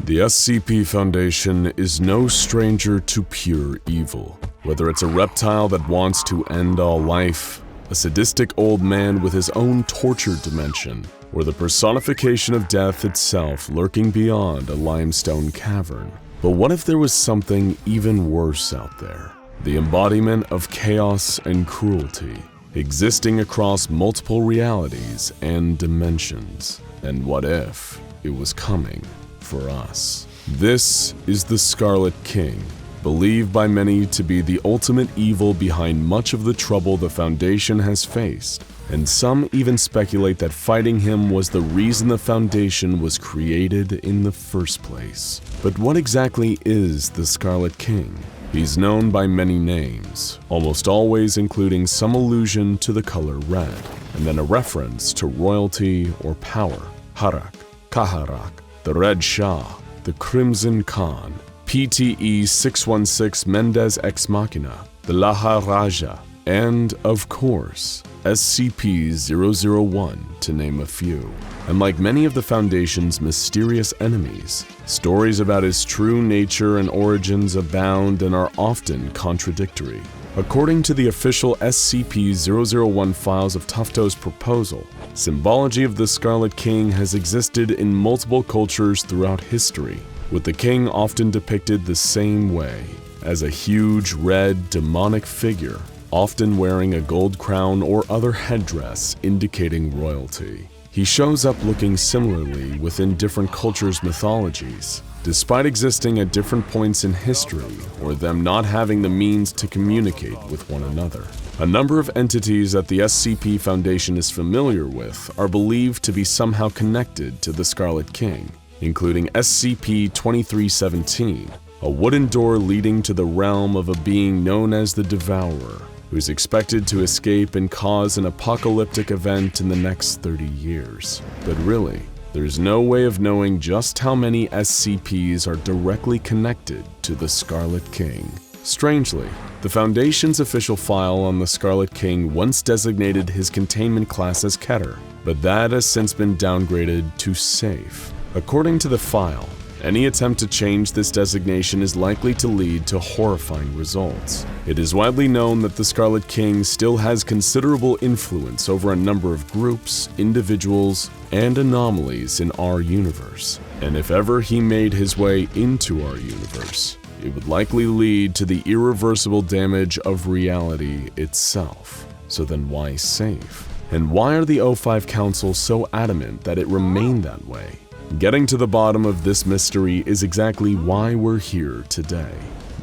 The SCP Foundation is no stranger to pure evil. Whether it's a reptile that wants to end all life, a sadistic old man with his own torture dimension, or the personification of death itself lurking beyond a limestone cavern. But what if there was something even worse out there? The embodiment of chaos and cruelty, existing across multiple realities and dimensions. And what if it was coming for us? This is the Scarlet King, believed by many to be the ultimate evil behind much of the trouble the Foundation has faced, and some even speculate that fighting him was the reason the Foundation was created in the first place. But what exactly is the Scarlet King? He's known by many names, almost always including some allusion to the color red, and then a reference to royalty or power. Harak, Kaharak, the Red Shah, the Crimson Khan, PTE 616 Mendez Ex Machina, the Laha Raja, and, of course, SCP-001, to name a few. And like many of the Foundation's mysterious enemies, stories about his true nature and origins abound and are often contradictory. According to the official SCP-001 files of Tufto's proposal, symbology of the Scarlet King has existed in multiple cultures throughout history, with the king often depicted the same way, as a huge red demonic figure, often wearing a gold crown or other headdress indicating royalty. He shows up looking similarly within different cultures' mythologies, despite existing at different points in history or them not having the means to communicate with one another. A number of entities that the SCP Foundation is familiar with are believed to be somehow connected to the Scarlet King, including SCP-2317, a wooden door leading to the realm of a being known as the Devourer, who's expected to escape and cause an apocalyptic event in the next 30 years. But really, there's no way of knowing just how many SCPs are directly connected to the Scarlet King. Strangely, the Foundation's official file on the Scarlet King once designated his containment class as Keter, but that has since been downgraded to Safe. According to the file, any attempt to change this designation is likely to lead to horrifying results. It is widely known that the Scarlet King still has considerable influence over a number of groups, individuals, and anomalies in our universe. And if ever he made his way into our universe, it would likely lead to the irreversible damage of reality itself. So then why Safe? And why are the O5 Council so adamant that it remain that way? Getting to the bottom of this mystery is exactly why we're here today.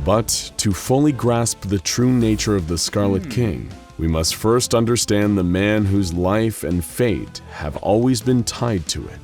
But to fully grasp the true nature of the Scarlet King, we must first understand the man whose life and fate have always been tied to it,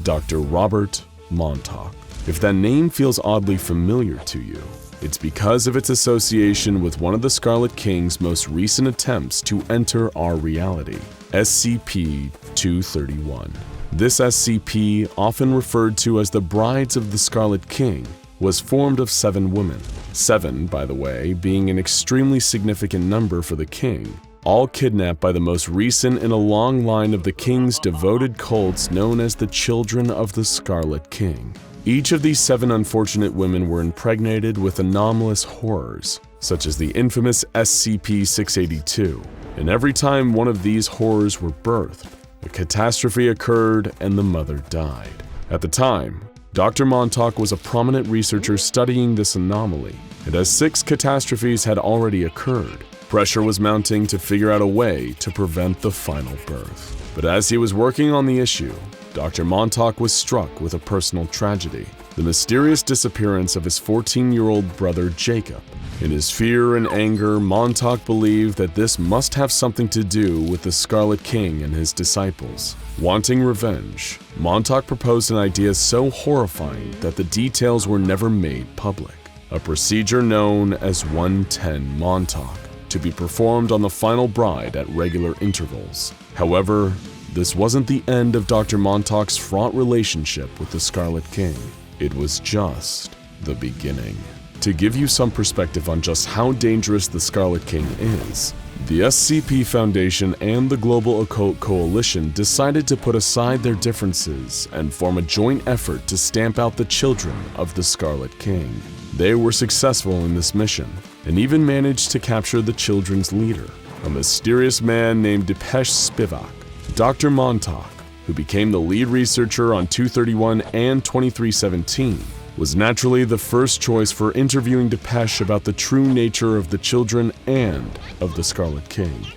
Dr. Robert Montauk. If that name feels oddly familiar to you, it's because of its association with one of the Scarlet King's most recent attempts to enter our reality, SCP-231. This SCP, often referred to as the Brides of the Scarlet King, was formed of 7 women. 7, by the way, being an extremely significant number for the king, all kidnapped by the most recent in a long line of the king's devoted cults known as the Children of the Scarlet King. Each of these 7 unfortunate women were impregnated with anomalous horrors, such as the infamous SCP-682, and every time one of these horrors were birthed, a catastrophe occurred and the mother died. At the time, Dr. Montauk was a prominent researcher studying this anomaly, and as 6 catastrophes had already occurred, pressure was mounting to figure out a way to prevent the final birth. But as he was working on the issue, Dr. Montauk was struck with a personal tragedy, the mysterious disappearance of his 14-year-old brother Jacob. In his fear and anger, Montauk believed that this must have something to do with the Scarlet King and his disciples. Wanting revenge, Montauk proposed an idea so horrifying that the details were never made public. A procedure known as 110 Montauk, to be performed on the final bride at regular intervals. However, this wasn't the end of Dr. Montauk's fraught relationship with the Scarlet King. It was just the beginning. To give you some perspective on just how dangerous the Scarlet King is, the SCP Foundation and the Global Occult Coalition decided to put aside their differences and form a joint effort to stamp out the children of the Scarlet King. They were successful in this mission, and even managed to capture the children's leader, a mysterious man named Depeche Spivak. Dr. Montauk, who became the lead researcher on 231 and 2317, was naturally the first choice for interviewing Depeche about the true nature of the children and of the Scarlet King.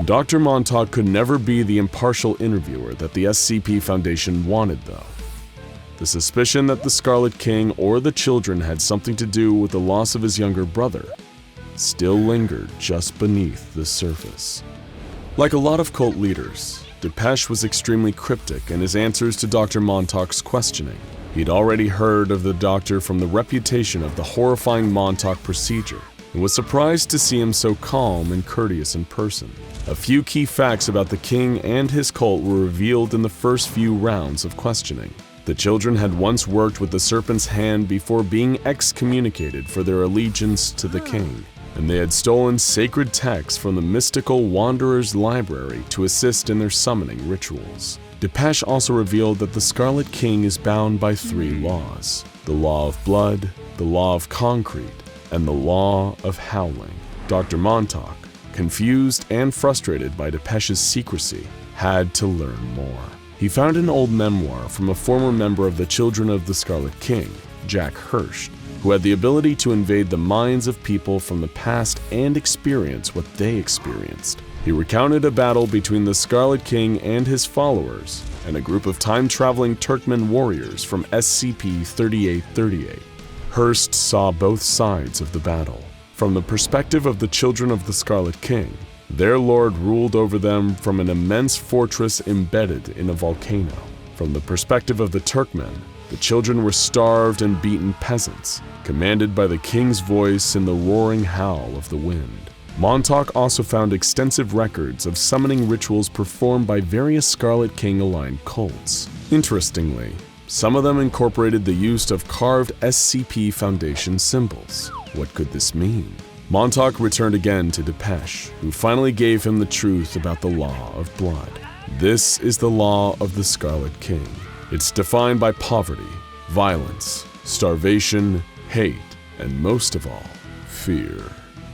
Dr. Montauk could never be the impartial interviewer that the SCP Foundation wanted, though. The suspicion that the Scarlet King or the children had something to do with the loss of his younger brother still lingered just beneath the surface. Like a lot of cult leaders, Depeche was extremely cryptic in his answers to Dr. Montauk's questioning. He'd already heard of the doctor from the reputation of the horrifying Montauk procedure, and was surprised to see him so calm and courteous in person. A few key facts about the king and his cult were revealed in the first few rounds of questioning. The children had once worked with the Serpent's Hand before being excommunicated for their allegiance to the king, and they had stolen sacred texts from the mystical Wanderer's Library to assist in their summoning rituals. Depeche also revealed that the Scarlet King is bound by 3 laws: the law of blood, the law of concrete, and the law of howling. Dr. Montauk, confused and frustrated by Depeche's secrecy, had to learn more. He found an old memoir from a former member of the Children of the Scarlet King, Jack Hirsch, who had the ability to invade the minds of people from the past and experience what they experienced. He recounted a battle between the Scarlet King and his followers and a group of time-traveling Turkmen warriors from SCP-3838. Hurst saw both sides of the battle. From the perspective of the Children of the Scarlet King, their lord ruled over them from an immense fortress embedded in a volcano. From the perspective of the Turkmen, the children were starved and beaten peasants, commanded by the king's voice in the roaring howl of the wind. Montauk also found extensive records of summoning rituals performed by various Scarlet King-aligned cults. Interestingly, some of them incorporated the use of carved SCP Foundation symbols. What could this mean? Montauk returned again to Depeche, who finally gave him the truth about the law of blood. This is the law of the Scarlet King. It's defined by poverty, violence, starvation, hate, and most of all, fear.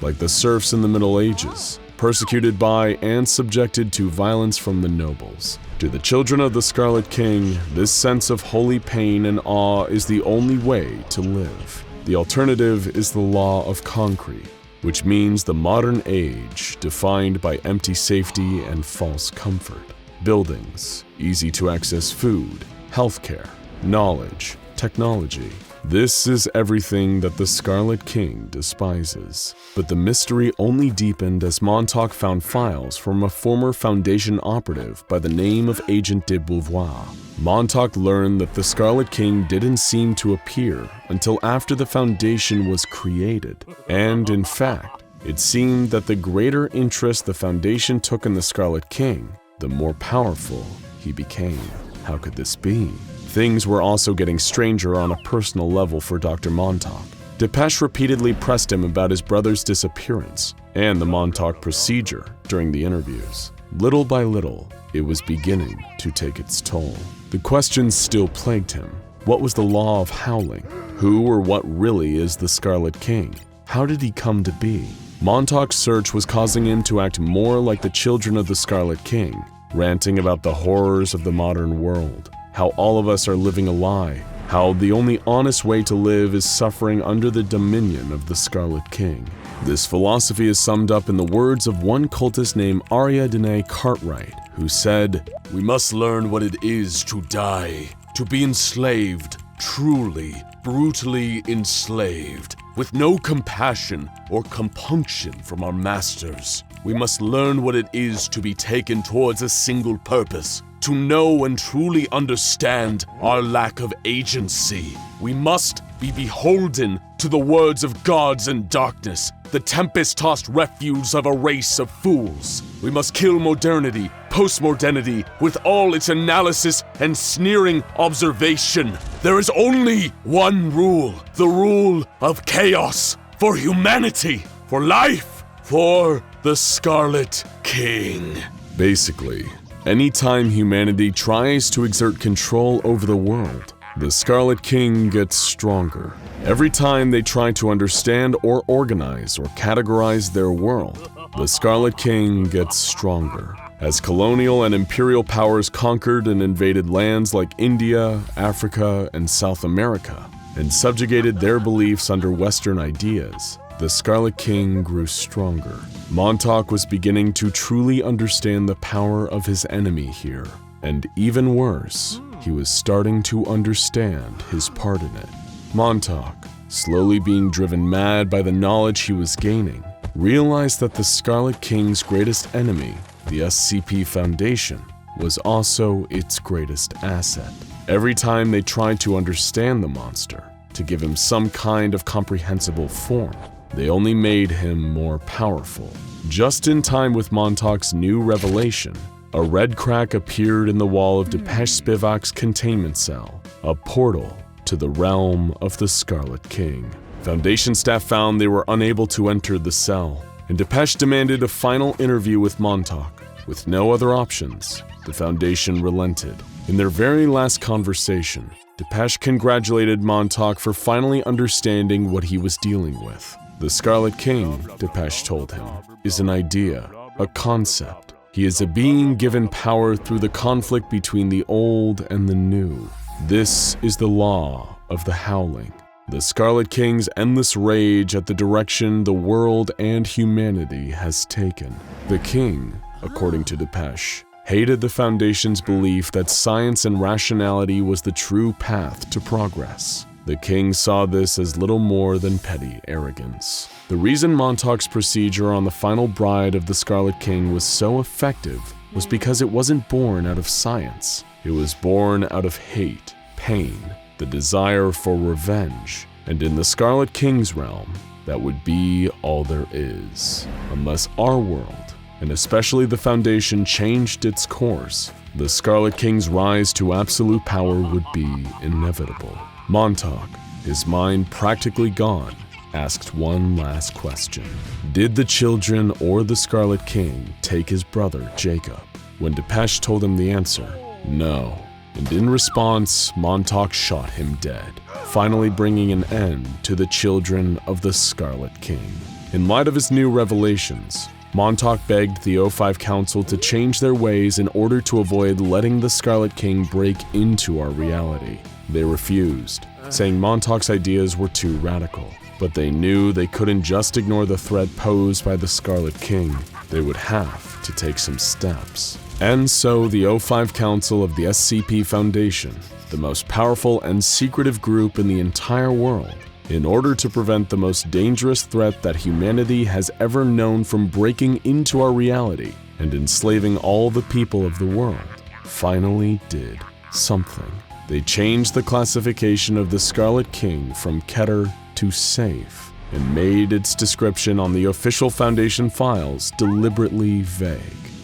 Like the serfs in the Middle Ages, persecuted by and subjected to violence from the nobles. To the Children of the Scarlet King, this sense of holy pain and awe is the only way to live. The alternative is the law of concrete, which means the modern age defined by empty safety and false comfort. Buildings, easy-to-access food, healthcare, knowledge, technology. This is everything that the Scarlet King despises. But the mystery only deepened as Montauk found files from a former Foundation operative by the name of Agent de Beauvoir. Montauk learned that the Scarlet King didn't seem to appear until after the Foundation was created. And in fact, it seemed that the greater interest the Foundation took in the Scarlet King, the more powerful he became. How could this be? Things were also getting stranger on a personal level for Dr. Montauk. Depeche repeatedly pressed him about his brother's disappearance and the Montauk procedure during the interviews. Little by little, it was beginning to take its toll. The questions still plagued him. What was the law of howling? Who or what really is the Scarlet King? How did he come to be? Montauk's search was causing him to act more like the Children of the Scarlet King, ranting about the horrors of the modern world, how all of us are living a lie, how the only honest way to live is suffering under the dominion of the Scarlet King. This philosophy is summed up in the words of one cultist named Ariadne Cartwright, who said, "We must learn what it is to die, to be enslaved, truly, brutally enslaved, with no compassion or compunction from our masters. We must learn what it is to be taken towards a single purpose, to know and truly understand our lack of agency. We must be beholden to the words of gods and darkness, the tempest-tossed refuse of a race of fools. We must kill modernity, postmodernity, with all its analysis and sneering observation. There is only one rule, the rule of chaos, for humanity, for life, for the Scarlet King. Basically, anytime humanity tries to exert control over the world, the Scarlet King gets stronger. Every time they try to understand or organize or categorize their world, the Scarlet King gets stronger. As colonial and imperial powers conquered and invaded lands like India, Africa, and South America, and subjugated their beliefs under Western ideas, the Scarlet King grew stronger. Montauk was beginning to truly understand the power of his enemy here, and even worse, he was starting to understand his part in it. Montauk, slowly being driven mad by the knowledge he was gaining, realized that the Scarlet King's greatest enemy, the SCP Foundation, was also its greatest asset. Every time they tried to understand the monster, to give him some kind of comprehensible form, they only made him more powerful. Just in time with Montauk's new revelation, a red crack appeared in the wall of Depeche Spivak's containment cell, a portal to the realm of the Scarlet King. Foundation staff found they were unable to enter the cell, and Depeche demanded a final interview with Montauk. With no other options, the Foundation relented. In their very last conversation, Depeche congratulated Montauk for finally understanding what he was dealing with. The Scarlet King, Depeche told him, is an idea, a concept. He is a being given power through the conflict between the old and the new. This is the law of the Howling. The Scarlet King's endless rage at the direction the world and humanity has taken. The king, according to Depeche, hated the Foundation's belief that science and rationality was the true path to progress. The king saw this as little more than petty arrogance. The reason Montauk's procedure on the final bride of the Scarlet King was so effective was because it wasn't born out of science. It was born out of hate, pain, the desire for revenge, and in the Scarlet King's realm, that would be all there is. Unless our world, and especially the Foundation, changed its course, the Scarlet King's rise to absolute power would be inevitable. Montauk, his mind practically gone, asked one last question. Did the children or the Scarlet King take his brother, Jacob? When Depeche told him the answer, no, and in response, Montauk shot him dead, finally bringing an end to the children of the Scarlet King. In light of his new revelations, Montauk begged the O5 Council to change their ways in order to avoid letting the Scarlet King break into our reality. They refused, saying Montauk's ideas were too radical. But they knew they couldn't just ignore the threat posed by the Scarlet King. They would have to take some steps. And so the O5 Council of the SCP Foundation, the most powerful and secretive group in the entire world, in order to prevent the most dangerous threat that humanity has ever known from breaking into our reality and enslaving all the people of the world, finally did something. They changed the classification of the Scarlet King from Keter to safe, and made its description on the official Foundation files deliberately vague.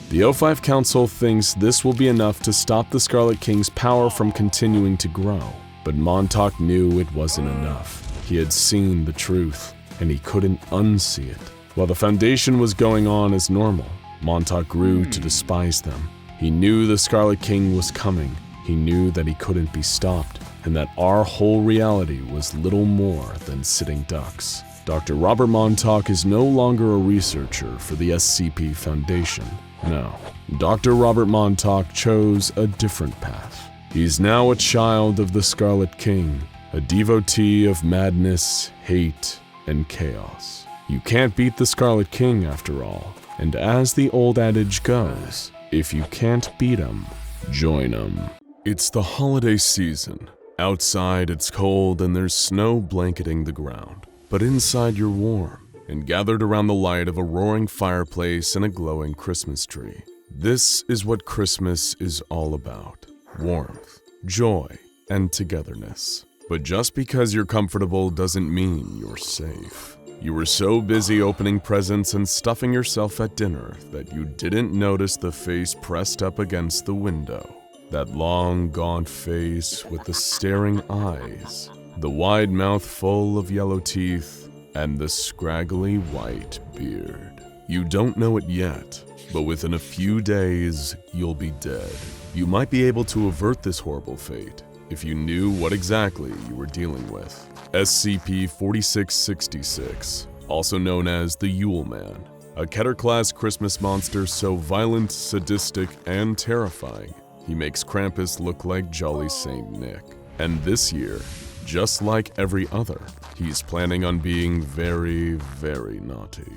The O5 Council thinks this will be enough to stop the Scarlet King's power from continuing to grow, but Montauk knew it wasn't enough. He had seen the truth, and he couldn't unsee it. While the Foundation was going on as normal, Montauk grew to despise them. He knew the Scarlet King was coming. He knew that he couldn't be stopped, and that our whole reality was little more than sitting ducks. Dr. Robert Montauk is no longer a researcher for the SCP Foundation. No, Dr. Robert Montauk chose a different path. He's now a child of the Scarlet King, a devotee of madness, hate, and chaos. You can't beat the Scarlet King after all, and as the old adage goes, if you can't beat him, join him. It's the holiday season. Outside it's cold and there's snow blanketing the ground, but inside you're warm and gathered around the light of a roaring fireplace and a glowing Christmas tree. This is what Christmas is all about: warmth, joy, and togetherness. But just because you're comfortable doesn't mean you're safe. You were so busy opening presents and stuffing yourself at dinner that you didn't notice the face pressed up against the window. That long, gaunt face with the staring eyes, the wide mouth full of yellow teeth, and the scraggly white beard. You don't know it yet, but within a few days, you'll be dead. You might be able to avert this horrible fate if you knew what exactly you were dealing with. SCP-4666, also known as the Yule Man, a Keter-class Christmas monster so violent, sadistic, and terrifying, he makes Krampus look like Jolly Saint Nick. And this year, just like every other, he's planning on being very, very naughty.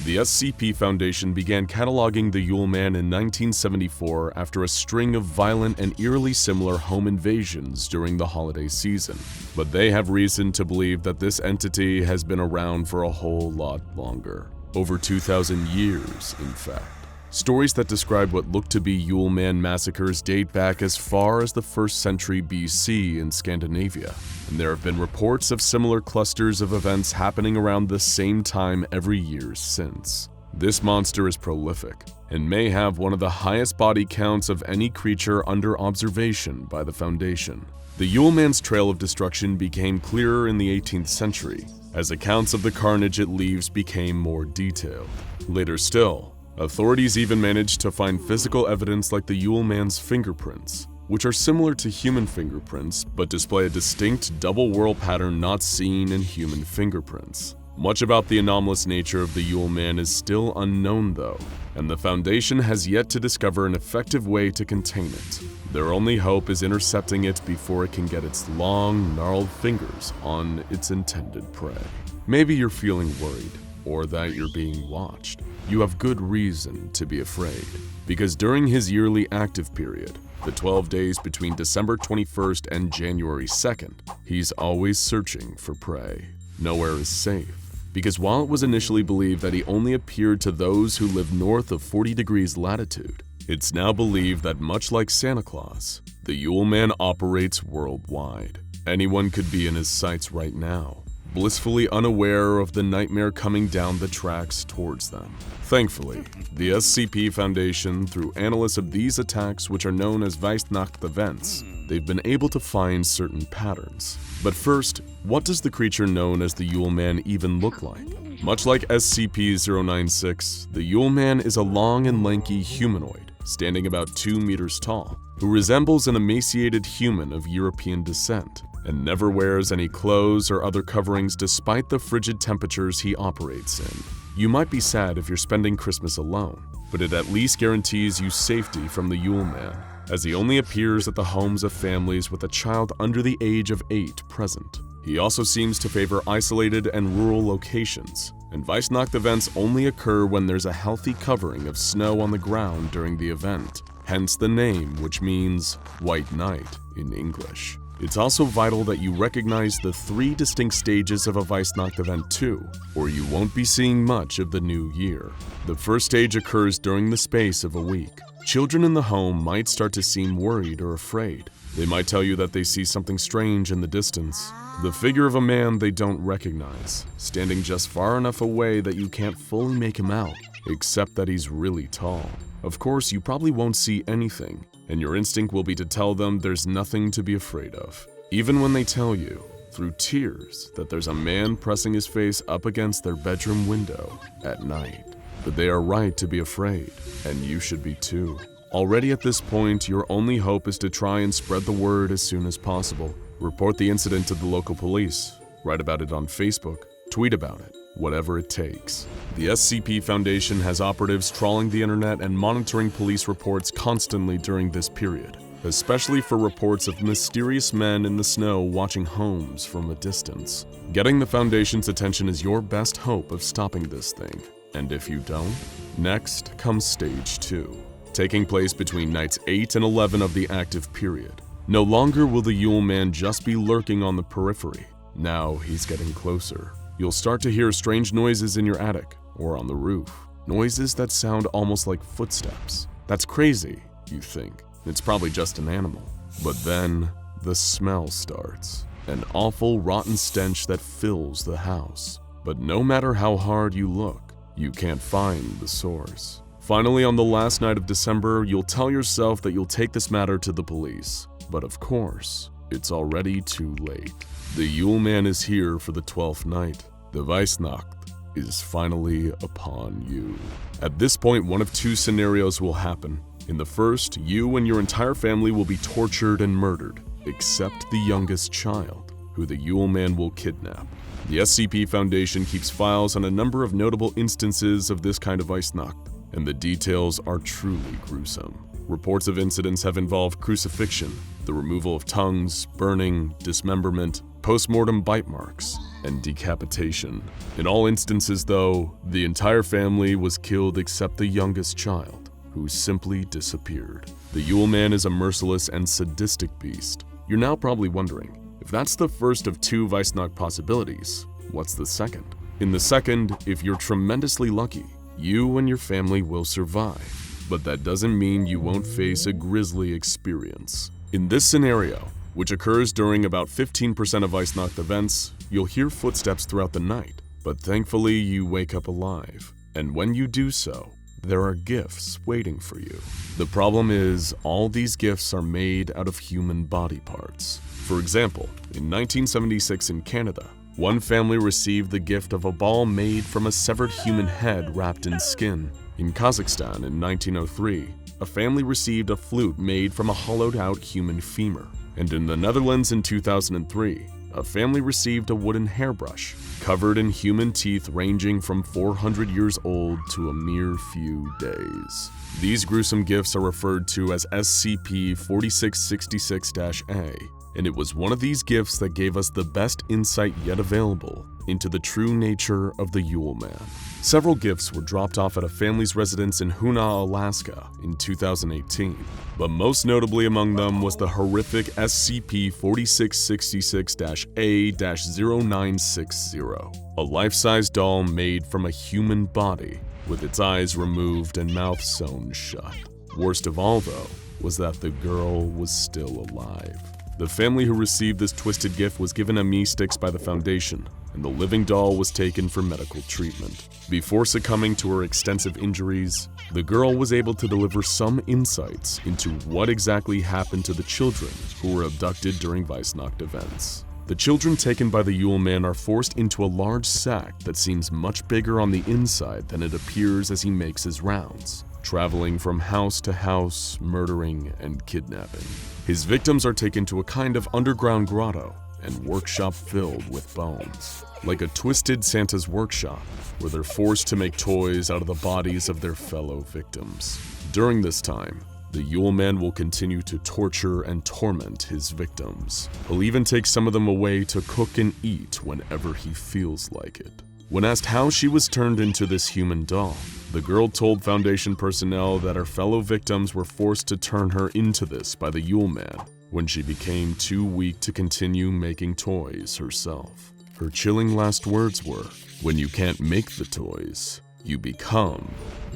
The SCP Foundation began cataloging the Yule Man in 1974 after a string of violent and eerily similar home invasions during the holiday season. But they have reason to believe that this entity has been around for a whole lot longer. Over 2,000 years, in fact. Stories that describe what look to be Yule Man massacres date back as far as the 1st century BC in Scandinavia, and there have been reports of similar clusters of events happening around the same time every year since. This monster is prolific, and may have one of the highest body counts of any creature under observation by the Foundation. The Yule Man's trail of destruction became clearer in the 18th century, as accounts of the carnage it leaves became more detailed. Later still, authorities even managed to find physical evidence like the Yule Man's fingerprints, which are similar to human fingerprints but display a distinct double whorl pattern not seen in human fingerprints. Much about the anomalous nature of the Yule Man is still unknown though, and the Foundation has yet to discover an effective way to contain it. Their only hope is intercepting it before it can get its long, gnarled fingers on its intended prey. Maybe you're feeling worried, or that you're being watched. You have good reason to be afraid, because during his yearly active period, the 12 days between December 21st and January 2nd, he's always searching for prey. Nowhere is safe, because while it was initially believed that he only appeared to those who live north of 40 degrees latitude, it's now believed that much like Santa Claus, the Yule Man operates worldwide. Anyone could be in his sights right now, blissfully unaware of the nightmare coming down the tracks towards them. Thankfully, the SCP Foundation, through analysis of these attacks which are known as Weihnacht events, they've been able to find certain patterns. But first, what does the creature known as the Yule Man even look like? Much like SCP-096, the Yule Man is a long and lanky humanoid, standing about 2 meters tall, who resembles an emaciated human of European descent, and never wears any clothes or other coverings despite the frigid temperatures he operates in. You might be sad if you're spending Christmas alone, but it at least guarantees you safety from the Yule Man, as he only appears at the homes of families with a child under the age of 8 present. He also seems to favor isolated and rural locations, and Weihnacht events only occur when there's a healthy covering of snow on the ground during the event, hence the name, which means White Night in English. It's also vital that you recognize the 3 distinct stages of a Weihnacht event too, or you won't be seeing much of the new year. The first stage occurs during the space of a week. Children in the home might start to seem worried or afraid. They might tell you that they see something strange in the distance, the figure of a man they don't recognize, standing just far enough away that you can't fully make him out, except that he's really tall. Of course, you probably won't see anything, and your instinct will be to tell them there's nothing to be afraid of. Even when they tell you, through tears, that there's a man pressing his face up against their bedroom window at night. But they are right to be afraid, and you should be too. Already at this point, your only hope is to try and spread the word as soon as possible. Report the incident to the local police, write about it on Facebook, tweet about it, whatever it takes. The SCP Foundation has operatives trawling the internet and monitoring police reports constantly during this period, especially for reports of mysterious men in the snow watching homes from a distance. Getting the Foundation's attention is your best hope of stopping this thing. And if you don't, next comes Stage 2, taking place between nights 8 and 11 of the active period. No longer will the Yule Man just be lurking on the periphery. Now he's getting closer. You'll start to hear strange noises in your attic or on the roof. Noises that sound almost like footsteps. That's crazy, you think. It's probably just an animal. But then the smell starts. an awful rotten stench that fills the house. But no matter how hard you look, you can't find the source. Finally, on the last night of December, you'll tell yourself that you'll take this matter to the police. But of course, it's already too late. The Yule Man is here for the 12th night. The Weihnacht is finally upon you. At this point, one of two scenarios will happen. In the first, you and your entire family will be tortured and murdered, except the youngest child, who the Yule Man will kidnap. The SCP Foundation keeps files on a number of notable instances of this kind of Weihnacht, and the details are truly gruesome. Reports of incidents have involved crucifixion, the removal of tongues, burning, dismemberment, post-mortem bite marks, and decapitation. In all instances, though, the entire family was killed except the youngest child, who simply disappeared. The Yule Man is a merciless and sadistic beast. You're now probably wondering, if that's the first of two Weihnacht possibilities, what's the second? In the second, if you're tremendously lucky, you and your family will survive. But that doesn't mean you won't face a grisly experience. In this scenario, which occurs during about 15% of Weihnacht events, you'll hear footsteps throughout the night, but thankfully you wake up alive. And when you do so, there are gifts waiting for you. The problem is, all these gifts are made out of human body parts. For example, in 1976 in Canada, one family received the gift of a ball made from a severed human head wrapped in skin. In Kazakhstan in 1903, a family received a flute made from a hollowed-out human femur. And in the Netherlands in 2003, a family received a wooden hairbrush covered in human teeth ranging from 400 years old to a mere few days. These gruesome gifts are referred to as SCP-4666-A, and it was one of these gifts that gave us the best insight yet available into the true nature of the Yule Man. Several gifts were dropped off at a family's residence in Hoonah, Alaska in 2018, but most notably among them was the horrific SCP-4666-A-0960, a life-size doll made from a human body with its eyes removed and mouth sewn shut. Worst of all, though, was that the girl was still alive. The family who received this twisted gift was given ME sticks by the Foundation, and the living doll was taken for medical treatment. Before succumbing to her extensive injuries, the girl was able to deliver some insights into what exactly happened to the children who were abducted during Weihnacht events. The children taken by the Yule Man are forced into a large sack that seems much bigger on the inside than it appears as he makes his rounds, traveling from house to house, murdering and kidnapping. His victims are taken to a kind of underground grotto and workshop filled with bones, like a twisted Santa's workshop, where they're forced to make toys out of the bodies of their fellow victims. During this time, the Yule Man will continue to torture and torment his victims. He'll even take some of them away to cook and eat whenever he feels like it. When asked how she was turned into this human doll, the girl told Foundation personnel that her fellow victims were forced to turn her into this by the Yule Man when she became too weak to continue making toys herself. Her chilling last words were, "When you can't make the toys, you become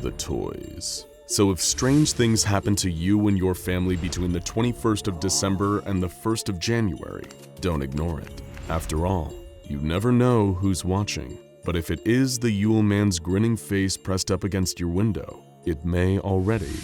the toys." So if strange things happen to you and your family between the 21st of December and the 1st of January, don't ignore it. After all, you never know who's watching. But if it is the Yule Man's grinning face pressed up against your window, it may already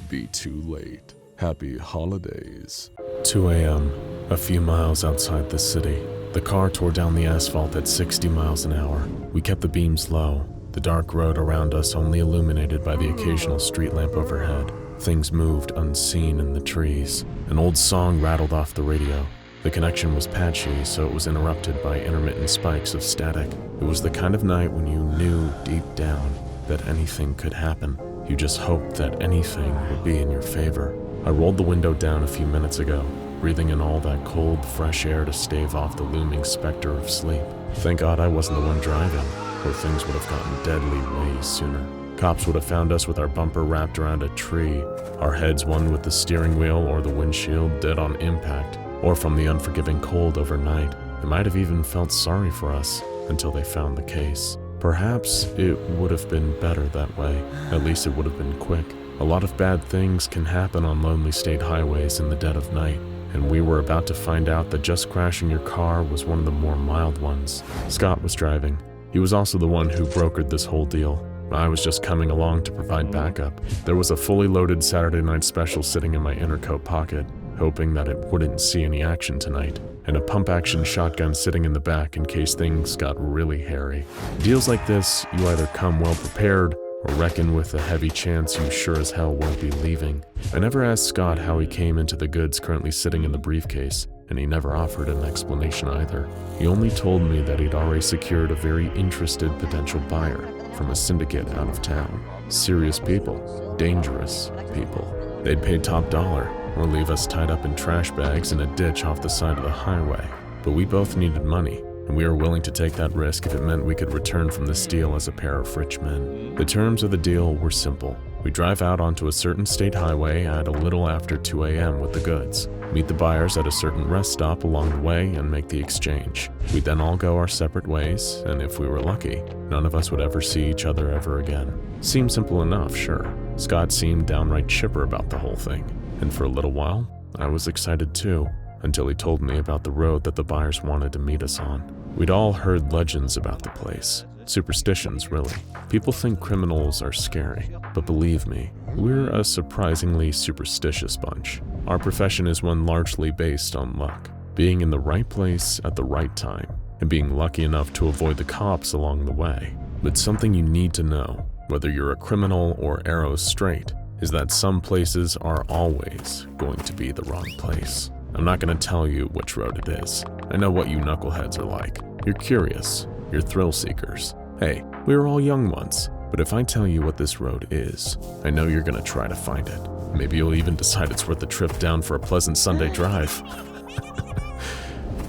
be too late. Happy holidays. 2 a.m., a few miles outside the city. The car tore down the asphalt at 60 miles an hour. We kept the beams low, the dark road around us only illuminated by the occasional street lamp overhead. Things moved unseen in the trees. An old song rattled off the radio. The connection was patchy, so it was interrupted by intermittent spikes of static. It was the kind of night when you knew deep down that anything could happen. You just hoped that anything would be in your favor. I rolled the window down a few minutes ago, breathing in all that cold, fresh air to stave off the looming specter of sleep. Thank God I wasn't the one driving, or things would have gotten deadly way sooner. Cops would have found us with our bumper wrapped around a tree, our heads one with the steering wheel or the windshield dead on impact, or from the unforgiving cold overnight. They might have even felt sorry for us until they found the case. Perhaps it would have been better that way. At least it would have been quick. A lot of bad things can happen on lonely state highways in the dead of night, and we were about to find out that just crashing your car was one of the more mild ones. Scott was driving. He was also the one who brokered this whole deal. I was just coming along to provide backup. There was a fully loaded Saturday night special sitting in my inner coat pocket, hoping that it wouldn't see any action tonight, and a pump-action shotgun sitting in the back in case things got really hairy. Deals like this, you either come well prepared or reckon with a heavy chance you sure as hell won't be leaving. I never asked Scott how he came into the goods currently sitting in the briefcase, and he never offered an explanation either. He only told me that he'd already secured a very interested potential buyer from a syndicate out of town. Serious people, dangerous people. They'd pay top dollar or leave us tied up in trash bags in a ditch off the side of the highway. But we both needed money, and we were willing to take that risk if it meant we could return from this deal as a pair of rich men. The terms of the deal were simple. We drive out onto a certain state highway at a little after 2 a.m. with the goods, meet the buyers at a certain rest stop along the way, and make the exchange. We'd then all go our separate ways, and if we were lucky, none of us would ever see each other ever again. Seemed simple enough, sure. Scott seemed downright chipper about the whole thing, and for a little while, I was excited too, until he told me about the road that the buyers wanted to meet us on. We'd all heard legends about the place. Superstitions, really. People think criminals are scary, but believe me, we're a surprisingly superstitious bunch. Our profession is one largely based on luck, being in the right place at the right time, and being lucky enough to avoid the cops along the way. But something you need to know, whether you're a criminal or arrows straight, is that some places are always going to be the wrong place. I'm not going to tell you which road it is. I know what you knuckleheads are like. You're curious. You're thrill seekers. Hey, we were all young once, but if I tell you what this road is, I know you're going to try to find it. Maybe you'll even decide it's worth the trip down for a pleasant Sunday drive.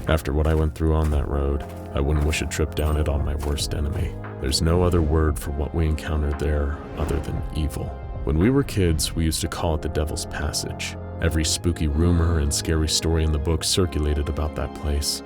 After what I went through on that road, I wouldn't wish a trip down it on my worst enemy. There's no other word for what we encountered there other than evil. When we were kids, we used to call it the Devil's Passage. Every spooky rumor and scary story in the book circulated about that place.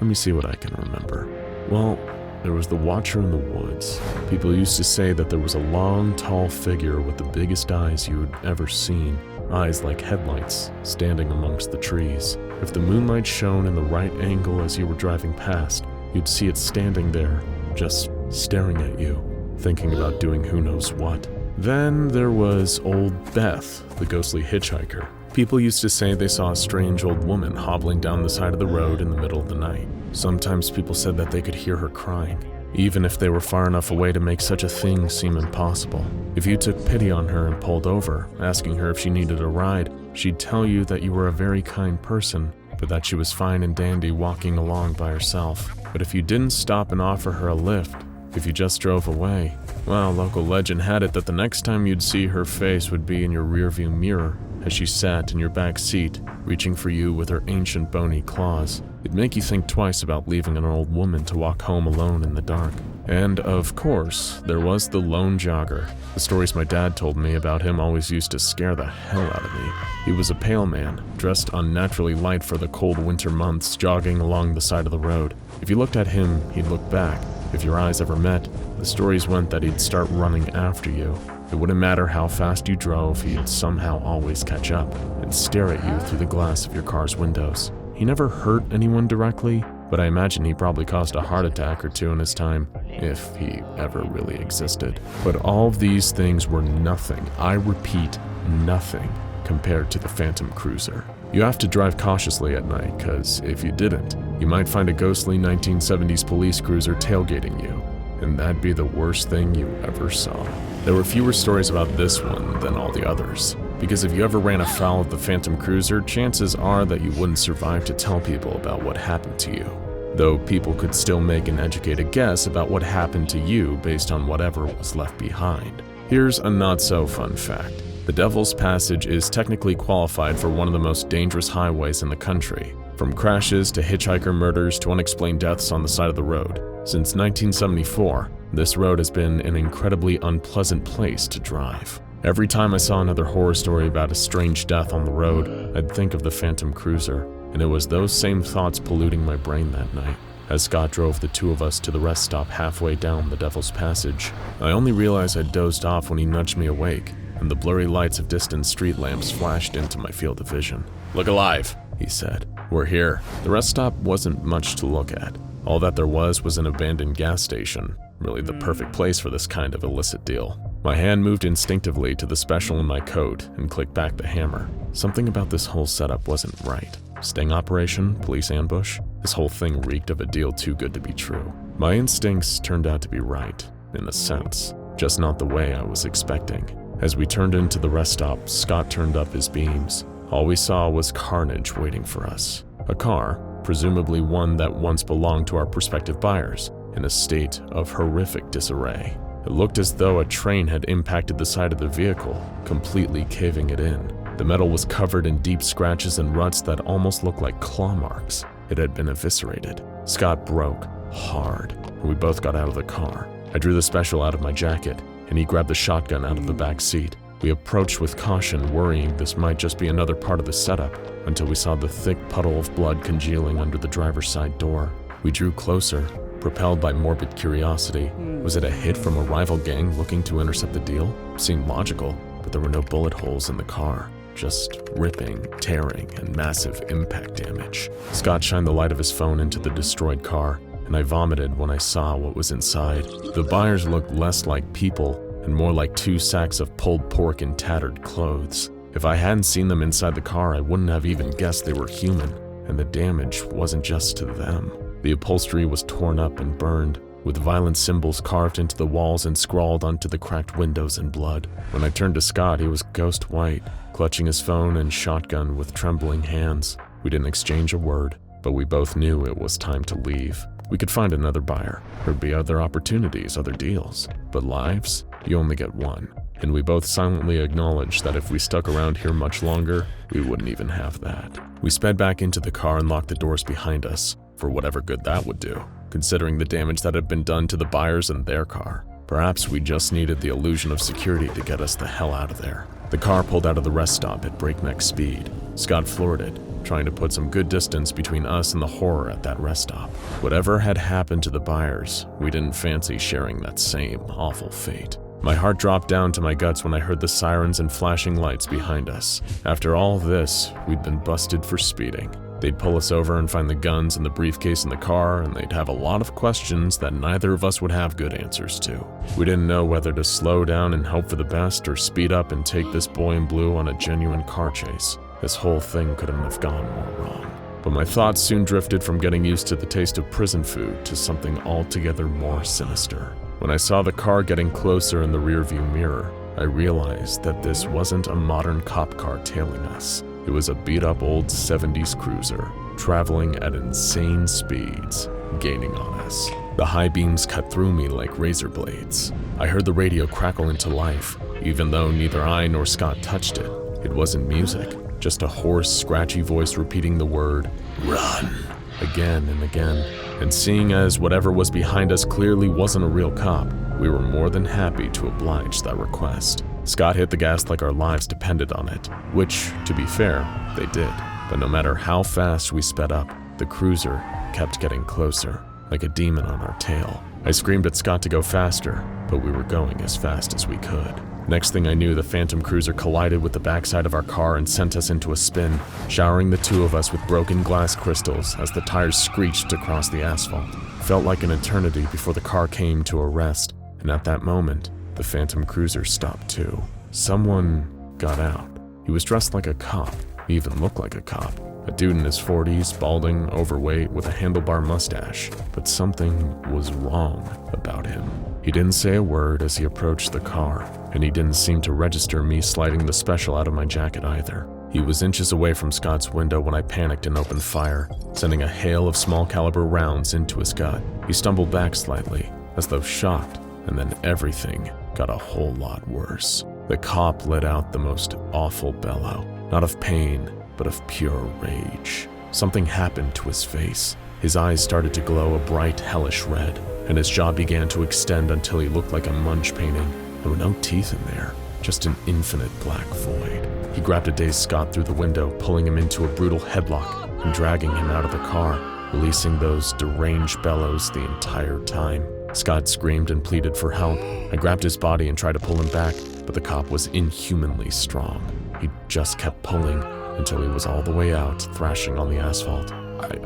Let me see what I can remember. Well, there was the Watcher in the Woods. People used to say that there was a long, tall figure with the biggest eyes you had ever seen, eyes like headlights, standing amongst the trees. If the moonlight shone in the right angle as you were driving past, you'd see it standing there, just staring at you, thinking about doing who knows what. Then there was Old Beth, the ghostly hitchhiker. People used to say they saw a strange old woman hobbling down the side of the road in the middle of the night. Sometimes people said that they could hear her crying, even if they were far enough away to make such a thing seem impossible. If you took pity on her and pulled over, asking her if she needed a ride, she'd tell you that you were a very kind person, but that she was fine and dandy walking along by herself. But if you didn't stop and offer her a lift, if you just drove away, well, local legend had it that the next time you'd see her face would be in your rearview mirror as she sat in your back seat, reaching for you with her ancient bony claws. It'd make you think twice about leaving an old woman to walk home alone in the dark. And of course, there was the lone jogger. The stories my dad told me about him always used to scare the hell out of me. He was a pale man, dressed unnaturally light for the cold winter months, jogging along the side of the road. If you looked at him, he'd look back. If your eyes ever met, the stories went that he'd start running after you. It wouldn't matter how fast you drove, he'd somehow always catch up and stare at you through the glass of your car's windows. He never hurt anyone directly, but I imagine he probably caused a heart attack or two in his time, if he ever really existed. But all of these things were nothing, I repeat, nothing, compared to the Phantom Cruiser. You have to drive cautiously at night, cause if you didn't, you might find a ghostly 1970s police cruiser tailgating you, and that'd be the worst thing you ever saw. There were fewer stories about this one than all the others, because if you ever ran afoul of the Phantom Cruiser, chances are that you wouldn't survive to tell people about what happened to you. Though people could still make an educated guess about what happened to you based on whatever was left behind. Here's a not-so-fun fact. The Devil's Passage is technically qualified for one of the most dangerous highways in the country, from crashes to hitchhiker murders to unexplained deaths on the side of the road. Since 1974, this road has been an incredibly unpleasant place to drive. Every time I saw another horror story about a strange death on the road, I'd think of the Phantom Cruiser, and it was those same thoughts polluting my brain that night. As Scott drove the two of us to the rest stop halfway down the Devil's Passage, I only realized I'd dozed off when he nudged me awake, and the blurry lights of distant street lamps flashed into my field of vision. "Look alive," he said. "We're here." The rest stop wasn't much to look at. All that there was an abandoned gas station, really the perfect place for this kind of illicit deal. My hand moved instinctively to the special in my coat and clicked back the hammer. Something about this whole setup wasn't right. Sting operation, police ambush, this whole thing reeked of a deal too good to be true. My instincts turned out to be right, in a sense, just not the way I was expecting. As we turned into the rest stop, Scott turned up his beams. All we saw was carnage waiting for us. A car, presumably one that once belonged to our prospective buyers, in a state of horrific disarray. It looked as though a train had impacted the side of the vehicle, completely caving it in. The metal was covered in deep scratches and ruts that almost looked like claw marks. It had been eviscerated. Scott broke, hard, and we both got out of the car. I drew the special out of my jacket, and he grabbed the shotgun out of the back seat. We approached with caution, worrying this might just be another part of the setup, until we saw the thick puddle of blood congealing under the driver's side door. We drew closer, propelled by morbid curiosity. Was it a hit from a rival gang looking to intercept the deal? Seemed logical, but there were no bullet holes in the car. Just ripping, tearing, and massive impact damage. Scott shined the light of his phone into the destroyed car, and I vomited when I saw what was inside. The buyers looked less like people and more like 2 sacks of pulled pork in tattered clothes. If I hadn't seen them inside the car, I wouldn't have even guessed they were human, and the damage wasn't just to them. The upholstery was torn up and burned, with violent symbols carved into the walls and scrawled onto the cracked windows in blood. When I turned to Scott, he was ghost white, clutching his phone and shotgun with trembling hands. We didn't exchange a word, but we both knew it was time to leave. We could find another buyer. There'd be other opportunities, other deals. But lives? You only get one. And we both silently acknowledged that if we stuck around here much longer, we wouldn't even have that. We sped back into the car and locked the doors behind us, for whatever good that would do, considering the damage that had been done to the buyers and their car. Perhaps we just needed the illusion of security to get us the hell out of there. The car pulled out of the rest stop at breakneck speed. Scott floored it, trying to put some good distance between us and the horror at that rest stop. Whatever had happened to the buyers, we didn't fancy sharing that same awful fate. My heart dropped down to my guts when I heard the sirens and flashing lights behind us. After all this, we'd been busted for speeding. They'd pull us over and find the guns and the briefcase in the car, and they'd have a lot of questions that neither of us would have good answers to. We didn't know whether to slow down and hope for the best or speed up and take this boy in blue on a genuine car chase. This whole thing couldn't have gone more wrong. But my thoughts soon drifted from getting used to the taste of prison food to something altogether more sinister. When I saw the car getting closer in the rearview mirror, I realized that this wasn't a modern cop car tailing us. It was a beat-up old 70s cruiser, traveling at insane speeds, gaining on us. The high beams cut through me like razor blades. I heard the radio crackle into life, even though neither I nor Scott touched it. It wasn't music, just a hoarse, scratchy voice repeating the word, "Run," again and again. And seeing as whatever was behind us clearly wasn't a real cop, we were more than happy to oblige that request. Scott hit the gas like our lives depended on it, which, to be fair, they did. But no matter how fast we sped up, the cruiser kept getting closer, like a demon on our tail. I screamed at Scott to go faster, but we were going as fast as we could. Next thing I knew, the Phantom Cruiser collided with the backside of our car and sent us into a spin, showering the two of us with broken glass crystals as the tires screeched across the asphalt. It felt like an eternity before the car came to a rest, and at that moment, the Phantom Cruiser stopped too. Someone got out. He was dressed like a cop. He even looked like a cop. A dude in his 40s, balding, overweight, with a handlebar mustache. But something was wrong about him. He didn't say a word as he approached the car, and he didn't seem to register me sliding the special out of my jacket either. He was inches away from Scott's window when I panicked and opened fire, sending a hail of small caliber rounds into his gut. He stumbled back slightly, as though shocked, and then everything got a whole lot worse. The cop let out the most awful bellow, not of pain, but of pure rage. Something happened to his face. His eyes started to glow a bright, hellish red, and his jaw began to extend until he looked like a Munch painting. There were no teeth in there, just an infinite black void. He grabbed a dazed Scott through the window, pulling him into a brutal headlock and dragging him out of the car, releasing those deranged bellows the entire time. Scott screamed and pleaded for help. I grabbed his body and tried to pull him back, but the cop was inhumanly strong. He just kept pulling until he was all the way out, thrashing on the asphalt.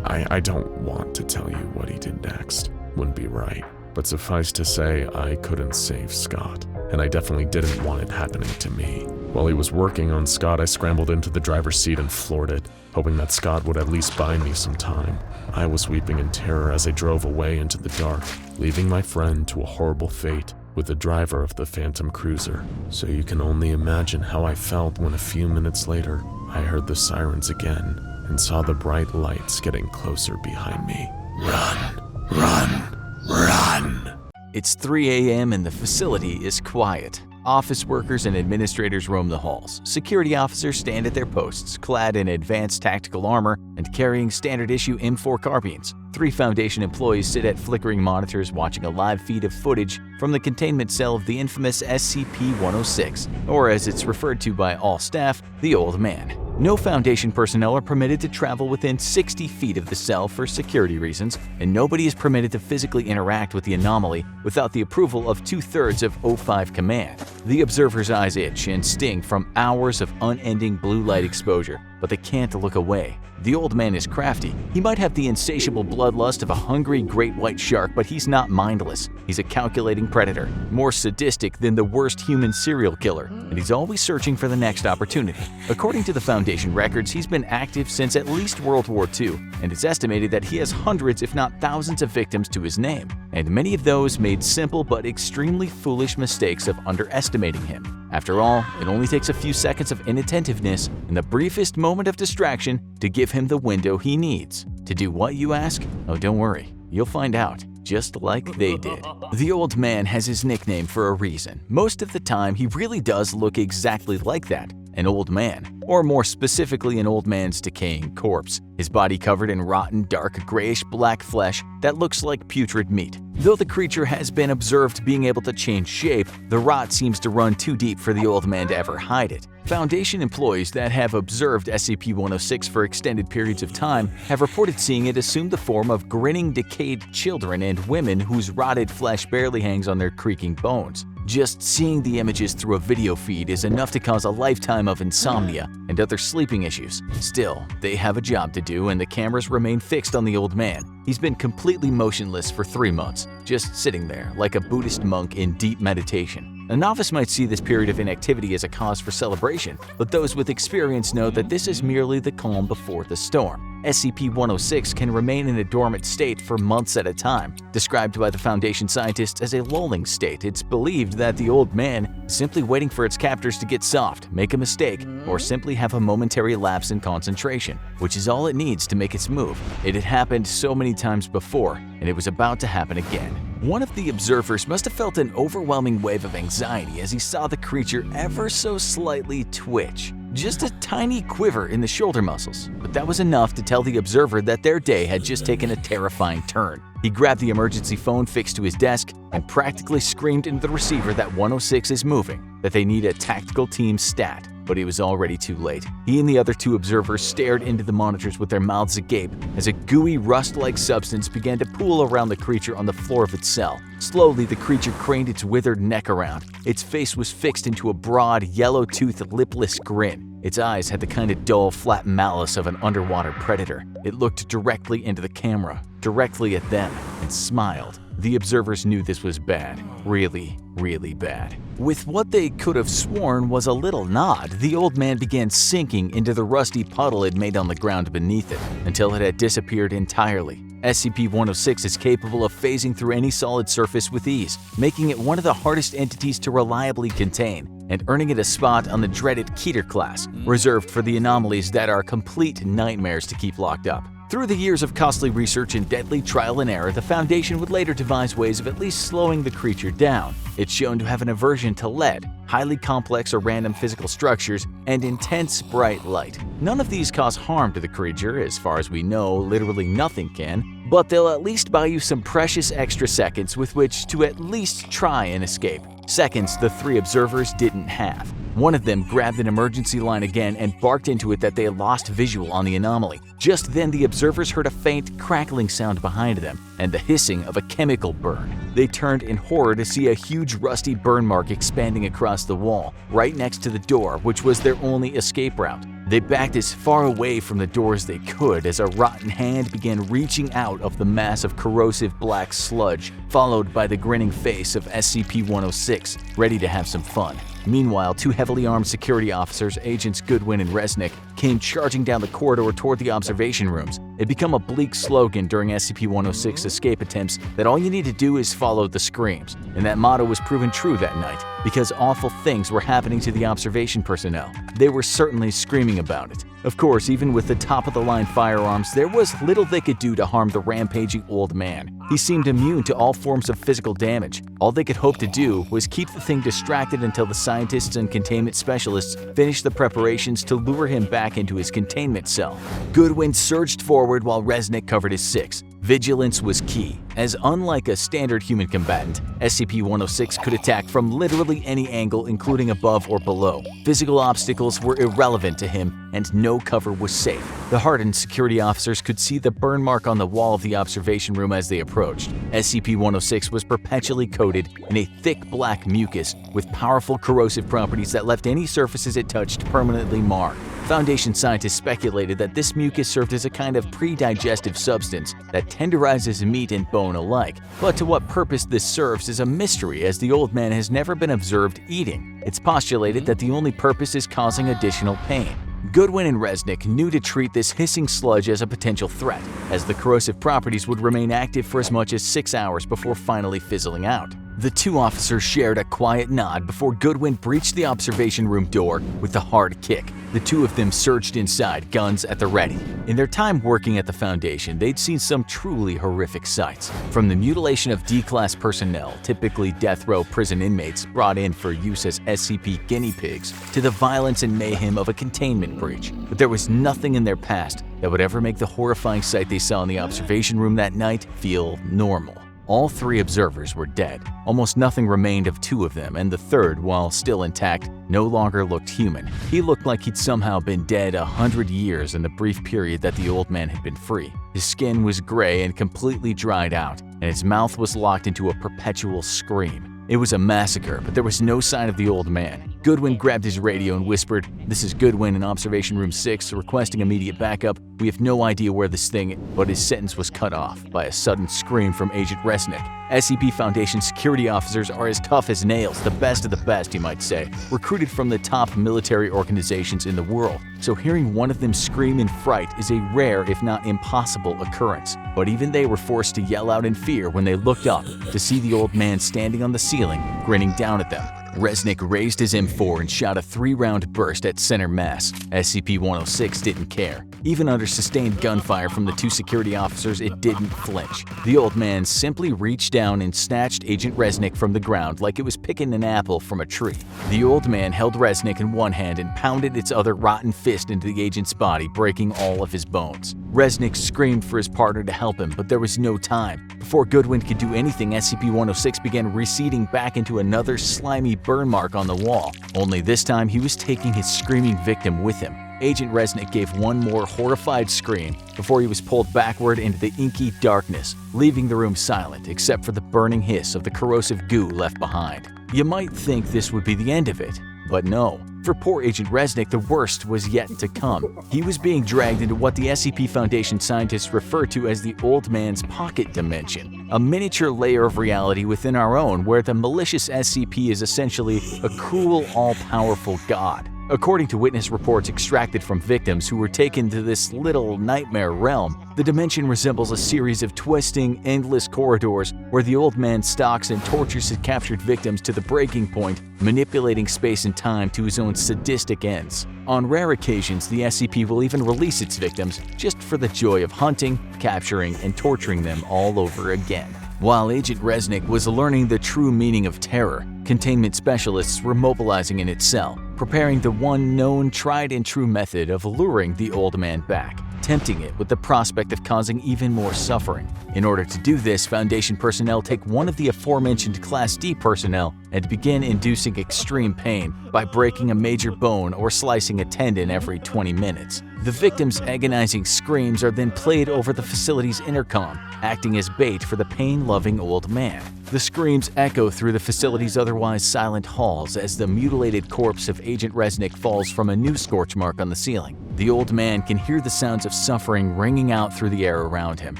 I don't want to tell you what he did next. Wouldn't be right. But suffice to say, I couldn't save Scott, and I definitely didn't want it happening to me. While he was working on Scott, I scrambled into the driver's seat and floored it, hoping that Scott would at least buy me some time. I was weeping in terror as I drove away into the dark, leaving my friend to a horrible fate with the driver of the Phantom Cruiser. So you can only imagine how I felt when a few minutes later, I heard the sirens again and saw the bright lights getting closer behind me. Run, run, run! It's 3 a.m. and the facility is quiet. Office workers and administrators roam the halls. Security officers stand at their posts, clad in advanced tactical armor and carrying standard-issue M4 carbines. 3 Foundation employees sit at flickering monitors watching a live feed of footage from the containment cell of the infamous SCP-106, or as it's referred to by all staff, the Old Man. No Foundation personnel are permitted to travel within 60 feet of the cell for security reasons, and nobody is permitted to physically interact with the anomaly without the approval of 2/3 of O5 Command. The observer's eyes itch and sting from hours of unending blue light exposure, but they can't look away. The Old Man is crafty. He might have the insatiable bloodlust of a hungry great white shark, but he's not mindless. He's a calculating predator, more sadistic than the worst human serial killer, and he's always searching for the next opportunity. According to the Foundation records, he's been active since at least World War II, and it's estimated that he has hundreds if not thousands of victims to his name, and many of those made simple but extremely foolish mistakes of underestimating him. After all, it only takes a few seconds of inattentiveness and the briefest moment of distraction to give him the window he needs. To do what, you ask? Oh, don't worry, you'll find out, just like they did. The Old Man has his nickname for a reason. Most of the time, he really does look exactly like that, an old man, or more specifically an old man's decaying corpse, his body covered in rotten, dark, grayish-black flesh that looks like putrid meat. Though the creature has been observed being able to change shape, the rot seems to run too deep for the Old Man to ever hide it. Foundation employees that have observed SCP-106 for extended periods of time have reported seeing it assume the form of grinning, decayed children and women whose rotted flesh barely hangs on their creaking bones. Just seeing the images through a video feed is enough to cause a lifetime of insomnia and other sleeping issues. Still, they have a job to do and the cameras remain fixed on the Old Man. He's been completely motionless for 3 months, just sitting there like a Buddhist monk in deep meditation. A novice might see this period of inactivity as a cause for celebration, but those with experience know that this is merely the calm before the storm. SCP-106 can remain in a dormant state for months at a time. Described by the Foundation scientists as a lulling state, it's believed that the Old Man is simply waiting for its captors to get soft, make a mistake, or simply have a momentary lapse in concentration, which is all it needs to make its move. It had happened so many times before, and it was about to happen again. One of the observers must have felt an overwhelming wave of anxiety as he saw the creature ever so slightly twitch. Just a tiny quiver in the shoulder muscles, but that was enough to tell the observer that their day had just taken a terrifying turn. He grabbed the emergency phone fixed to his desk and practically screamed into the receiver that 106 is moving, that they need a tactical team stat. But it was already too late. He and the other 2 observers stared into the monitors with their mouths agape as a gooey, rust-like substance began to pool around the creature on the floor of its cell. Slowly, the creature craned its withered neck around. Its face was fixed into a broad, yellow-toothed, lipless grin. Its eyes had the kind of dull, flat malice of an underwater predator. It looked directly into the camera, directly at them, and smiled. The observers knew this was bad. Really, really bad. With what they could have sworn was a little nod, the Old Man began sinking into the rusty puddle it made on the ground beneath it, until it had disappeared entirely. SCP-106 is capable of phasing through any solid surface with ease, making it one of the hardest entities to reliably contain, and earning it a spot on the dreaded Keter class, reserved for the anomalies that are complete nightmares to keep locked up. Through the years of costly research and deadly trial and error, the Foundation would later devise ways of at least slowing the creature down. It's shown to have an aversion to lead, highly complex or random physical structures, and intense bright light. None of these cause harm to the creature, as far as we know, literally nothing can, but they'll at least buy you some precious extra seconds with which to at least try and escape. seconds the three observers didn't have. One of them grabbed an emergency line again and barked into it that they had lost visual on the anomaly. Just then, the observers heard a faint crackling sound behind them and the hissing of a chemical burn. They turned in horror to see a huge rusty burn mark expanding across the wall, right next to the door, which was their only escape route. They backed as far away from the door as they could as a rotten hand began reaching out of the mass of corrosive black sludge, followed by the grinning face of SCP-106, ready to have some fun. Meanwhile, two heavily armed security officers, Agents Goodwin and Resnick, came charging down the corridor toward the observation rooms. It became a bleak slogan during SCP-106 escape attempts that all you need to do is follow the screams, and that motto was proven true that night because awful things were happening to the observation personnel. They were certainly screaming about it. Of course, even with the top-of-the-line firearms, there was little they could do to harm the rampaging old man. He seemed immune to all forms of physical damage. All they could hope to do was keep the thing distracted until the scientists and containment specialists finished the preparations to lure him back into his containment cell. Goodwin surged forward while Resnick covered his six. Vigilance was key, as unlike a standard human combatant, SCP-106 could attack from literally any angle, including above or below. Physical obstacles were irrelevant to him, and no cover was safe. The hardened security officers could see the burn mark on the wall of the observation room as they approached. SCP-106 was perpetually coated in a thick black mucus with powerful corrosive properties that left any surfaces it touched permanently marred. Foundation scientists speculated that this mucus served as a kind of pre-digestive substance that tenderizes meat and bone alike. But to what purpose this serves is a mystery, as the old man has never been observed eating. It's postulated that the only purpose is causing additional pain. Goodwin and Resnick knew to treat this hissing sludge as a potential threat, as the corrosive properties would remain active for as much as 6 hours before finally fizzling out. The two officers shared a quiet nod before Goodwin breached the observation room door with a hard kick. The two of them surged inside, guns at the ready. In their time working at the Foundation, they'd seen some truly horrific sights. From the mutilation of D-Class personnel, typically death row prison inmates brought in for use as SCP guinea pigs, to the violence and mayhem of a containment breach. But there was nothing in their past that would ever make the horrifying sight they saw in the observation room that night feel normal. All three observers were dead. Almost nothing remained of two of them, and the third, while still intact, no longer looked human. He looked like he'd somehow been dead 100 years in the brief period that the old man had been free. His skin was gray and completely dried out, and his mouth was locked into a perpetual scream. It was a massacre, but there was no sign of the old man. Goodwin grabbed his radio and whispered, "This is Goodwin in Observation Room 6, requesting immediate backup. We have no idea where this thing," but his sentence was cut off by a sudden scream from Agent Resnick. SCP Foundation security officers are as tough as nails, the best of the best, you might say, recruited from the top military organizations in the world. So hearing one of them scream in fright is a rare, if not impossible, occurrence. But even they were forced to yell out in fear when they looked up to see the old man standing on the ceiling, grinning down at them. Resnick raised his M4 and shot a 3-round burst at center mass. SCP-106 didn't care. Even under sustained gunfire from the two security officers, it didn't flinch. The old man simply reached down and snatched Agent Resnick from the ground like it was picking an apple from a tree. The old man held Resnick in one hand and pounded its other rotten fist into the agent's body, breaking all of his bones. Resnick screamed for his partner to help him, but there was no time. Before Goodwin could do anything, SCP-106 began receding back into another slimy burn mark on the wall. Only this time, he was taking his screaming victim with him. Agent Resnick gave one more horrified scream before he was pulled backward into the inky darkness, leaving the room silent except for the burning hiss of the corrosive goo left behind. You might think this would be the end of it, but no. For poor Agent Resnick, the worst was yet to come. He was being dragged into what the SCP Foundation scientists refer to as the Old Man's Pocket Dimension, a miniature layer of reality within our own where the malicious SCP is essentially a cruel, all-powerful god. According to witness reports extracted from victims who were taken to this little nightmare realm, the dimension resembles a series of twisting, endless corridors where the old man stalks and tortures his captured victims to the breaking point, manipulating space and time to his own sadistic ends. On rare occasions, the SCP will even release its victims just for the joy of hunting, capturing, and torturing them all over again. While Agent Resnick was learning the true meaning of terror, containment specialists were mobilizing in its cell, preparing the one known tried and true method of luring the old man back. tempting it with the prospect of causing even more suffering. In order to do this, Foundation personnel take one of the aforementioned Class D personnel and begin inducing extreme pain by breaking a major bone or slicing a tendon every 20 minutes. The victim's agonizing screams are then played over the facility's intercom, acting as bait for the pain-loving old man. The screams echo through the facility's otherwise silent halls as the mutilated corpse of Agent Resnick falls from a new scorch mark on the ceiling. The old man can hear the sounds of suffering ringing out through the air around him,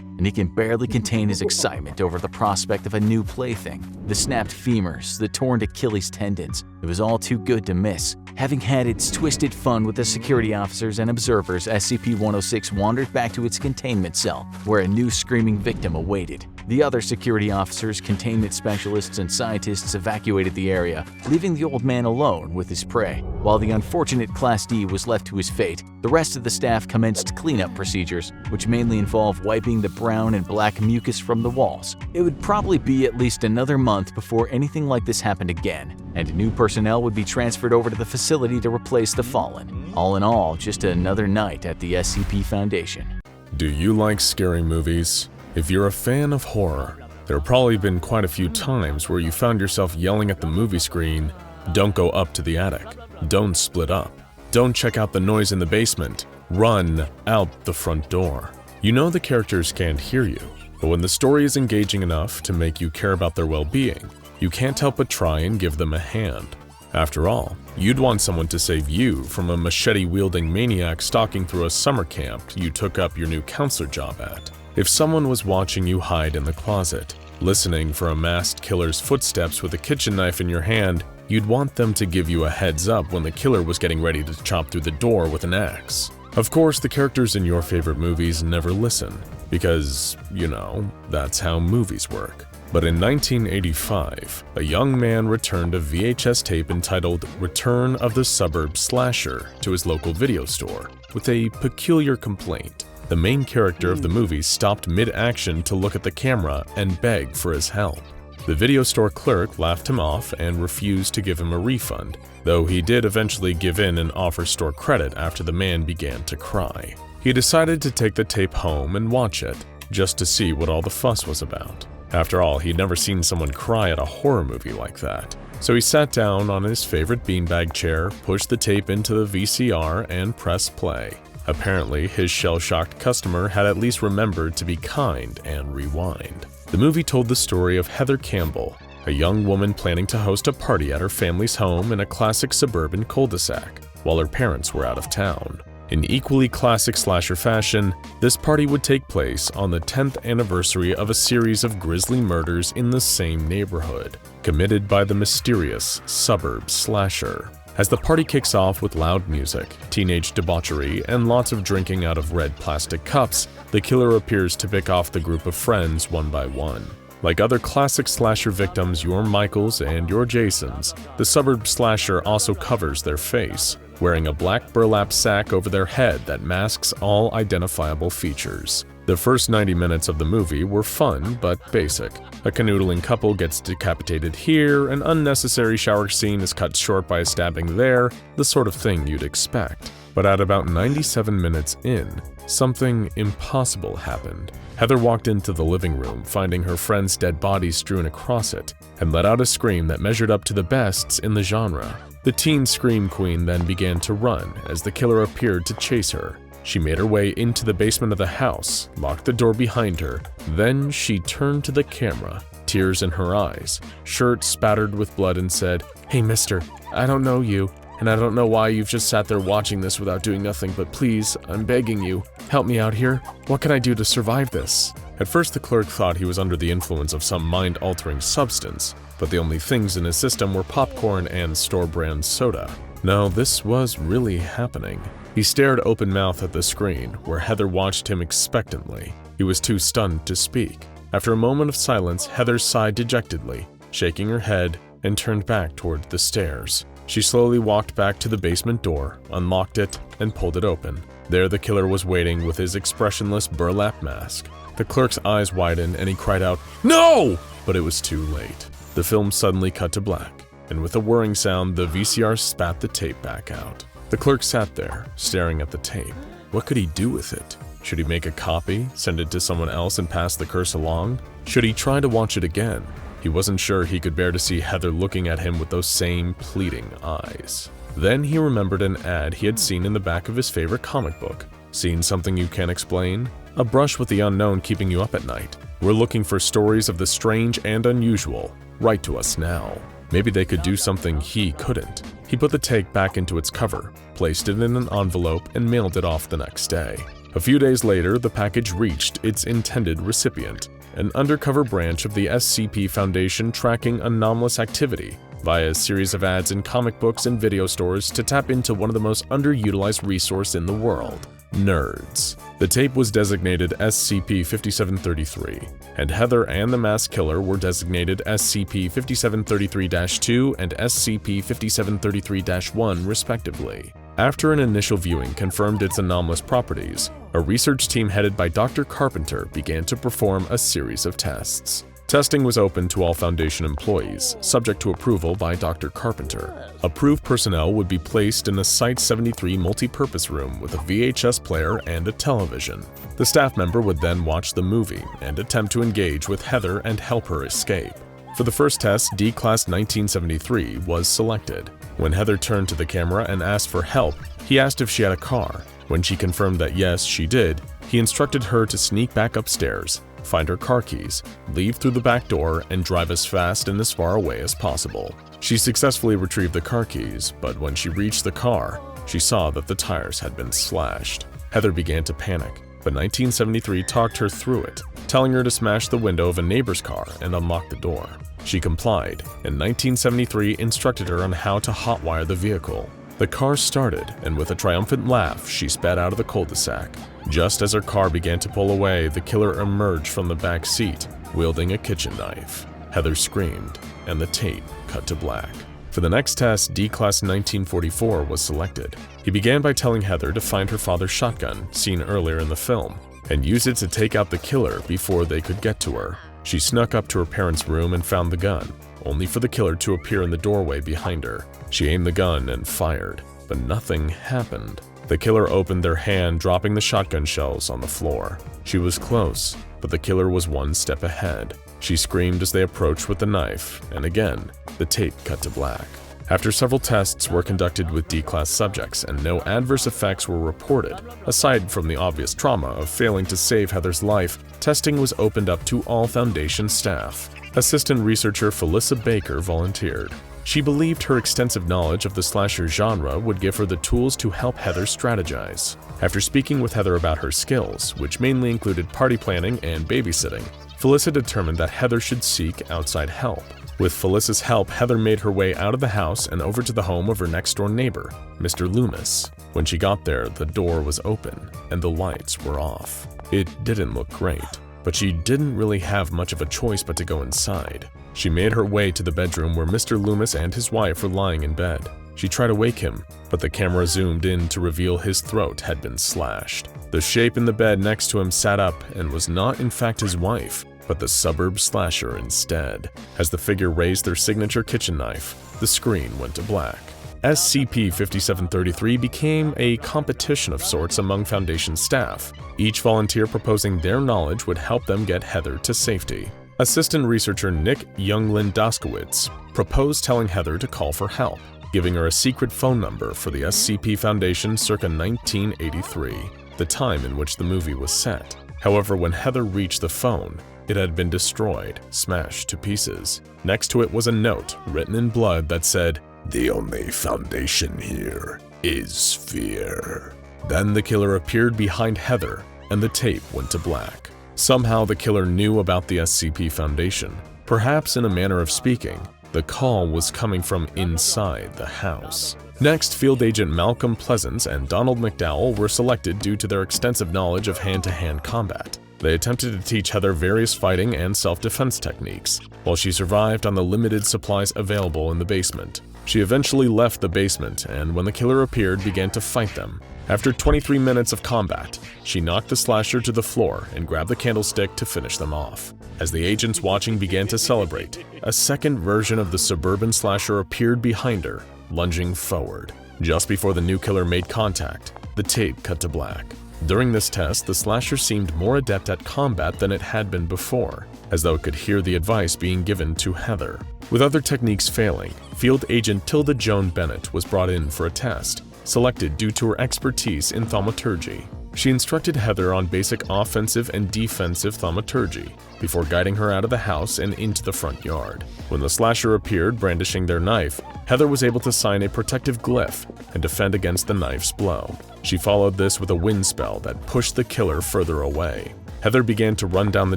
and he can barely contain his excitement over the prospect of a new plaything. The snapped femurs, the torn Achilles tendons, it was all too good to miss. Having had its twisted fun with the security officers and observers, SCP-106 wandered back to its containment cell, where a new screaming victim awaited. The other security officers, containment specialists, and scientists evacuated the area, leaving the old man alone with his prey. While the unfortunate Class D was left to his fate, the rest of the staff commenced cleanup procedures, which mainly involve wiping the brown and black mucus from the walls. It would probably be at least another month before anything like this happened again, and new personnel would be transferred over to the facility to replace the fallen. All in all, just another night at the SCP Foundation. Do you like scary movies? If you're a fan of horror, there have probably been quite a few times where you found yourself yelling at the movie screen, "Don't go up to the attic. Don't split up. Don't check out the noise in the basement. Run out the front door." You know the characters can't hear you, but when the story is engaging enough to make you care about their well-being, you can't help but try and give them a hand. After all, you'd want someone to save you from a machete-wielding maniac stalking through a summer camp you took up your new counselor job at. If someone was watching you hide in the closet, listening for a masked killer's footsteps with a kitchen knife in your hand, you'd want them to give you a heads up when the killer was getting ready to chop through the door with an axe. Of course, the characters in your favorite movies never listen, because, you know, that's how movies work. But in 1985, a young man returned a VHS tape entitled Return of the Suburb Slasher to his local video store with a peculiar complaint. The main character of the movie stopped mid-action to look at the camera and beg for his help. The video store clerk laughed him off and refused to give him a refund, though he did eventually give in and offer store credit after the man began to cry. He decided to take the tape home and watch it, just to see what all the fuss was about. After all, he'd never seen someone cry at a horror movie like that. So he sat down on his favorite beanbag chair, pushed the tape into the VCR, and pressed play. Apparently, his shell-shocked customer had at least remembered to be kind and rewind. The movie told the story of Heather Campbell, a young woman planning to host a party at her family's home in a classic suburban cul-de-sac, while her parents were out of town. In equally classic slasher fashion, this party would take place on the 10th anniversary of a series of grisly murders in the same neighborhood, committed by the mysterious Suburb Slasher. As the party kicks off with loud music, teenage debauchery, and lots of drinking out of red plastic cups, the killer appears to pick off the group of friends one by one. Like other classic slasher victims, your Michaels and your Jasons, the Suburb Slasher also covers their face, wearing a black burlap sack over their head that masks all identifiable features. The first 90 minutes of the movie were fun but basic. A canoodling couple gets decapitated here, an unnecessary shower scene is cut short by a stabbing there, the sort of thing you'd expect. But at about 97 minutes in, something impossible happened. Heather walked into the living room, finding her friend's dead body strewn across it, and let out a scream that measured up to the bests in the genre. The teen scream queen then began to run as the killer appeared to chase her. She made her way into the basement of the house, locked the door behind her, then she turned to the camera, tears in her eyes, shirt spattered with blood, and said, "Hey mister, I don't know you, and I don't know why you've just sat there watching this without doing nothing, but please, I'm begging you, help me out here. What can I do to survive this?" At first the clerk thought he was under the influence of some mind-altering substance, but the only things in his system were popcorn and store-brand soda. No, this was really happening. He stared open-mouthed at the screen, where Heather watched him expectantly. He was too stunned to speak. After a moment of silence, Heather sighed dejectedly, shaking her head, and turned back toward the stairs. She slowly walked back to the basement door, unlocked it, and pulled it open. There the killer was waiting with his expressionless burlap mask. The clerk's eyes widened and he cried out, "No!" But it was too late. The film suddenly cut to black, and with a whirring sound, the VCR spat the tape back out. The clerk sat there, staring at the tape. What could he do with it? Should he make a copy, send it to someone else and pass the curse along? Should he try to watch it again? He wasn't sure he could bear to see Heather looking at him with those same pleading eyes. Then he remembered an ad he had seen in the back of his favorite comic book. Seen something you can't explain? A brush with the unknown keeping you up at night. We're looking for stories of the strange and unusual. Write to us now. Maybe they could do something he couldn't. He put the tape back into its cover, placed it in an envelope, and mailed it off the next day. A few days later, the package reached its intended recipient, an undercover branch of the SCP Foundation tracking anomalous activity via a series of ads in comic books and video stores to tap into one of the most underutilized resources in the world: nerds. The tape was designated SCP-5733, and Heather and the masked killer were designated SCP-5733-2 and SCP-5733-1 respectively. After an initial viewing confirmed its anomalous properties, a research team headed by Dr. Carpenter began to perform a series of tests. Testing was open to all Foundation employees, subject to approval by Dr. Carpenter. Approved personnel would be placed in a Site-73 multi-purpose room with a VHS player and a television. The staff member would then watch the movie and attempt to engage with Heather and help her escape. For the first test, D-Class 1973 was selected. When Heather turned to the camera and asked for help, he asked if she had a car. When she confirmed that yes, she did, he instructed her to sneak back upstairs, find her car keys, leave through the back door, and drive as fast and as far away as possible. She successfully retrieved the car keys, but when she reached the car, she saw that the tires had been slashed. Heather began to panic, but 1973 talked her through it, telling her to smash the window of a neighbor's car and unlock the door. She complied, and 1973 instructed her on how to hotwire the vehicle. The car started, and with a triumphant laugh, she sped out of the cul-de-sac. Just as her car began to pull away, the killer emerged from the back seat, wielding a kitchen knife. Heather screamed, and the tape cut to black. For the next test, D-Class 1944 was selected. He began by telling Heather to find her father's shotgun, seen earlier in the film, and use it to take out the killer before they could get to her. She snuck up to her parents' room and found the gun, only for the killer to appear in the doorway behind her. She aimed the gun and fired, but nothing happened. The killer opened their hand, dropping the shotgun shells on the floor. She was close, but the killer was one step ahead. She screamed as they approached with the knife, and again, the tape cut to black. After several tests were conducted with D-Class subjects and no adverse effects were reported, aside from the obvious trauma of failing to save Heather's life, testing was opened up to all Foundation staff. Assistant researcher Felissa Baker volunteered. She believed her extensive knowledge of the slasher genre would give her the tools to help Heather strategize. After speaking with Heather about her skills, which mainly included party planning and babysitting, Felissa determined that Heather should seek outside help. With Felissa's help, Heather made her way out of the house and over to the home of her next-door neighbor, Mr. Loomis. When she got there, the door was open and the lights were off. It didn't look great, but she didn't really have much of a choice but to go inside. She made her way to the bedroom where Mr. Loomis and his wife were lying in bed. She tried to wake him, but the camera zoomed in to reveal his throat had been slashed. The shape in the bed next to him sat up and was not in fact his wife, but the Suburb slasher instead. As the figure raised their signature kitchen knife, the screen went to black. SCP-5733 became a competition of sorts among Foundation staff, each volunteer proposing their knowledge would help them get Heather to safety. Assistant researcher Nick Younglin-Doskowitz proposed telling Heather to call for help, giving her a secret phone number for the SCP Foundation circa 1983, the time in which the movie was set. However, when Heather reached the phone, it had been destroyed, smashed to pieces. Next to it was a note written in blood that said, "The only Foundation here is fear." Then the killer appeared behind Heather, and the tape went to black. Somehow the killer knew about the SCP Foundation. Perhaps in a manner of speaking, the call was coming from inside the house. Next, Field Agent Malcolm Pleasance and Donald McDowell were selected due to their extensive knowledge of hand-to-hand combat. They attempted to teach Heather various fighting and self-defense techniques, while she survived on the limited supplies available in the basement. She eventually left the basement, and when the killer appeared, began to fight them. After 23 minutes of combat, she knocked the slasher to the floor and grabbed the candlestick to finish them off. As the agents watching began to celebrate, a second version of the suburban slasher appeared behind her, lunging forward. Just before the new killer made contact, the tape cut to black. During this test, the slasher seemed more adept at combat than it had been before, as though it could hear the advice being given to Heather. With other techniques failing, Field Agent Tilda Joan Bennett was brought in for a test, selected due to her expertise in thaumaturgy. She instructed Heather on basic offensive and defensive thaumaturgy before guiding her out of the house and into the front yard. When the slasher appeared brandishing their knife, Heather was able to sign a protective glyph and defend against the knife's blow. She followed this with a wind spell that pushed the killer further away. Heather began to run down the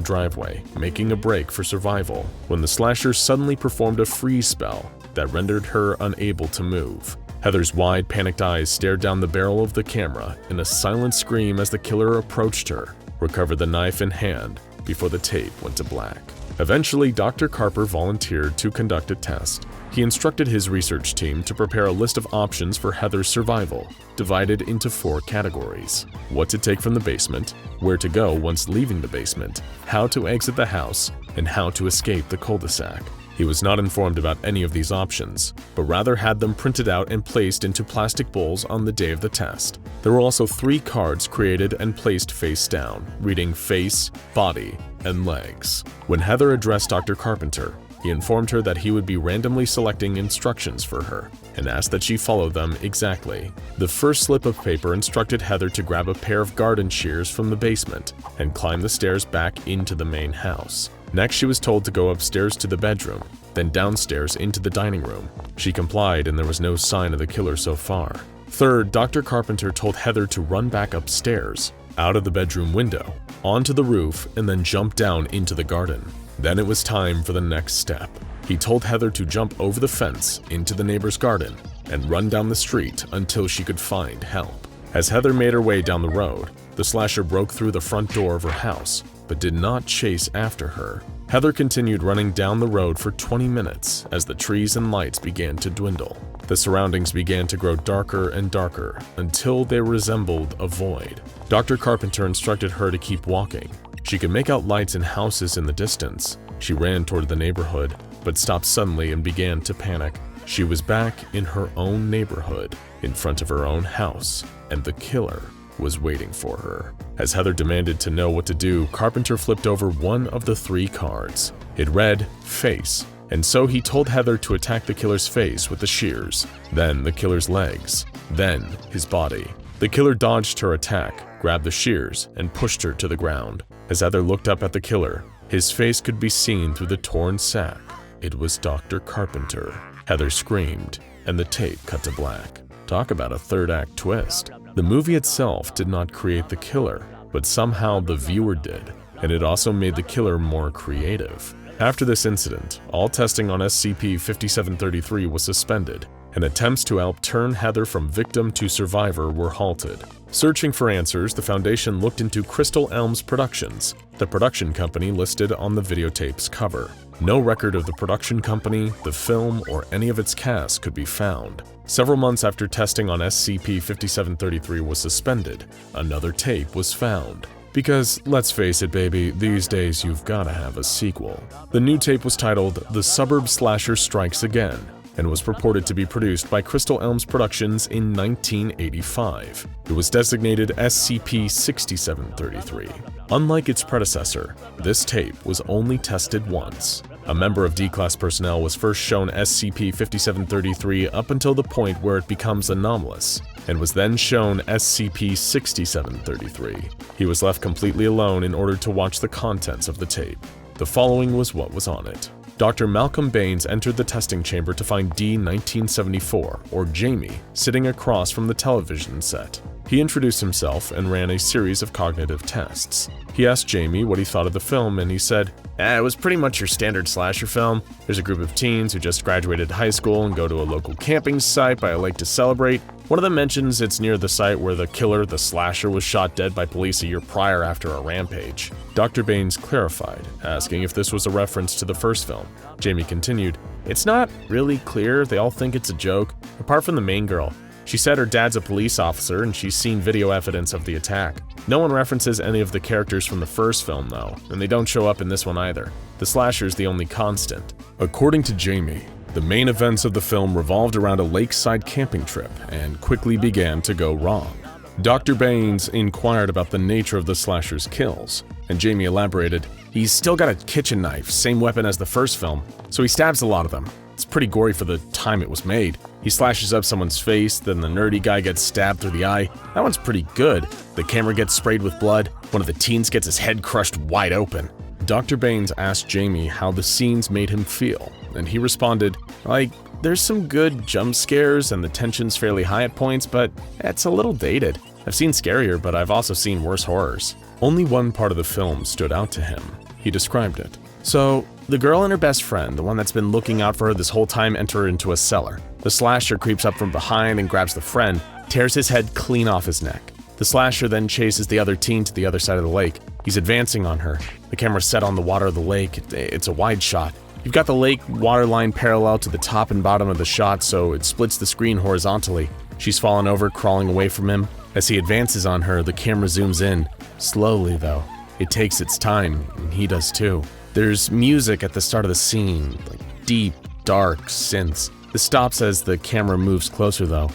driveway, making a break for survival, when the slasher suddenly performed a freeze spell that rendered her unable to move. Heather's wide, panicked eyes stared down the barrel of the camera in a silent scream as the killer approached her, recovered the knife in hand before the tape went to black. Eventually, Dr. Carper volunteered to conduct a test. He instructed his research team to prepare a list of options for Heather's survival, divided into 4 categories: what to take from the basement, where to go once leaving the basement, how to exit the house, and how to escape the cul-de-sac. He was not informed about any of these options, but rather had them printed out and placed into plastic bowls on the day of the test. There were also 3 cards created and placed face down, reading face, body, and legs. When Heather addressed Dr. Carpenter, he informed her that he would be randomly selecting instructions for her and asked that she follow them exactly. The first slip of paper instructed Heather to grab a pair of garden shears from the basement and climb the stairs back into the main house. Next, she was told to go upstairs to the bedroom, then downstairs into the dining room. She complied, and there was no sign of the killer so far. Third, Dr. Carpenter told Heather to run back upstairs, out of the bedroom window, onto the roof, and then jump down into the garden. Then it was time for the next step. He told Heather to jump over the fence into the neighbor's garden and run down the street until she could find help. As Heather made her way down the road, the slasher broke through the front door of her house, but did not chase after her. Heather continued running down the road for 20 minutes as the trees and lights began to dwindle. The surroundings began to grow darker and darker until they resembled a void. Dr. Carpenter instructed her to keep walking. She could make out lights and houses in the distance. She ran toward the neighborhood, but stopped suddenly and began to panic. She was back in her own neighborhood, in front of her own house, and the killer was waiting for her. As Heather demanded to know what to do, Carpenter flipped over one of the 3 cards. It read, face, and so he told Heather to attack the killer's face with the shears, then the killer's legs, then his body. The killer dodged her attack, grabbed the shears, and pushed her to the ground. As Heather looked up at the killer, his face could be seen through the torn sack. It was Dr. Carpenter. Heather screamed, and the tape cut to black. Talk about a third-act twist. The movie itself did not create the killer, but somehow the viewer did, and it also made the killer more creative. After this incident, all testing on SCP-5733 was suspended, and attempts to help turn Heather from victim to survivor were halted. Searching for answers, the Foundation looked into Crystal Elms Productions, the production company listed on the videotape's cover. No record of the production company, the film, or any of its cast could be found. Several months after testing on SCP-5733 was suspended, another tape was found. Because, let's face it baby, these days you've gotta have a sequel. The new tape was titled The Suburb Slasher Strikes Again, and was purported to be produced by Crystal Elms Productions in 1985. It was designated SCP-6733. Unlike its predecessor, this tape was only tested once. A member of D-Class personnel was first shown SCP-5733 up until the point where it becomes anomalous, and was then shown SCP-6733. He was left completely alone in order to watch the contents of the tape. The following was what was on it. Dr. Malcolm Baines entered the testing chamber to find D-1974, or Jamie, sitting across from the television set. He introduced himself and ran a series of cognitive tests. He asked Jamie what he thought of the film, and he said, it was pretty much your standard slasher film. There's a group of teens who just graduated high school and go to a local camping site by a lake to celebrate. One of them mentions it's near the site where the killer, the slasher, was shot dead by police a year prior after a rampage. Dr. Baines clarified, asking if this was a reference to the first film. Jamie continued, it's not really clear, they all think it's a joke, apart from the main girl. She said her dad's a police officer and she's seen video evidence of the attack. No one references any of the characters from the first film though, and they don't show up in this one either. The slasher's the only constant. According to Jamie, the main events of the film revolved around a lakeside camping trip and quickly began to go wrong. Dr. Baines inquired about the nature of the slasher's kills, and Jamie elaborated, "He's still got a kitchen knife, same weapon as the first film, so he stabs a lot of them. It's pretty gory for the time it was made. He slashes up someone's face, then the nerdy guy gets stabbed through the eye. That one's pretty good. The camera gets sprayed with blood. One of the teens gets his head crushed wide open." Dr. Baines asked Jamie how the scenes made him feel, and he responded, "Like, there's some good jump scares and the tension's fairly high at points, but it's a little dated. I've seen scarier, but I've also seen worse horrors." Only one part of the film stood out to him. He described it. "So, the girl and her best friend, the one that's been looking out for her this whole time, enter into a cellar. The slasher creeps up from behind and grabs the friend, tears his head clean off his neck. The slasher then chases the other teen to the other side of the lake. He's advancing on her. The camera's set on the water of the lake. It's a wide shot. You've got the lake waterline parallel to the top and bottom of the shot, so it splits the screen horizontally. She's fallen over, crawling away from him. As he advances on her, the camera zooms in. Slowly, though. It takes its time, and he does too. There's music at the start of the scene, like deep, dark synths. This stops as the camera moves closer, though.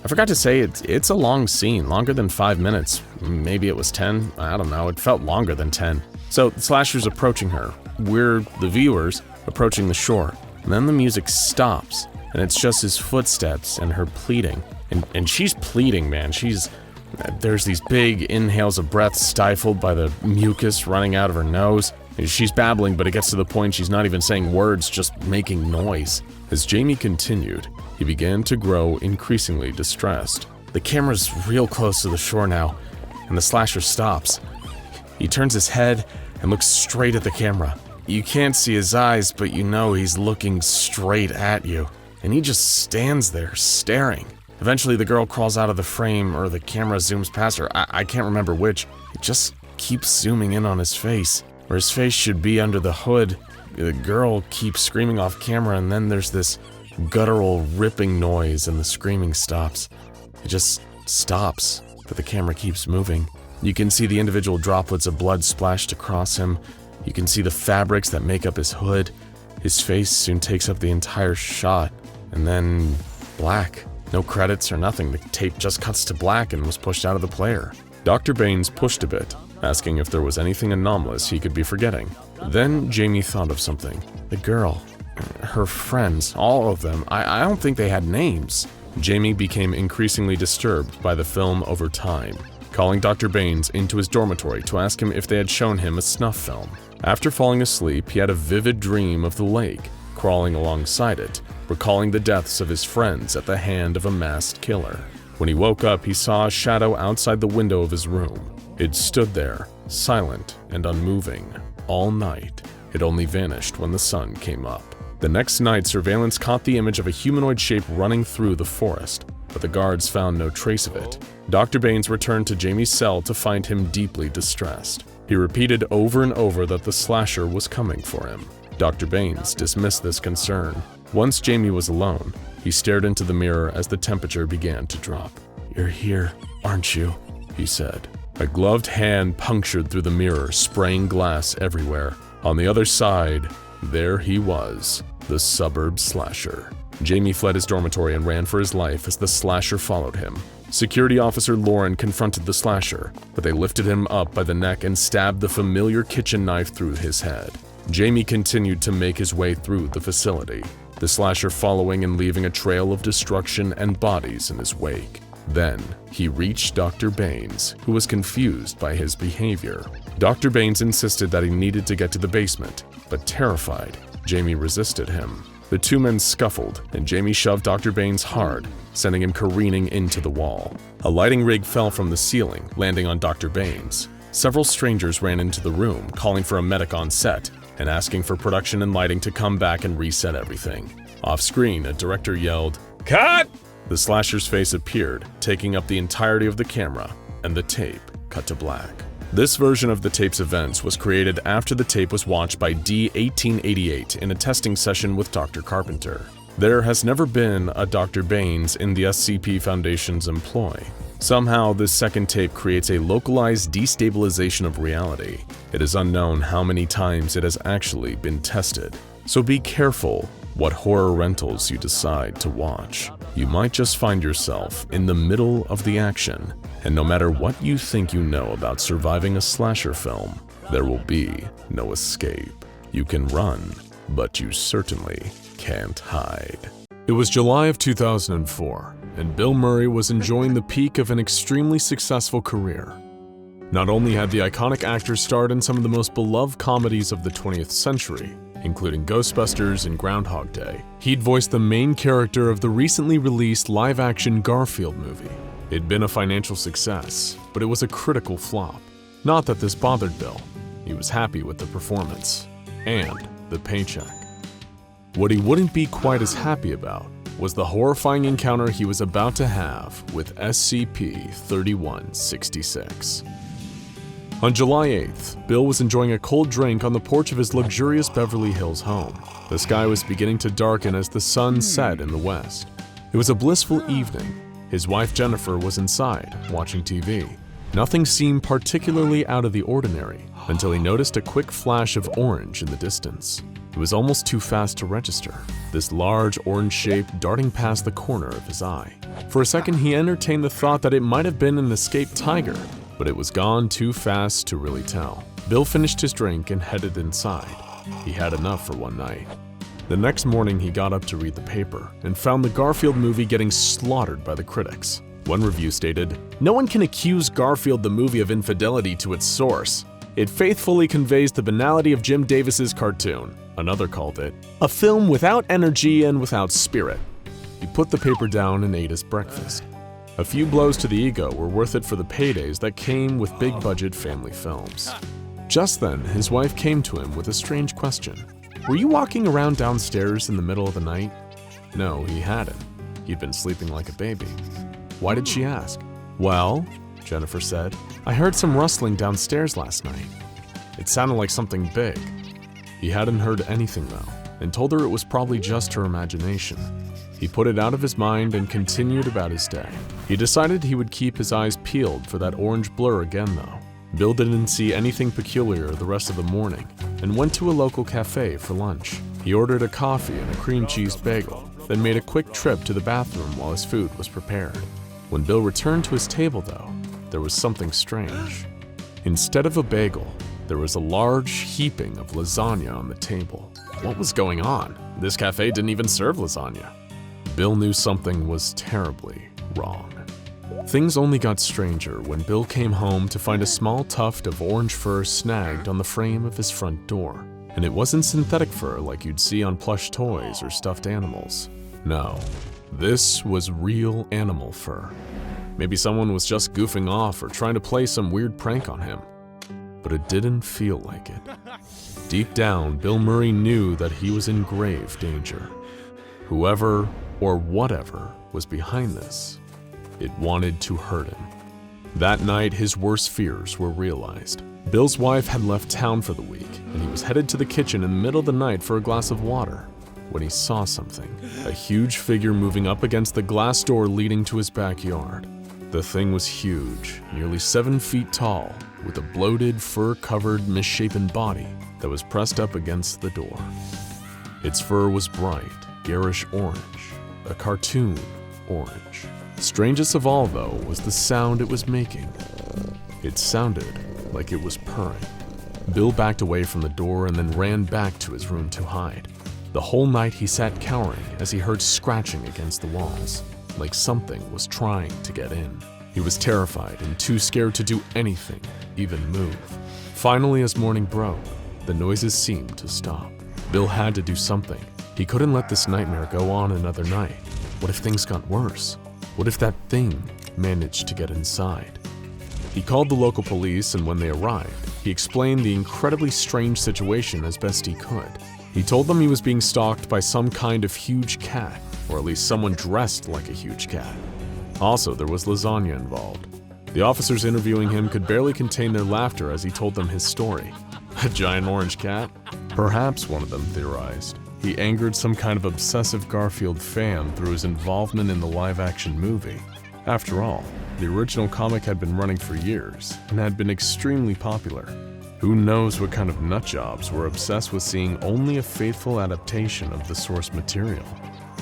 I forgot to say, it's a long scene, longer than 5 minutes. Maybe it was 10, I don't know, it felt longer than 10. So the slasher's approaching her. We're, the viewers, approaching the shore. And then the music stops, and it's just his footsteps and her pleading. And she's pleading, man. There's these big inhales of breath stifled by the mucus running out of her nose. She's babbling, but it gets to the point she's not even saying words, just making noise. As Jamie continued, he began to grow increasingly distressed. The camera's real close to the shore now, and the slasher stops. He turns his head and looks straight at the camera. You can't see his eyes, but you know he's looking straight at you. And he just stands there, staring. Eventually, the girl crawls out of the frame, or the camera zooms past her. I can't remember which. It just keeps zooming in on his face, where his face should be under the hood. The girl keeps screaming off camera, and then there's this guttural ripping noise, and the screaming stops. It just stops, but the camera keeps moving. You can see the individual droplets of blood splashed across him. You can see the fabrics that make up his hood. His face soon takes up the entire shot, and then black. No credits or nothing. The tape just cuts to black and was pushed out of the player. Dr. Baines pushed a bit, asking if there was anything anomalous he could be forgetting. Then Jamie thought of something. The girl, her friends, all of them, I don't think they had names. Jamie became increasingly disturbed by the film over time, calling Dr. Baines into his dormitory to ask him if they had shown him a snuff film. After falling asleep, he had a vivid dream of the lake, crawling alongside it, recalling the deaths of his friends at the hand of a masked killer. When he woke up, he saw a shadow outside the window of his room. It stood there, silent and unmoving, all night. It only vanished when the sun came up. The next night, surveillance caught the image of a humanoid shape running through the forest, but the guards found no trace of it. Dr. Baines returned to Jamie's cell to find him deeply distressed. He repeated over and over that the slasher was coming for him. Dr. Baines dismissed this concern. Once Jamie was alone, he stared into the mirror as the temperature began to drop. "You're here, aren't you?" he said. A gloved hand punctured through the mirror, spraying glass everywhere. On the other side, there he was, the Suburb slasher. Jamie fled his dormitory and ran for his life as the slasher followed him. Security officer Lauren confronted the slasher, but they lifted him up by the neck and stabbed the familiar kitchen knife through his head. Jamie continued to make his way through the facility, the slasher following and leaving a trail of destruction and bodies in his wake. Then, he reached Dr. Baines, who was confused by his behavior. Dr. Baines insisted that he needed to get to the basement, but terrified, Jamie resisted him. The two men scuffled, and Jamie shoved Dr. Baines hard, sending him careening into the wall. A lighting rig fell from the ceiling, landing on Dr. Baines. Several strangers ran into the room, calling for a medic on set, and asking for production and lighting to come back and reset everything. Off-screen, a director yelled, "Cut!" The slasher's face appeared, taking up the entirety of the camera, and the tape cut to black. This version of the tape's events was created after the tape was watched by D1888 in a testing session with Dr. Carpenter. There has never been a Dr. Baines in the SCP Foundation's employ. Somehow, this second tape creates a localized destabilization of reality. It is unknown how many times it has actually been tested. So be careful what horror rentals you decide to watch. You might just find yourself in the middle of the action, and no matter what you think you know about surviving a slasher film, there will be no escape. You can run, but you certainly can't hide. It was July of 2004, and Bill Murray was enjoying the peak of an extremely successful career. Not only had the iconic actor starred in some of the most beloved comedies of the 20th century, including Ghostbusters and Groundhog Day, he'd voiced the main character of the recently released live-action Garfield movie. It'd been a financial success, but it was a critical flop. Not that this bothered Bill. He was happy with the performance and the paycheck. What he wouldn't be quite as happy about was the horrifying encounter he was about to have with SCP-3166. On July 8th, Bill was enjoying a cold drink on the porch of his luxurious Beverly Hills home. The sky was beginning to darken as the sun set in the west. It was a blissful evening. His wife Jennifer was inside, watching TV. Nothing seemed particularly out of the ordinary until he noticed a quick flash of orange in the distance. It was almost too fast to register, this large orange shape darting past the corner of his eye. For a second, he entertained the thought that it might have been an escaped tiger, but it was gone too fast to really tell. Bill finished his drink and headed inside. He had enough for one night. The next morning, he got up to read the paper and found the Garfield movie getting slaughtered by the critics. One review stated, "No one can accuse Garfield the movie of infidelity to its source. It faithfully conveys the banality of Jim Davis's cartoon." Another called it, "a film without energy and without spirit." He put the paper down and ate his breakfast. A few blows to the ego were worth it for the paydays that came with big-budget family films. Just then, his wife came to him with a strange question. "Were you walking around downstairs in the middle of the night?" No, he hadn't. He'd been sleeping like a baby. Why did she ask? "Well," Jennifer said, "I heard some rustling downstairs last night. It sounded like something big." He hadn't heard anything though, and told her it was probably just her imagination. He put it out of his mind and continued about his day. He decided he would keep his eyes peeled for that orange blur again though. Bill didn't see anything peculiar the rest of the morning and went to a local cafe for lunch. He ordered a coffee and a cream cheese bagel, then made a quick trip to the bathroom while his food was prepared. When Bill returned to his table though, there was something strange. Instead of a bagel, there was a large heaping of lasagna on the table. What was going on? This cafe didn't even serve lasagna. Bill knew something was terribly wrong. Things only got stranger when Bill came home to find a small tuft of orange fur snagged on the frame of his front door. And it wasn't synthetic fur like you'd see on plush toys or stuffed animals. No, this was real animal fur. Maybe someone was just goofing off or trying to play some weird prank on him. But it didn't feel like it. Deep down, Bill Murray knew that he was in grave danger. Whoever or whatever was behind this, it wanted to hurt him. That night, his worst fears were realized. Bill's wife had left town for the week, and he was headed to the kitchen in the middle of the night for a glass of water when he saw something, a huge figure moving up against the glass door leading to his backyard. The thing was huge, nearly 7 feet tall, with a bloated, fur-covered, misshapen body that was pressed up against the door. Its fur was bright, garish orange, a cartoon orange. Strangest of all, though, was the sound it was making. It sounded like it was purring. Bill backed away from the door and then ran back to his room to hide. The whole night he sat cowering as he heard scratching against the walls, like something was trying to get in. He was terrified and too scared to do anything, even move. Finally, as morning broke, the noises seemed to stop. Bill had to do something. He couldn't let this nightmare go on another night. What if things got worse? What if that thing managed to get inside? He called the local police, and when they arrived, he explained the incredibly strange situation as best he could. He told them he was being stalked by some kind of huge cat, or at least someone dressed like a huge cat. Also, there was lasagna involved. The officers interviewing him could barely contain their laughter as he told them his story. A giant orange cat? Perhaps, one of them theorized, he angered some kind of obsessive Garfield fan through his involvement in the live-action movie. After all, the original comic had been running for years and had been extremely popular. Who knows what kind of nutjobs were obsessed with seeing only a faithful adaptation of the source material.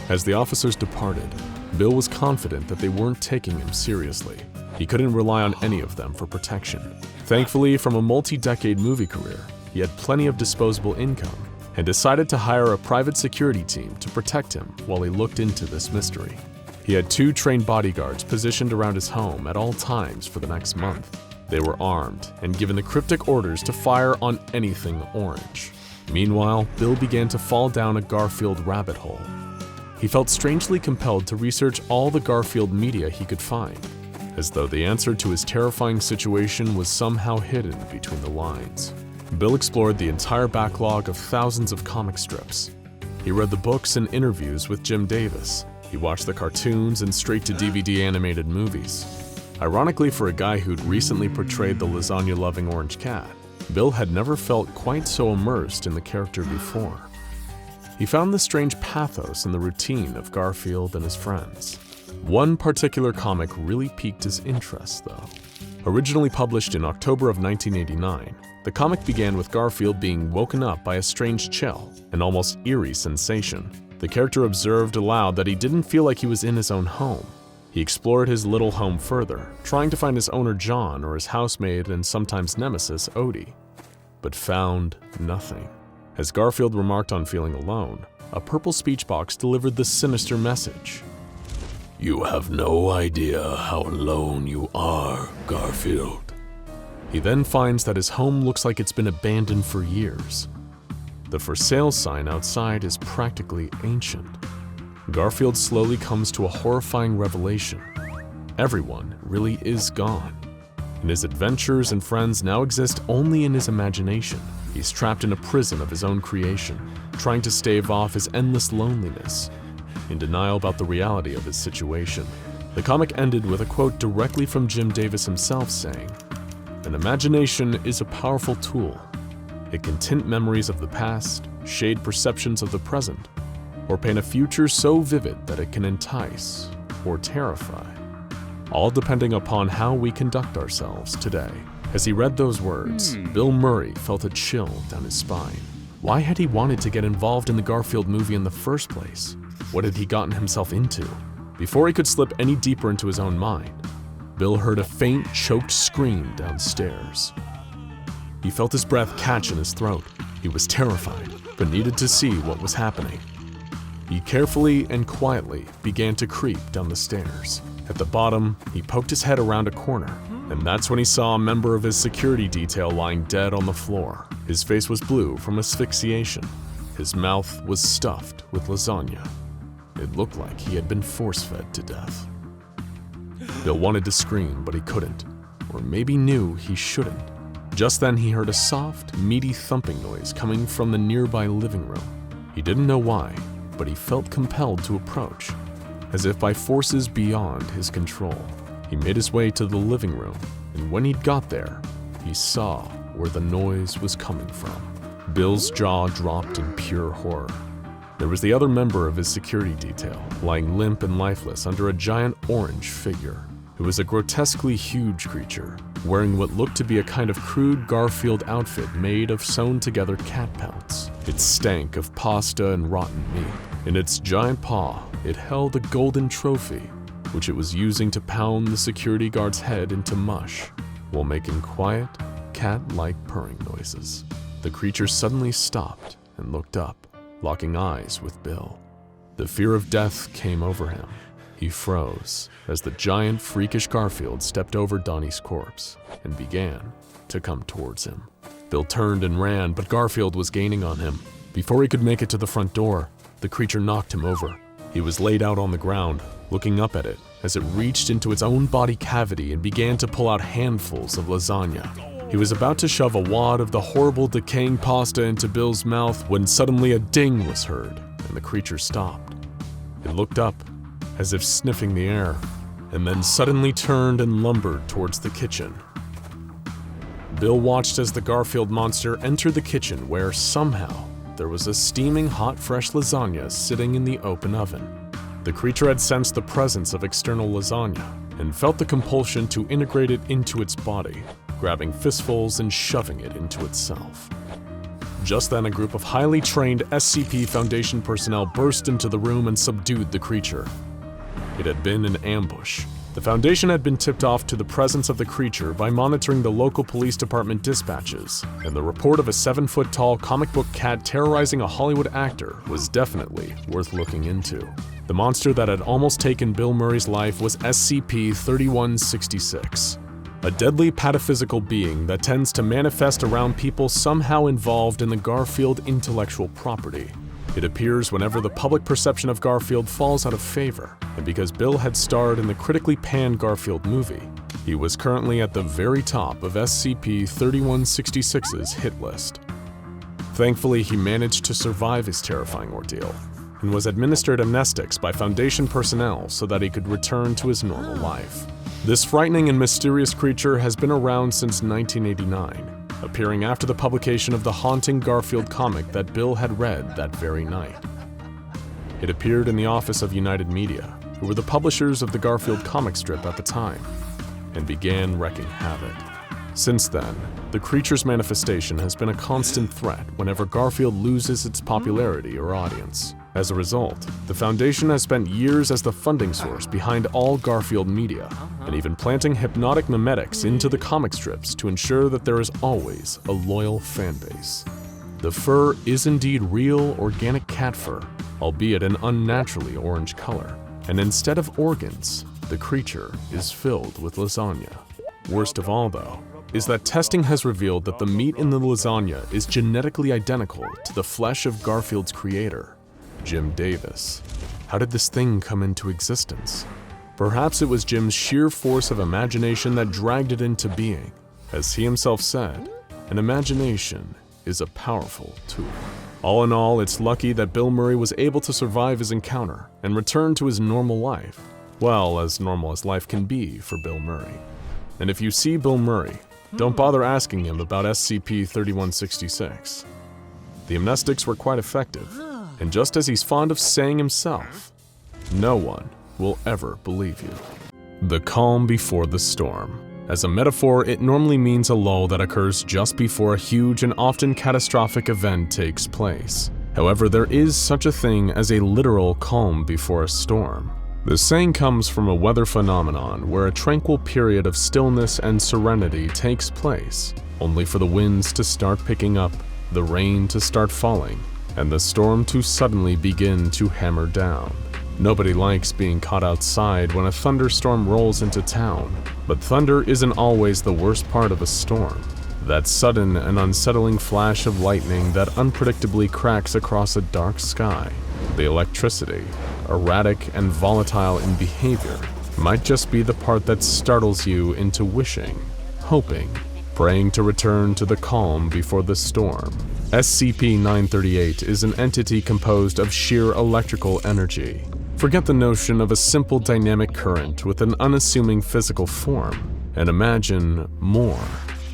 As the officers departed, Bill was confident that they weren't taking him seriously. He couldn't rely on any of them for protection. Thankfully, from a multi-decade movie career, he had plenty of disposable income and decided to hire a private security team to protect him while he looked into this mystery. He had 2 trained bodyguards positioned around his home at all times for the next month. They were armed and given the cryptic orders to fire on anything orange. Meanwhile, Bill began to fall down a Garfield rabbit hole. He felt strangely compelled to research all the Garfield media he could find, as though the answer to his terrifying situation was somehow hidden between the lines. Bill explored the entire backlog of thousands of comic strips. He read the books and interviews with Jim Davis. He watched the cartoons and straight-to-DVD animated movies. Ironically, for a guy who'd recently portrayed the lasagna-loving orange cat, Bill had never felt quite so immersed in the character before. He found the strange pathos in the routine of Garfield and his friends. One particular comic really piqued his interest, though. Originally published in October of 1989, the comic began with Garfield being woken up by a strange chill, an almost eerie sensation. The character observed aloud that he didn't feel like he was in his own home. He explored his little home further, trying to find his owner John or his housemaid and sometimes nemesis Odie, but found nothing. As Garfield remarked on feeling alone, a purple speech box delivered this sinister message. "You have no idea how alone you are, Garfield." He then finds that his home looks like it's been abandoned for years. The for sale sign outside is practically ancient. Garfield slowly comes to a horrifying revelation. Everyone really is gone, and his adventures and friends now exist only in his imagination. He's trapped in a prison of his own creation, trying to stave off his endless loneliness, in denial about the reality of his situation. The comic ended with a quote directly from Jim Davis himself saying, "An imagination is a powerful tool. It can tint memories of the past, shade perceptions of the present, or paint a future so vivid that it can entice or terrify, all depending upon how we conduct ourselves today." As he read those words, Bill Murray felt a chill down his spine. Why had he wanted to get involved in the Garfield movie in the first place? What had he gotten himself into? Before he could slip any deeper into his own mind, Bill heard a faint, choked scream downstairs. He felt his breath catch in his throat. He was terrified, but needed to see what was happening. He carefully and quietly began to creep down the stairs. At the bottom, he poked his head around a corner, and that's when he saw a member of his security detail lying dead on the floor. His face was blue from asphyxiation. His mouth was stuffed with lasagna. It looked like he had been force-fed to death. Bill wanted to scream, but he couldn't, or maybe knew he shouldn't. Just then he heard a soft, meaty thumping noise coming from the nearby living room. He didn't know why, but he felt compelled to approach, as if by forces beyond his control. He made his way to the living room, and when he'd got there, he saw where the noise was coming from. Bill's jaw dropped in pure horror. There was the other member of his security detail, lying limp and lifeless under a giant orange figure. It was a grotesquely huge creature, wearing what looked to be a kind of crude Garfield outfit made of sewn-together cat pelts. It stank of pasta and rotten meat. In its giant paw, it held a golden trophy, which it was using to pound the security guard's head into mush, while making quiet, cat-like purring noises. The creature suddenly stopped and looked up, locking eyes with Bill. The fear of death came over him. He froze as the giant, freakish Garfield stepped over Donnie's corpse and began to come towards him. Bill turned and ran, but Garfield was gaining on him. Before he could make it to the front door, the creature knocked him over. He was laid out on the ground, looking up at it as it reached into its own body cavity and began to pull out handfuls of lasagna. He was about to shove a wad of the horrible, decaying pasta into Bill's mouth when suddenly a ding was heard, and the creature stopped. It looked up, as if sniffing the air, and then suddenly turned and lumbered towards the kitchen. Bill watched as the Garfield monster entered the kitchen, where somehow there was a steaming hot, fresh lasagna sitting in the open oven. The creature had sensed the presence of external lasagna and felt the compulsion to integrate it into its body. grabbing fistfuls and shoving it into itself. Just then, a group of highly trained SCP Foundation personnel burst into the room and subdued the creature. It had been an ambush. The Foundation had been tipped off to the presence of the creature by monitoring the local police department dispatches, and the report of a 7-foot-tall comic book cat terrorizing a Hollywood actor was definitely worth looking into. The monster that had almost taken Bill Murray's life was SCP-3166, a deadly pataphysical being that tends to manifest around people somehow involved in the Garfield intellectual property. It appears whenever the public perception of Garfield falls out of favor, and because Bill had starred in the critically panned Garfield movie, he was currently at the very top of SCP-3166's hit list. Thankfully, he managed to survive his terrifying ordeal, and was administered amnestics by Foundation personnel so that he could return to his normal life. This frightening and mysterious creature has been around since 1989, appearing after the publication of the haunting Garfield comic that Bill had read that very night. It appeared in the office of United Media, who were the publishers of the Garfield comic strip at the time, and began wreaking havoc. Since then, the creature's manifestation has been a constant threat whenever Garfield loses its popularity or audience. As a result, the Foundation has spent years as the funding source behind all Garfield media, and even planting hypnotic mimetics into the comic strips to ensure that there is always a loyal fanbase. The fur is indeed real organic cat fur, albeit an unnaturally orange color, and instead of organs, the creature is filled with lasagna. Worst of all, though, is that testing has revealed that the meat in the lasagna is genetically identical to the flesh of Garfield's creator, Jim Davis. How did this thing come into existence? Perhaps it was Jim's sheer force of imagination that dragged it into being. As he himself said, an imagination is a powerful tool. All in all, it's lucky that Bill Murray was able to survive his encounter and return to his normal life. Well, as normal as life can be for Bill Murray. And if you see Bill Murray, don't bother asking him about SCP-3166. The amnestics were quite effective. And just as he's fond of saying himself, no one will ever believe you. The calm before the storm. As a metaphor, it normally means a lull that occurs just before a huge and often catastrophic event takes place. However, there is such a thing as a literal calm before a storm. The saying comes from a weather phenomenon where a tranquil period of stillness and serenity takes place, only for the winds to start picking up, the rain to start falling, and the storm to suddenly begin to hammer down. Nobody likes being caught outside when a thunderstorm rolls into town, but thunder isn't always the worst part of a storm. That sudden and unsettling flash of lightning that unpredictably cracks across a dark sky. The electricity, erratic and volatile in behavior, might just be the part that startles you into wishing, hoping, praying to return to the calm before the storm. SCP-938 is an entity composed of sheer electrical energy. Forget the notion of a simple dynamic current with an unassuming physical form, and imagine more.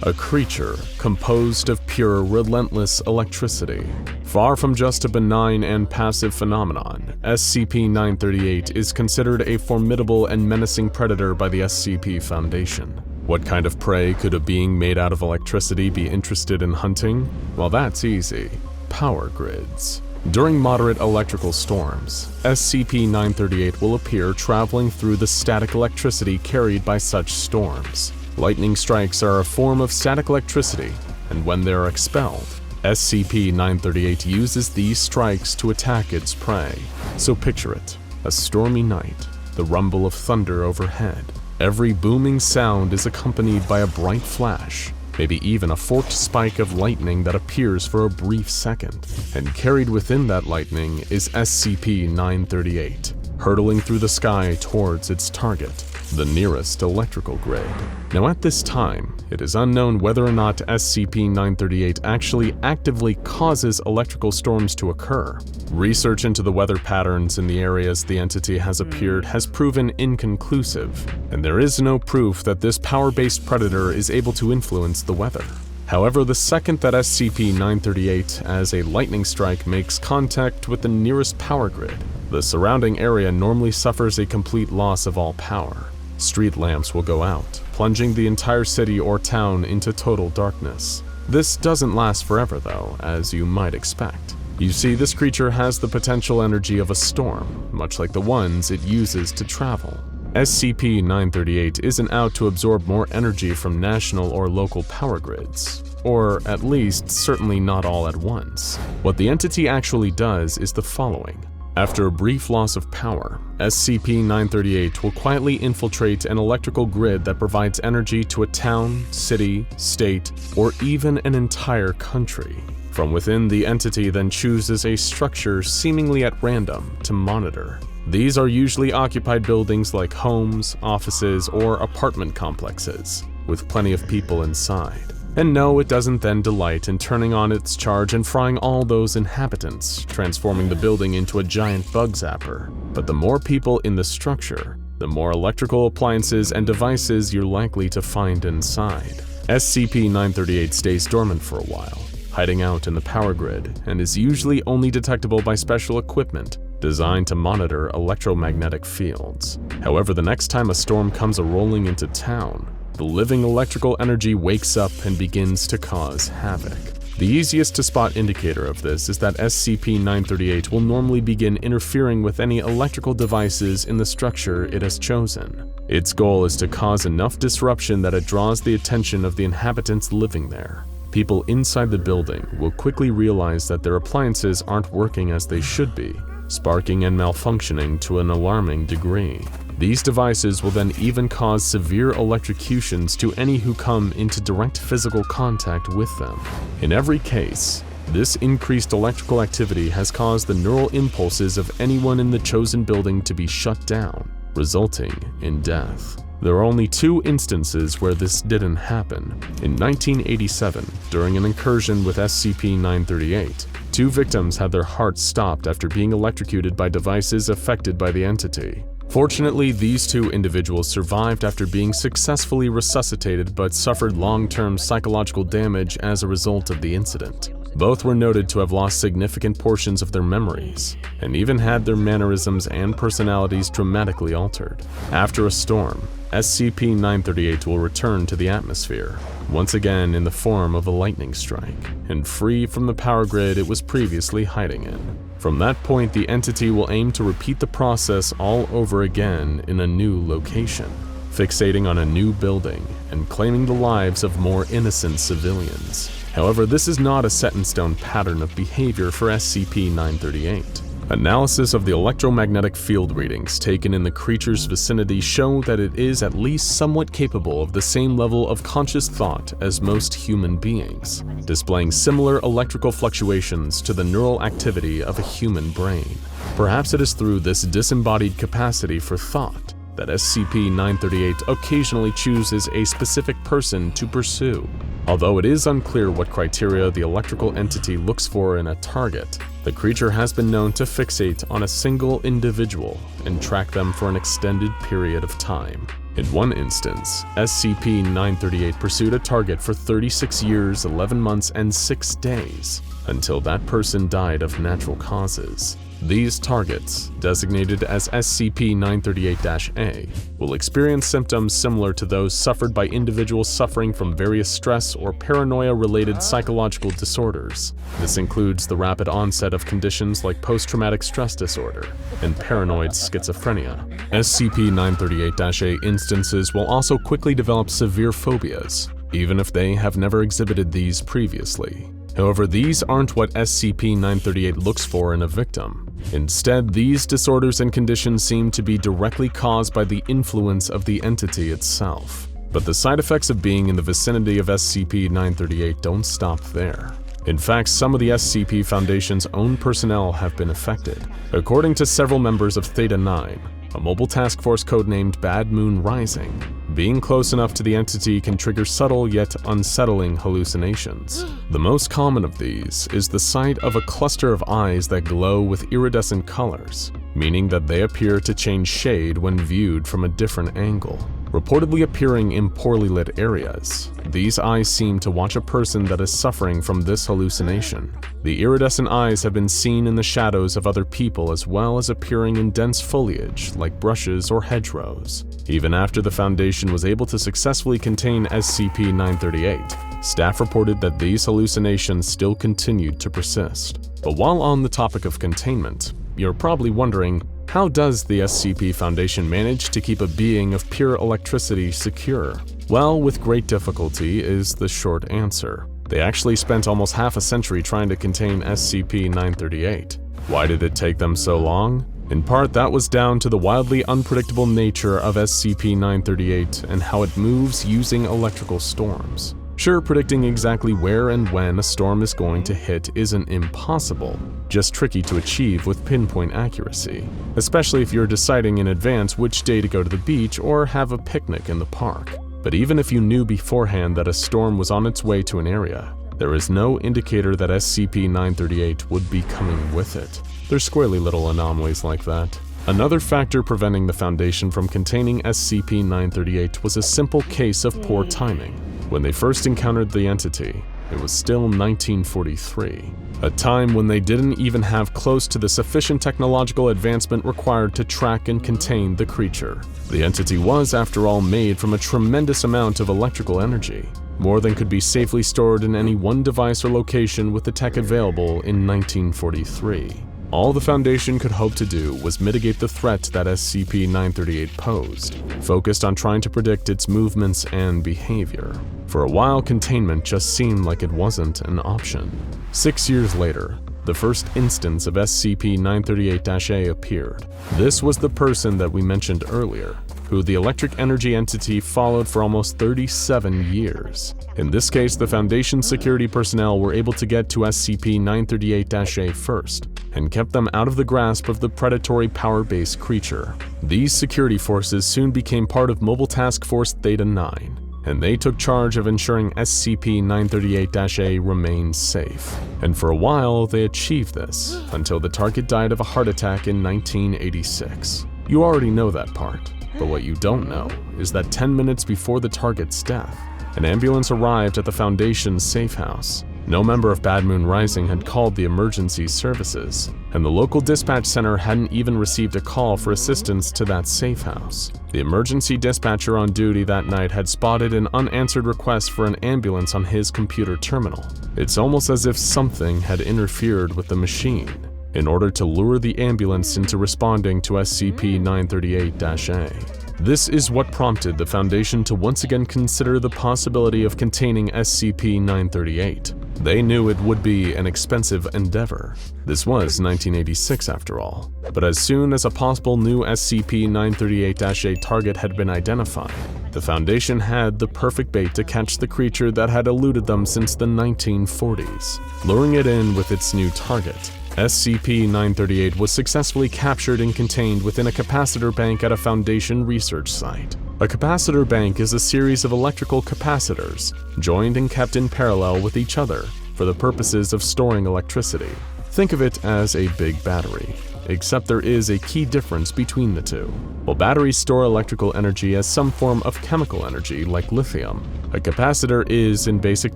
A creature composed of pure, relentless electricity. Far from just a benign and passive phenomenon, SCP-938 is considered a formidable and menacing predator by the SCP Foundation. What kind of prey could a being made out of electricity be interested in hunting? Well, that's easy. Power grids. During moderate electrical storms, SCP-938 will appear traveling through the static electricity carried by such storms. Lightning strikes are a form of static electricity, and when they are expelled, SCP-938 uses these strikes to attack its prey. So picture it, a stormy night, the rumble of thunder overhead. Every booming sound is accompanied by a bright flash, maybe even a forked spike of lightning that appears for a brief second. And carried within that lightning is SCP-938, hurtling through the sky towards its target, the nearest electrical grid. Now at this time, it is unknown whether or not SCP-938 actually actively causes electrical storms to occur. Research into the weather patterns in the areas the entity has appeared has proven inconclusive, and there is no proof that this power-based predator is able to influence the weather. However, the second that SCP-938 as a lightning strike makes contact with the nearest power grid, the surrounding area normally suffers a complete loss of all power. Street lamps will go out, plunging the entire city or town into total darkness. This doesn't last forever though, as you might expect. You see, this creature has the potential energy of a storm, much like the ones it uses to travel. SCP-938 isn't out to absorb more energy from national or local power grids, or at least certainly not all at once. What the entity actually does is the following. After a brief loss of power, SCP-938 will quietly infiltrate an electrical grid that provides energy to a town, city, state, or even an entire country. From within, the entity then chooses a structure seemingly at random to monitor. These are usually occupied buildings like homes, offices, or apartment complexes, with plenty of people inside. And no, it doesn't then delight in turning on its charge and frying all those inhabitants, transforming the building into a giant bug zapper. But the more people in the structure, the more electrical appliances and devices you're likely to find inside. SCP-938 stays dormant for a while, hiding out in the power grid, and is usually only detectable by special equipment designed to monitor electromagnetic fields. However, the next time a storm comes a-rolling into town, the living electrical energy wakes up and begins to cause havoc. The easiest to spot indicator of this is that SCP-938 will normally begin interfering with any electrical devices in the structure it has chosen. Its goal is to cause enough disruption that it draws the attention of the inhabitants living there. People inside the building will quickly realize that their appliances aren't working as they should be, sparking and malfunctioning to an alarming degree. These devices will then even cause severe electrocutions to any who come into direct physical contact with them. In every case, this increased electrical activity has caused the neural impulses of anyone in the chosen building to be shut down, resulting in death. There are only 2 instances where this didn't happen. In 1987, during an incursion with SCP-938, 2 victims had their hearts stopped after being electrocuted by devices affected by the entity. Fortunately, these 2 individuals survived after being successfully resuscitated but suffered long-term psychological damage as a result of the incident. Both were noted to have lost significant portions of their memories, and even had their mannerisms and personalities dramatically altered. After a storm, SCP-938 will return to the atmosphere, once again in the form of a lightning strike, and free from the power grid it was previously hiding in. From that point, the entity will aim to repeat the process all over again in a new location, fixating on a new building and claiming the lives of more innocent civilians. However, this is not a set-in-stone pattern of behavior for SCP-938. Analysis of the electromagnetic field readings taken in the creature's vicinity show that it is at least somewhat capable of the same level of conscious thought as most human beings, displaying similar electrical fluctuations to the neural activity of a human brain. Perhaps it is through this disembodied capacity for thought that SCP-938 occasionally chooses a specific person to pursue. Although it is unclear what criteria the electrical entity looks for in a target, the creature has been known to fixate on a single individual and track them for an extended period of time. In one instance, SCP-938 pursued a target for 36 years, 11 months, and 6 days, until that person died of natural causes. These targets, designated as SCP-938-A, will experience symptoms similar to those suffered by individuals suffering from various stress or paranoia-related psychological disorders. This includes the rapid onset of conditions like post-traumatic stress disorder and paranoid schizophrenia. SCP-938-A instances will also quickly develop severe phobias, even if they have never exhibited these previously. However, these aren't what SCP-938 looks for in a victim. Instead, these disorders and conditions seem to be directly caused by the influence of the entity itself. But the side effects of being in the vicinity of SCP-938 don't stop there. In fact, some of the SCP Foundation's own personnel have been affected. According to several members of Theta-9, a mobile task force codenamed Bad Moon Rising, being close enough to the entity can trigger subtle yet unsettling hallucinations. The most common of these is the sight of a cluster of eyes that glow with iridescent colors, meaning that they appear to change shade when viewed from a different angle. reportedly appearing in poorly lit areas. These eyes seem to watch a person that is suffering from this hallucination. The iridescent eyes have been seen in the shadows of other people as well as appearing in dense foliage like brushes or hedgerows. Even after the Foundation was able to successfully contain SCP-938, staff reported that these hallucinations still continued to persist. But while on the topic of containment, you're probably wondering, how does the SCP Foundation manage to keep a being of pure electricity secure? Well, with great difficulty is the short answer. They actually spent almost half a century trying to contain SCP-938. Why did it take them so long? In part, that was down to the wildly unpredictable nature of SCP-938 and how it moves using electrical storms. Sure, predicting exactly where and when a storm is going to hit isn't impossible, just tricky to achieve with pinpoint accuracy, especially if you're deciding in advance which day to go to the beach or have a picnic in the park. But even if you knew beforehand that a storm was on its way to an area, there is no indicator that SCP-938 would be coming with it. There's squirrely little anomalies like that. Another factor preventing the Foundation from containing SCP-938 was a simple case of poor timing. When they first encountered the entity, it was still 1943, a time when they didn't even have close to the sufficient technological advancement required to track and contain the creature. The entity was, after all, made from a tremendous amount of electrical energy, more than could be safely stored in any one device or location with the tech available in 1943. All the Foundation could hope to do was mitigate the threat that SCP-938 posed, focused on trying to predict its movements and behavior. For a while, containment just seemed like it wasn't an option. 6 years later, the first instance of SCP-938-A appeared. This was the person that we mentioned earlier, who the electric energy entity followed for almost 37 years. In this case, the Foundation security personnel were able to get to SCP-938-A first, and kept them out of the grasp of the predatory power-based creature. These security forces soon became part of Mobile Task Force Theta-9, and they took charge of ensuring SCP-938-A remained safe. And for a while, they achieved this, until the target died of a heart attack in 1986. You already know that part, but what you don't know is that 10 minutes before the target's death, an ambulance arrived at the Foundation's safe house. No member of Bad Moon Rising had called the emergency services, and the local dispatch center hadn't even received a call for assistance to that safe house. The emergency dispatcher on duty that night had spotted an unanswered request for an ambulance on his computer terminal. It's almost as if something had interfered with the machine in order to lure the ambulance into responding to SCP-938-A. This is what prompted the Foundation to once again consider the possibility of containing SCP-938. They knew it would be an expensive endeavor. This was 1986 after all. But as soon as a possible new SCP-938-A target had been identified, the Foundation had the perfect bait to catch the creature that had eluded them since the 1940s, luring it in with its new target. SCP-938 was successfully captured and contained within a capacitor bank at a Foundation research site. A capacitor bank is a series of electrical capacitors, joined and kept in parallel with each other for the purposes of storing electricity. Think of it as a big battery, except there is a key difference between the two. While batteries store electrical energy as some form of chemical energy like lithium, a capacitor is, in basic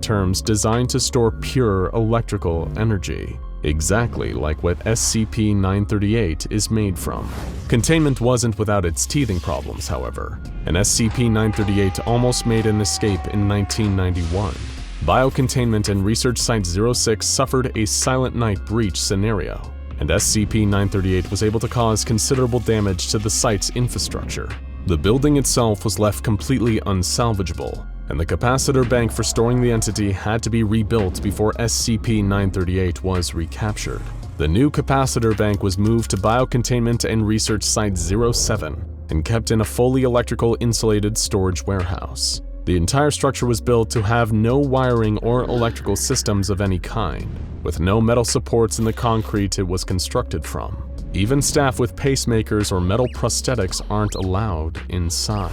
terms, designed to store pure electrical energy, exactly like what SCP-938 is made from. Containment wasn't without its teething problems, however, and SCP-938 almost made an escape in 1991. Biocontainment and Research Site 06 suffered a Silent Night breach scenario, and SCP-938 was able to cause considerable damage to the site's infrastructure. The building itself was left completely unsalvageable, and the capacitor bank for storing the entity had to be rebuilt before SCP-938 was recaptured. The new capacitor bank was moved to Biocontainment and Research Site 07 and kept in a fully electrical insulated storage warehouse. The entire structure was built to have no wiring or electrical systems of any kind, with no metal supports in the concrete it was constructed from. Even staff with pacemakers or metal prosthetics aren't allowed inside.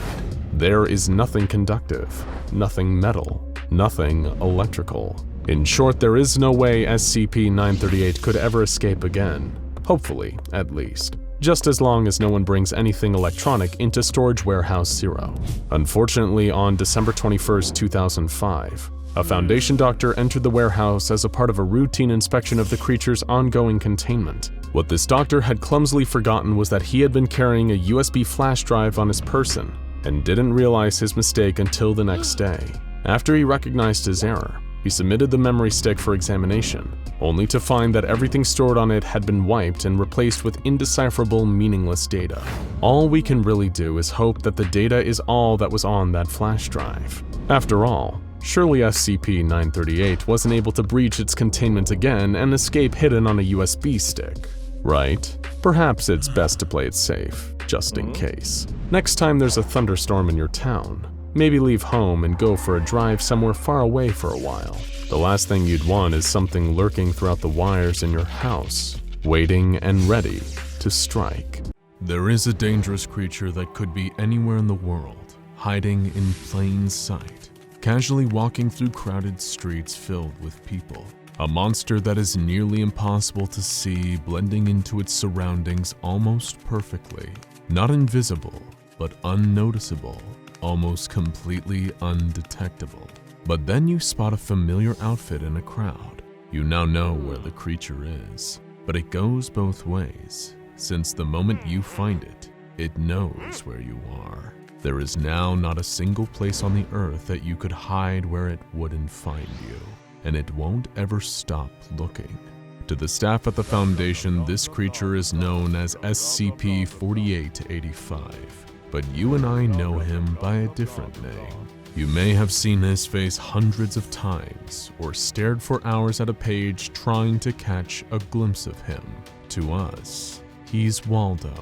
There is nothing conductive, nothing metal, nothing electrical. In short, there is no way SCP-938 could ever escape again. Hopefully, at least. just as long as no one brings anything electronic into Storage Warehouse 0. Unfortunately, on December 21st, 2005, a Foundation doctor entered the warehouse as a part of a routine inspection of the creature's ongoing containment. What this doctor had clumsily forgotten was that he had been carrying a USB flash drive on his person and didn't realize his mistake until the next day. After he recognized his error, he submitted the memory stick for examination, only to find that everything stored on it had been wiped and replaced with indecipherable, meaningless data. All we can really do is hope that the data is all that was on that flash drive. After all, surely SCP-938 wasn't able to breach its containment again and escape hidden on a USB stick, right? Perhaps it's best to play it safe, just in case. Next time there's a thunderstorm in your town, maybe leave home and go for a drive somewhere far away for a while. The last thing you'd want is something lurking throughout the wires in your house, waiting and ready to strike. There is a dangerous creature that could be anywhere in the world, hiding in plain sight, casually walking through crowded streets filled with people. A monster that is nearly impossible to see, blending into its surroundings almost perfectly. Not invisible, but unnoticeable, almost completely undetectable. But then you spot a familiar outfit in a crowd. You now know where the creature is, but it goes both ways, since the moment you find it, it knows where you are. There is now not a single place on the earth that you could hide where it wouldn't find you, and it won't ever stop looking. To the staff at the Foundation, this creature is known as SCP-4885, but you and I know him by a different name. You may have seen his face hundreds of times, or stared for hours at a page trying to catch a glimpse of him. To us, he's Waldo.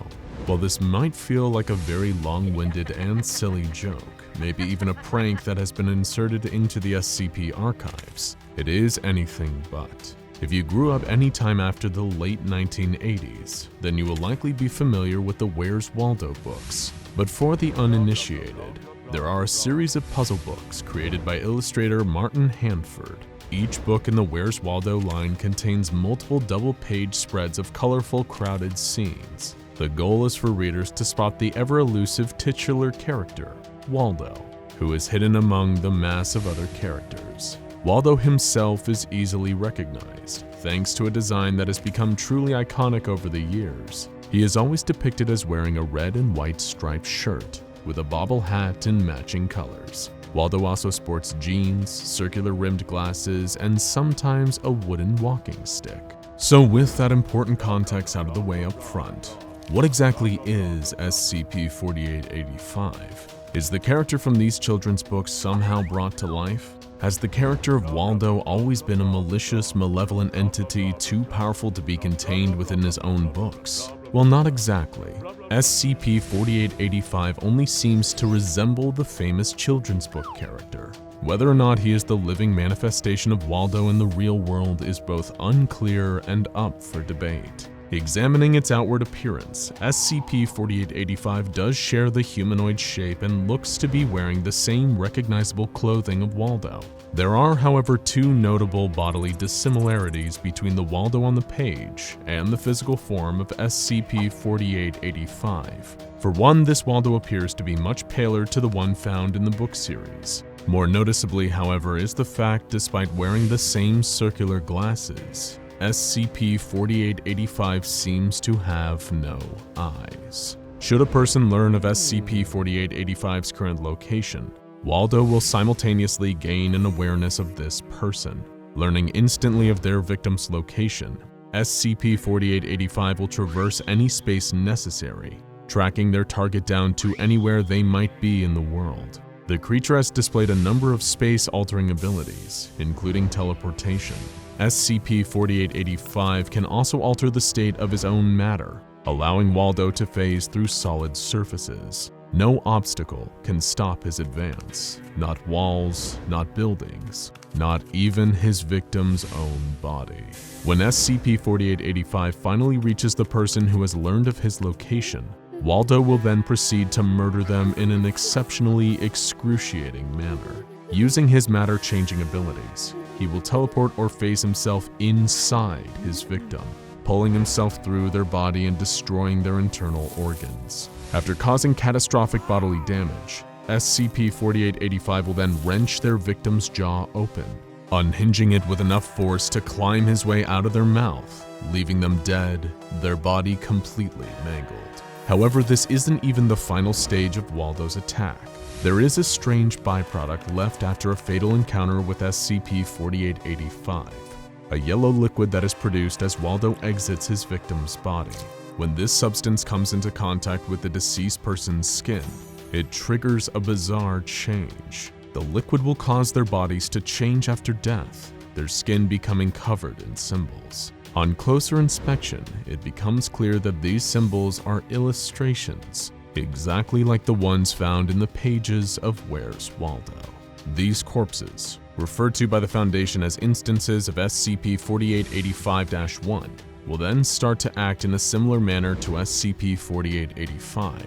While this might feel like a very long-winded and silly joke, maybe even a prank that has been inserted into the SCP archives, it is anything but. If you grew up any time after the late 1980s, then you will likely be familiar with the Where's Waldo books. But for the uninitiated, there are a series of puzzle books created by illustrator Martin Hanford. Each book in the Where's Waldo line contains multiple double-page spreads of colorful, crowded scenes. The goal is for readers to spot the ever-elusive titular character, Waldo, who is hidden among the mass of other characters. Waldo himself is easily recognized, thanks to a design that has become truly iconic over the years. He is always depicted as wearing a red and white striped shirt, with a bobble hat in matching colors. Waldo also sports jeans, circular rimmed glasses, and sometimes a wooden walking stick. So with that important context out of the way up front, what exactly is SCP-4885? Is the character from these children's books somehow brought to life? Has the character of Waldo always been a malicious, malevolent entity too powerful to be contained within his own books? Well, not exactly. SCP-4885 only seems to resemble the famous children's book character. Whether or not he is the living manifestation of Waldo in the real world is both unclear and up for debate. Examining its outward appearance, SCP-4885 does share the humanoid shape and looks to be wearing the same recognizable clothing of Waldo. There are, however, two notable bodily dissimilarities between the Waldo on the page and the physical form of SCP-4885. For one, this Waldo appears to be much paler to the one found in the book series. More noticeably, however, is the fact despite wearing the same circular glasses, SCP-4885 seems to have no eyes. Should a person learn of SCP-4885's current location, Waldo will simultaneously gain an awareness of this person. Learning instantly of their victim's location, SCP-4885 will traverse any space necessary, tracking their target down to anywhere they might be in the world. The creature has displayed a number of space-altering abilities, including teleportation. SCP-4885 can also alter the state of his own matter, allowing Waldo to phase through solid surfaces. No obstacle can stop his advance, not walls, not buildings, not even his victim's own body. When SCP-4885 finally reaches the person who has learned of his location, Waldo will then proceed to murder them in an exceptionally excruciating manner. Using his matter-changing abilities, he will teleport or phase himself inside his victim. pulling himself through their body and destroying their internal organs. After causing catastrophic bodily damage, SCP-4885 will then wrench their victim's jaw open, unhinging it with enough force to climb his way out of their mouth, leaving them dead, their body completely mangled. However, this isn't even the final stage of Waldo's attack. There is a strange byproduct left after a fatal encounter with SCP-4885, a yellow liquid that is produced as Waldo exits his victim's body. When this substance comes into contact with the deceased person's skin, it triggers a bizarre change. The liquid will cause their bodies to change after death, their skin becoming covered in symbols. On closer inspection, it becomes clear that these symbols are illustrations, exactly like the ones found in the pages of Where's Waldo. These corpses, referred to by the Foundation as instances of SCP-4885-1, will then start to act in a similar manner to SCP-4885,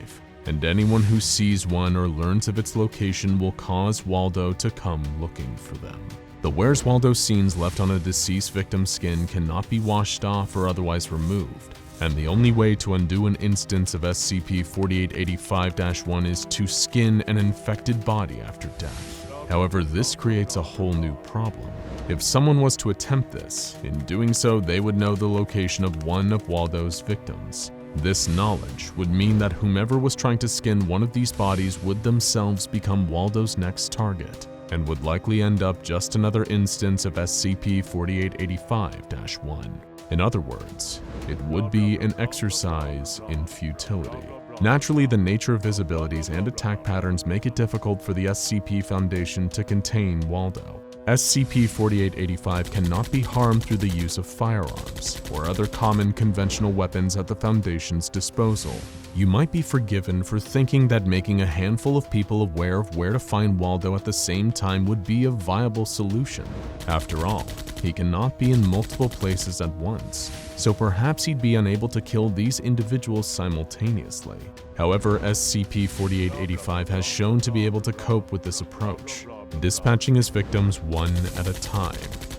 and anyone who sees one or learns of its location will cause Waldo to come looking for them. The Where's Waldo scenes left on a deceased victim's skin cannot be washed off or otherwise removed, and the only way to undo an instance of SCP-4885-1 is to skin an infected body after death. However, this creates a whole new problem. If someone was to attempt this, in doing so they would know the location of one of Waldo's victims. This knowledge would mean that whomever was trying to skin one of these bodies would themselves become Waldo's next target, and would likely end up just another instance of SCP-4885-1. In other words, it would be an exercise in futility. Naturally, the nature of visibilities and attack patterns make it difficult for the SCP Foundation to contain Waldo. SCP-4885 cannot be harmed through the use of firearms or other common conventional weapons at the Foundation's disposal. You might be forgiven for thinking that making a handful of people aware of where to find Waldo at the same time would be a viable solution. After all, he cannot be in multiple places at once, so perhaps he'd be unable to kill these individuals simultaneously. However, SCP-4885 has shown to be able to cope with this approach, dispatching his victims one at a time,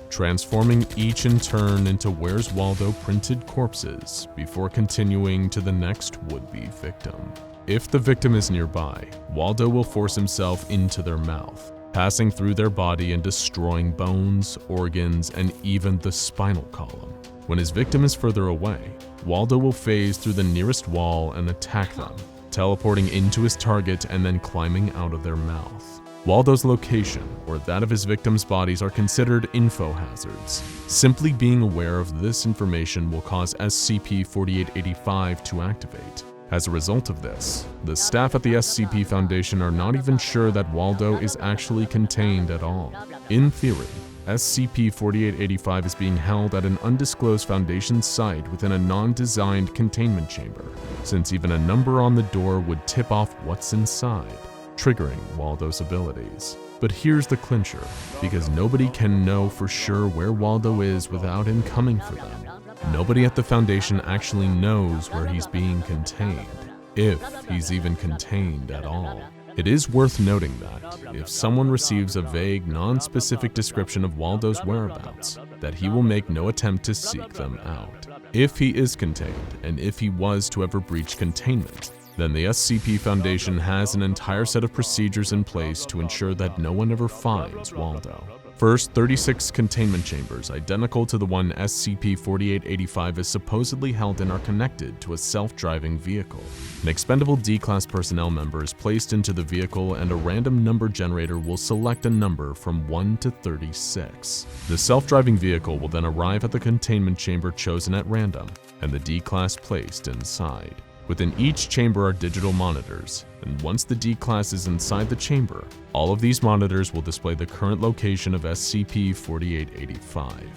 transforming each in turn into Where's Waldo printed corpses before continuing to the next would-be victim. If the victim is nearby, Waldo will force himself into their mouth, passing through their body and destroying bones, organs, and even the spinal column. When his victim is further away, Waldo will phase through the nearest wall and attack them, teleporting into his target and then climbing out of their mouth. Waldo's location, or that of his victims' bodies, are considered info hazards. Simply being aware of this information will cause SCP-4885 to activate. As a result of this, the staff at the SCP Foundation are not even sure that Waldo is actually contained at all. In theory, SCP-4885 is being held at an undisclosed Foundation site within a non-designed containment chamber, since even a number on the door would tip off what's inside, triggering Waldo's abilities. But here's the clincher, because nobody can know for sure where Waldo is without him coming for them. Nobody at the Foundation actually knows where he's being contained, if he's even contained at all. It is worth noting that, if someone receives a vague, non-specific description of Waldo's whereabouts, that he will make no attempt to seek them out. If he is contained, and if he was to ever breach containment, then the SCP Foundation has an entire set of procedures in place to ensure that no one ever finds Waldo. First, 36 containment chambers identical to the one SCP-4885 is supposedly held in are connected to a self-driving vehicle. An expendable D-Class personnel member is placed into the vehicle and a random number generator will select a number from 1 to 36. The self-driving vehicle will then arrive at the containment chamber chosen at random, and the D-Class placed inside. Within each chamber are digital monitors, and once the D-Class is inside the chamber, all of these monitors will display the current location of SCP-4885.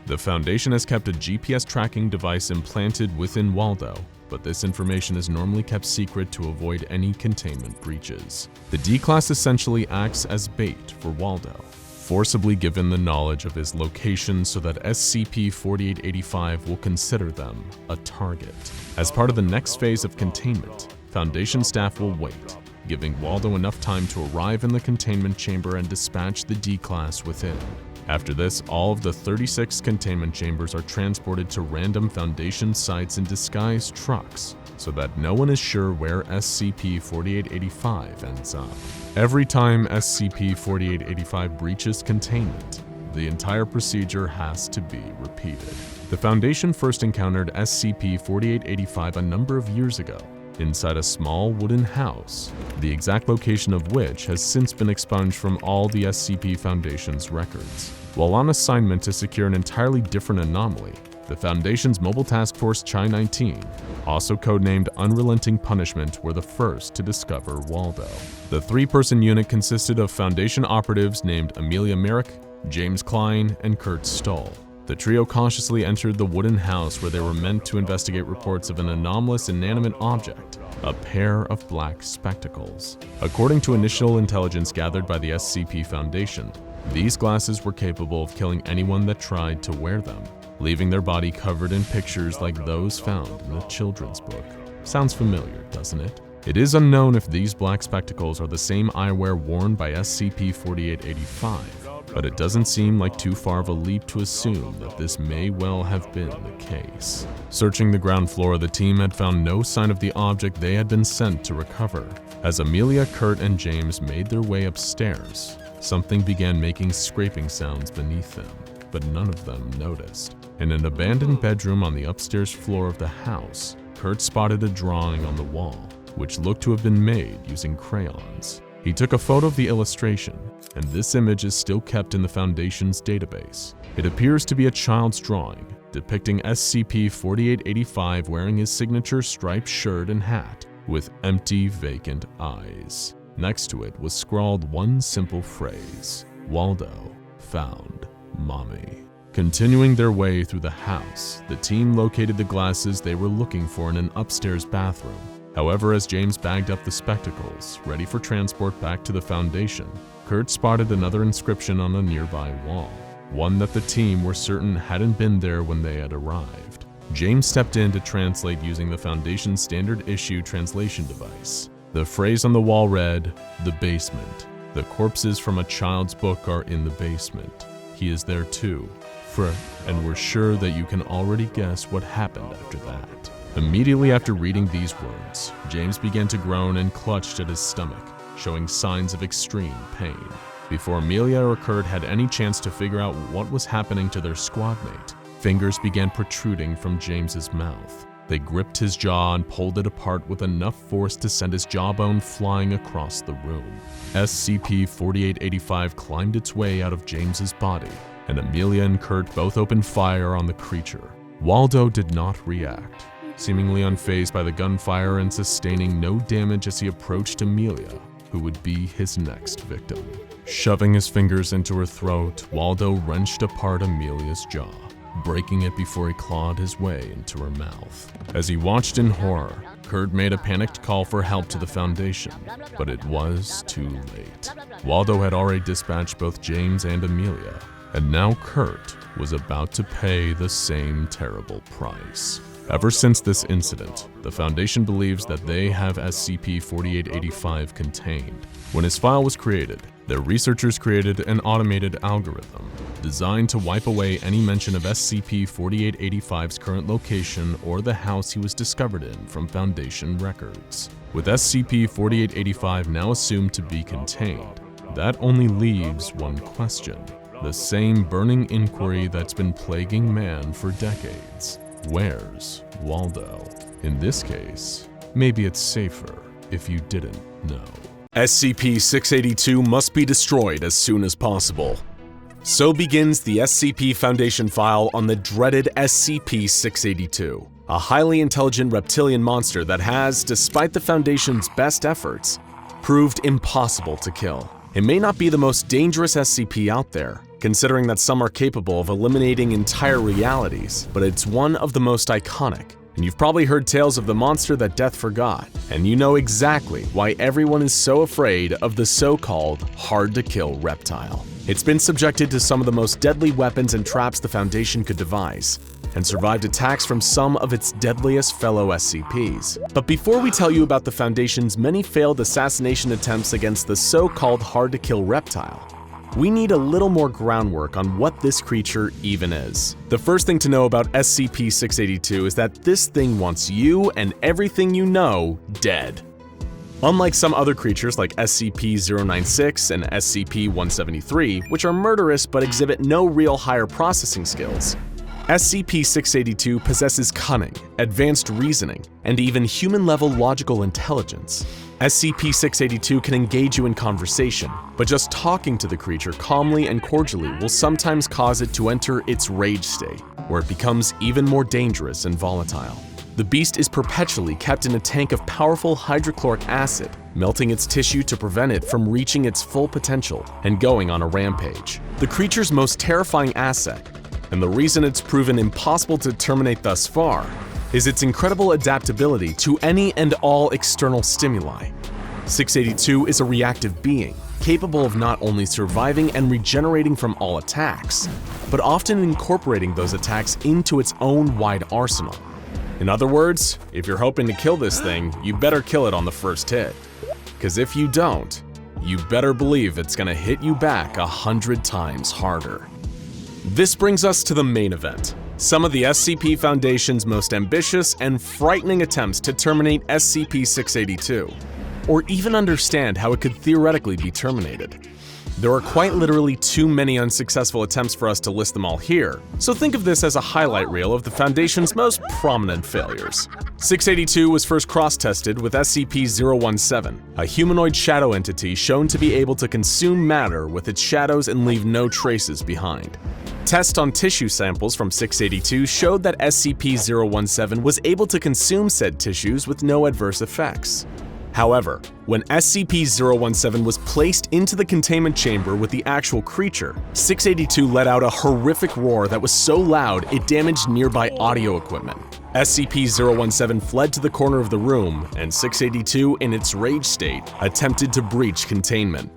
The Foundation has kept a GPS tracking device implanted within Waldo, but this information is normally kept secret to avoid any containment breaches. The D-Class essentially acts as bait for Waldo, forcibly given the knowledge of his location so that SCP-4885 will consider them a target. As part of the next phase of containment, Foundation staff will wait, giving Waldo enough time to arrive in the containment chamber and dispatch the D-Class within. After this, all of the 36 containment chambers are transported to random Foundation sites in disguised trucks, so that no one is sure where SCP-4885 ends up. Every time SCP-4885 breaches containment, the entire procedure has to be repeated. The Foundation first encountered SCP-4885 a number of years ago, inside a small wooden house, the exact location of which has since been expunged from all the SCP Foundation's records. While on assignment to secure an entirely different anomaly, the Foundation's Mobile Task Force Chi-19, also codenamed Unrelenting Punishment, were the first to discover Waldo. The three-person unit consisted of Foundation operatives named Amelia Merrick, James Klein, and Kurt Stoll. The trio cautiously entered the wooden house where they were meant to investigate reports of an anomalous inanimate object, a pair of black spectacles. According to initial intelligence gathered by the SCP Foundation, these glasses were capable of killing anyone that tried to wear them, leaving their body covered in pictures like those found in the children's book. Sounds familiar, doesn't it? It is unknown if these black spectacles are the same eyewear worn by SCP-4885, but it doesn't seem like too far of a leap to assume that this may well have been the case. Searching the ground floor, the team had found no sign of the object they had been sent to recover. As Amelia, Kurt, and James made their way upstairs, something began making scraping sounds beneath them, but none of them noticed. In an abandoned bedroom on the upstairs floor of the house, Kurt spotted a drawing on the wall, which looked to have been made using crayons. He took a photo of the illustration, and this image is still kept in the Foundation's database. It appears to be a child's drawing, depicting SCP-4885 wearing his signature striped shirt and hat, with empty, vacant eyes. Next to it was scrawled one simple phrase: Waldo found Mommy. Continuing their way through the house, the team located the glasses they were looking for in an upstairs bathroom. However, as James bagged up the spectacles, ready for transport back to the Foundation, Kurt spotted another inscription on a nearby wall, one that the team were certain hadn't been there when they had arrived. James stepped in to translate using the Foundation's standard issue translation device. The phrase on the wall read, "The basement. The corpses from a child's book are in the basement. He is there too. And we're sure that you can already guess what happened after that." Immediately after reading these words, James began to groan and clutched at his stomach, showing signs of extreme pain. Before Amelia or Kurt had any chance to figure out what was happening to their squadmate, fingers began protruding from James's mouth. They gripped his jaw and pulled it apart with enough force to send his jawbone flying across the room. SCP-4885 climbed its way out of James's body, and Amelia and Kurt both opened fire on the creature. Waldo did not react, seemingly unfazed by the gunfire and sustaining no damage as he approached Amelia, who would be his next victim. Shoving his fingers into her throat, Waldo wrenched apart Amelia's jaw, breaking it before he clawed his way into her mouth. As he watched in horror, Kurt made a panicked call for help to the Foundation, but it was too late. Waldo had already dispatched both James and Amelia, and now Kurt was about to pay the same terrible price. Ever since this incident, the Foundation believes that they have SCP-4885 contained. When his file was created, their researchers created an automated algorithm designed to wipe away any mention of SCP-4885's current location or the house he was discovered in from Foundation records. With SCP-4885 now assumed to be contained, that only leaves one question: the same burning inquiry that's been plaguing man for decades. Where's Waldo? In this case, maybe it's safer if you didn't know. SCP-682 must be destroyed as soon as possible. So begins the SCP Foundation file on the dreaded SCP-682, a highly intelligent reptilian monster that has, despite the Foundation's best efforts, proved impossible to kill. It may not be the most dangerous SCP out there, considering that some are capable of eliminating entire realities, but it's one of the most iconic. And you've probably heard tales of the monster that death forgot, and you know exactly why everyone is so afraid of the so-called hard-to-kill reptile. It's been subjected to some of the most deadly weapons and traps the Foundation could devise, and survived attacks from some of its deadliest fellow SCPs. But before we tell you about the Foundation's many failed assassination attempts against the so-called hard-to-kill Reptile, we need a little more groundwork on what this creature even is. The first thing to know about SCP-682 is that this thing wants you and everything you know dead. Unlike some other creatures like SCP-096 and SCP-173, which are murderous but exhibit no real higher processing skills, SCP-682 possesses cunning, advanced reasoning, and even human-level logical intelligence. SCP-682 can engage you in conversation, but just talking to the creature calmly and cordially will sometimes cause it to enter its rage state, where it becomes even more dangerous and volatile. The beast is perpetually kept in a tank of powerful hydrochloric acid, melting its tissue to prevent it from reaching its full potential and going on a rampage. The creature's most terrifying asset, and the reason it's proven impossible to terminate thus far, is its incredible adaptability to any and all external stimuli. 682 is a reactive being, capable of not only surviving and regenerating from all attacks, but often incorporating those attacks into its own wide arsenal. In other words, if you're hoping to kill this thing, you better kill it on the first hit. Because if you don't, you better believe it's gonna hit you back 100 times harder. This brings us to the main event. Some of the SCP Foundation's most ambitious and frightening attempts to terminate SCP-682, or even understand how it could theoretically be terminated. There are quite literally too many unsuccessful attempts for us to list them all here, so think of this as a highlight reel of the Foundation's most prominent failures. 682 was first cross-tested with SCP-017, a humanoid shadow entity shown to be able to consume matter with its shadows and leave no traces behind. Tests on tissue samples from 682 showed that SCP-017 was able to consume said tissues with no adverse effects. However, when SCP-017 was placed into the containment chamber with the actual creature, 682 let out a horrific roar that was so loud it damaged nearby audio equipment. SCP-017 fled to the corner of the room, and 682, in its rage state, attempted to breach containment.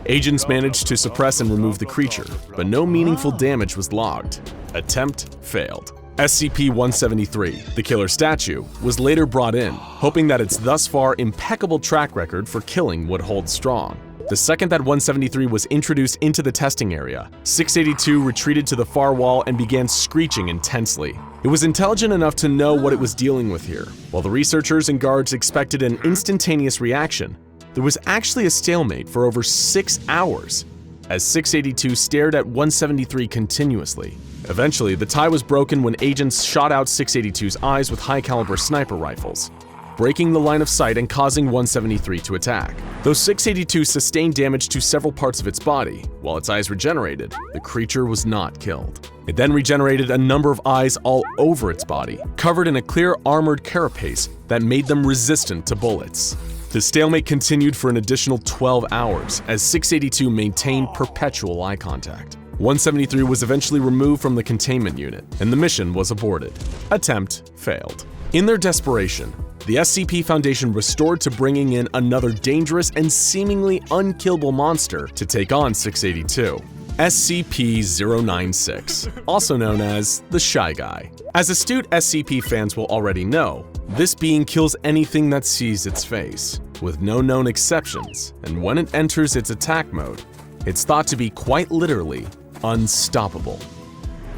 Agents managed to suppress and remove the creature, but no meaningful damage was logged. Attempt failed. SCP-173, the killer statue, was later brought in, hoping that its thus far impeccable track record for killing would hold strong. The second that 173 was introduced into the testing area, 682 retreated to the far wall and began screeching intensely. It was intelligent enough to know what it was dealing with here. While the researchers and guards expected an instantaneous reaction, there was actually a stalemate for over 6 hours, as 682 stared at 173 continuously. Eventually, the tie was broken when agents shot out 682's eyes with high-caliber sniper rifles, breaking the line of sight and causing 173 to attack. Though 682 sustained damage to several parts of its body, while its eyes regenerated, the creature was not killed. It then regenerated a number of eyes all over its body, covered in a clear armored carapace that made them resistant to bullets. The stalemate continued for an additional 12 hours as 682 maintained perpetual eye contact. 173 was eventually removed from the containment unit, and the mission was aborted. Attempt failed. In their desperation, the SCP Foundation restored to bringing in another dangerous and seemingly unkillable monster to take on 682. SCP-096, also known as the Shy Guy. As astute SCP fans will already know, this being kills anything that sees its face, with no known exceptions, and when it enters its attack mode, it's thought to be quite literally unstoppable.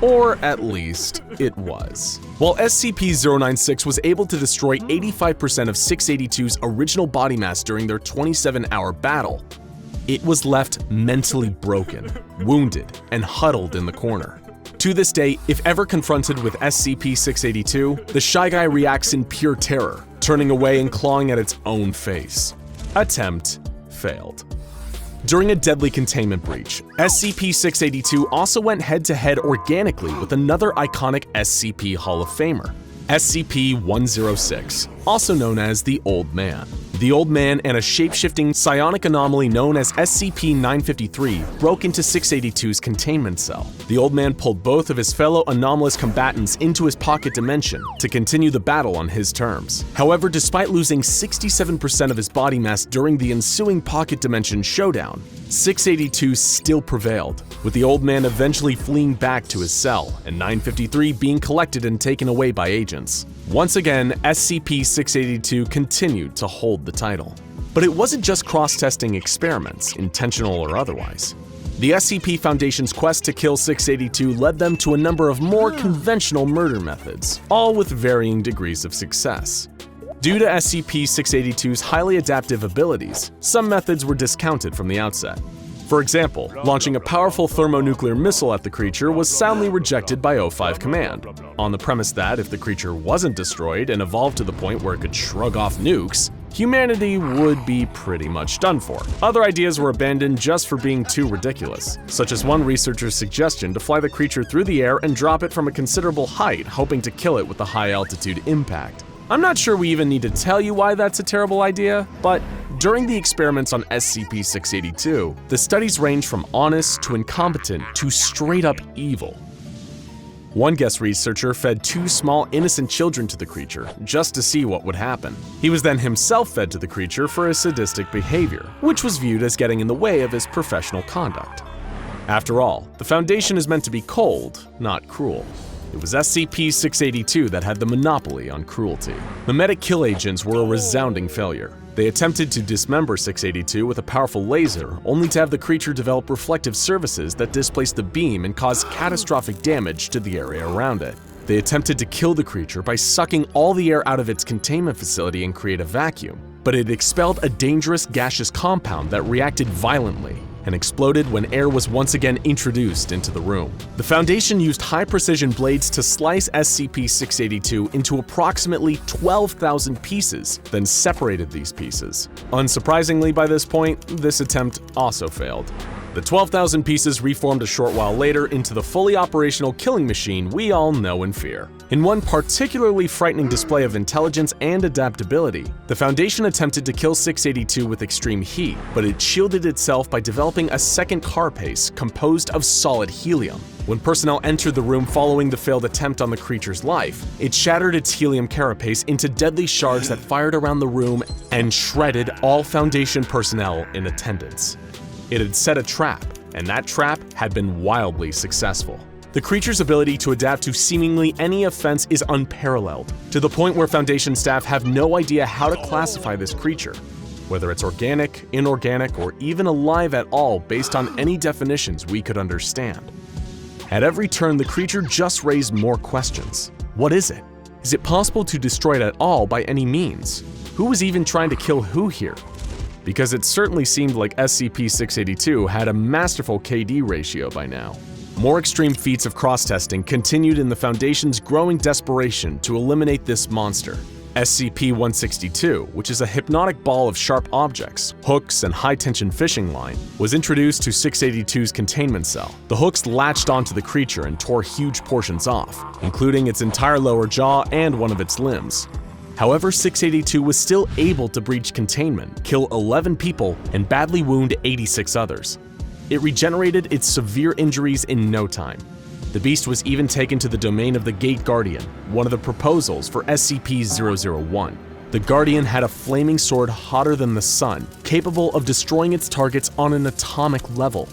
Or at least, it was. While SCP-096 was able to destroy 85% of 682's original body mass during their 27-hour battle, it was left mentally broken, wounded, and huddled in the corner. To this day, if ever confronted with SCP-682, the Shy Guy reacts in pure terror, turning away and clawing at its own face. Attempt failed. During a deadly containment breach, SCP-682 also went head-to-head organically with another iconic SCP Hall of Famer, SCP-106, also known as the Old Man. The Old Man and a shape-shifting psionic anomaly known as SCP-953 broke into 682's containment cell. The Old Man pulled both of his fellow anomalous combatants into his pocket dimension to continue the battle on his terms. However, despite losing 67% of his body mass during the ensuing pocket dimension showdown, 682 still prevailed, with the old man eventually fleeing back to his cell and 953 being collected and taken away by agents. Once again, SCP-682 continued to hold the title. But it wasn't just cross-testing experiments, intentional or otherwise. The SCP Foundation's quest to kill 682 led them to a number of more conventional murder methods, all with varying degrees of success. Due to SCP-682's highly adaptive abilities, some methods were discounted from the outset. For example, launching a powerful thermonuclear missile at the creature was soundly rejected by O5 Command, on the premise that if the creature wasn't destroyed and evolved to the point where it could shrug off nukes, humanity would be pretty much done for. Other ideas were abandoned just for being too ridiculous, such as one researcher's suggestion to fly the creature through the air and drop it from a considerable height, hoping to kill it with a high-altitude impact. I'm not sure we even need to tell you why that's a terrible idea, but during the experiments on SCP-682, the studies range from honest to incompetent to straight-up evil. One guest researcher fed 2 small innocent children to the creature just to see what would happen. He was then himself fed to the creature for his sadistic behavior, which was viewed as getting in the way of his professional conduct. After all, the Foundation is meant to be cold, not cruel. It was SCP-682 that had the monopoly on cruelty. Memetic kill agents were a resounding failure. They attempted to dismember 682 with a powerful laser, only to have the creature develop reflective surfaces that displaced the beam and caused catastrophic damage to the area around it. They attempted to kill the creature by sucking all the air out of its containment facility and create a vacuum, but it expelled a dangerous gaseous compound that reacted violently and exploded when air was once again introduced into the room. The Foundation used high-precision blades to slice SCP-682 into approximately 12,000 pieces, then separated these pieces. Unsurprisingly, by this point, this attempt also failed. The 12,000 pieces reformed a short while later into the fully operational killing machine we all know and fear. In one particularly frightening display of intelligence and adaptability, the Foundation attempted to kill 682 with extreme heat, but it shielded itself by developing a second carapace composed of solid helium. When personnel entered the room following the failed attempt on the creature's life, it shattered its helium carapace into deadly shards that fired around the room and shredded all Foundation personnel in attendance. It had set a trap, and that trap had been wildly successful. The creature's ability to adapt to seemingly any offense is unparalleled, to the point where Foundation staff have no idea how to classify this creature, whether it's organic, inorganic, or even alive at all based on any definitions we could understand. At every turn, the creature just raised more questions. What is it? Is it possible to destroy it at all by any means? Who was even trying to kill who here? Because it certainly seemed like SCP-682 had a masterful KD ratio by now. More extreme feats of cross-testing continued in the Foundation's growing desperation to eliminate this monster. SCP-162, which is a hypnotic ball of sharp objects, hooks, and high-tension fishing line, was introduced to 682's containment cell. The hooks latched onto the creature and tore huge portions off, including its entire lower jaw and one of its limbs. However, 682 was still able to breach containment, kill 11 people, and badly wound 86 others. It regenerated its severe injuries in no time. The beast was even taken to the domain of the Gate Guardian, one of the proposals for SCP-001. The Guardian had a flaming sword hotter than the sun, capable of destroying its targets on an atomic level.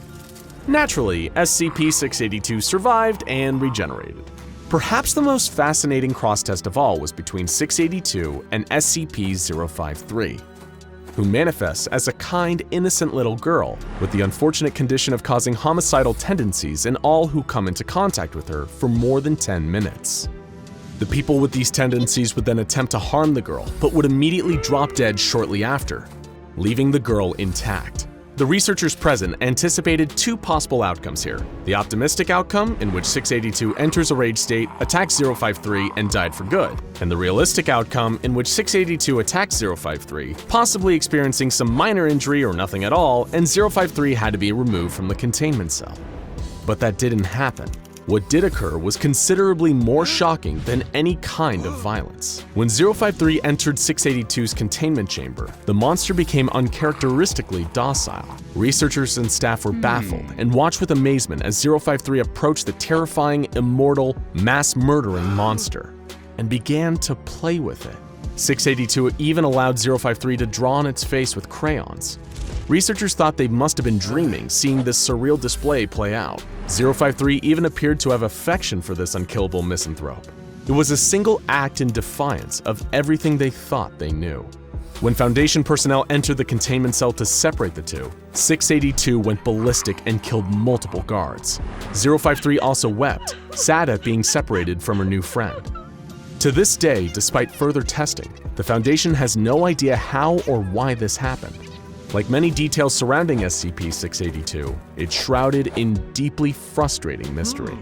Naturally, SCP-682 survived and regenerated. Perhaps the most fascinating cross-test of all was between 682 and SCP-053, who manifests as a kind, innocent little girl with the unfortunate condition of causing homicidal tendencies in all who come into contact with her for more than 10 minutes. The people with these tendencies would then attempt to harm the girl, but would immediately drop dead shortly after, leaving the girl intact. The researchers present anticipated 2 possible outcomes here. The optimistic outcome, in which 682 enters a rage state, attacks 053, and died for good, and the realistic outcome, in which 682 attacks 053, possibly experiencing some minor injury or nothing at all, and 053 had to be removed from the containment cell. But that didn't happen. What did occur was considerably more shocking than any kind of violence. When 053 entered 682's containment chamber, the monster became uncharacteristically docile. Researchers and staff were baffled and watched with amazement as 053 approached the terrifying, immortal, mass-murdering monster and began to play with it. 682 even allowed 053 to draw on its face with crayons. Researchers thought they must have been dreaming, seeing this surreal display play out. 053 even appeared to have affection for this unkillable misanthrope. It was a single act in defiance of everything they thought they knew. When Foundation personnel entered the containment cell to separate the two, 682 went ballistic and killed multiple guards. 053 also wept, sad at being separated from her new friend. To this day, despite further testing, the Foundation has no idea how or why this happened. Like many details surrounding SCP-682, it's shrouded in deeply frustrating mystery.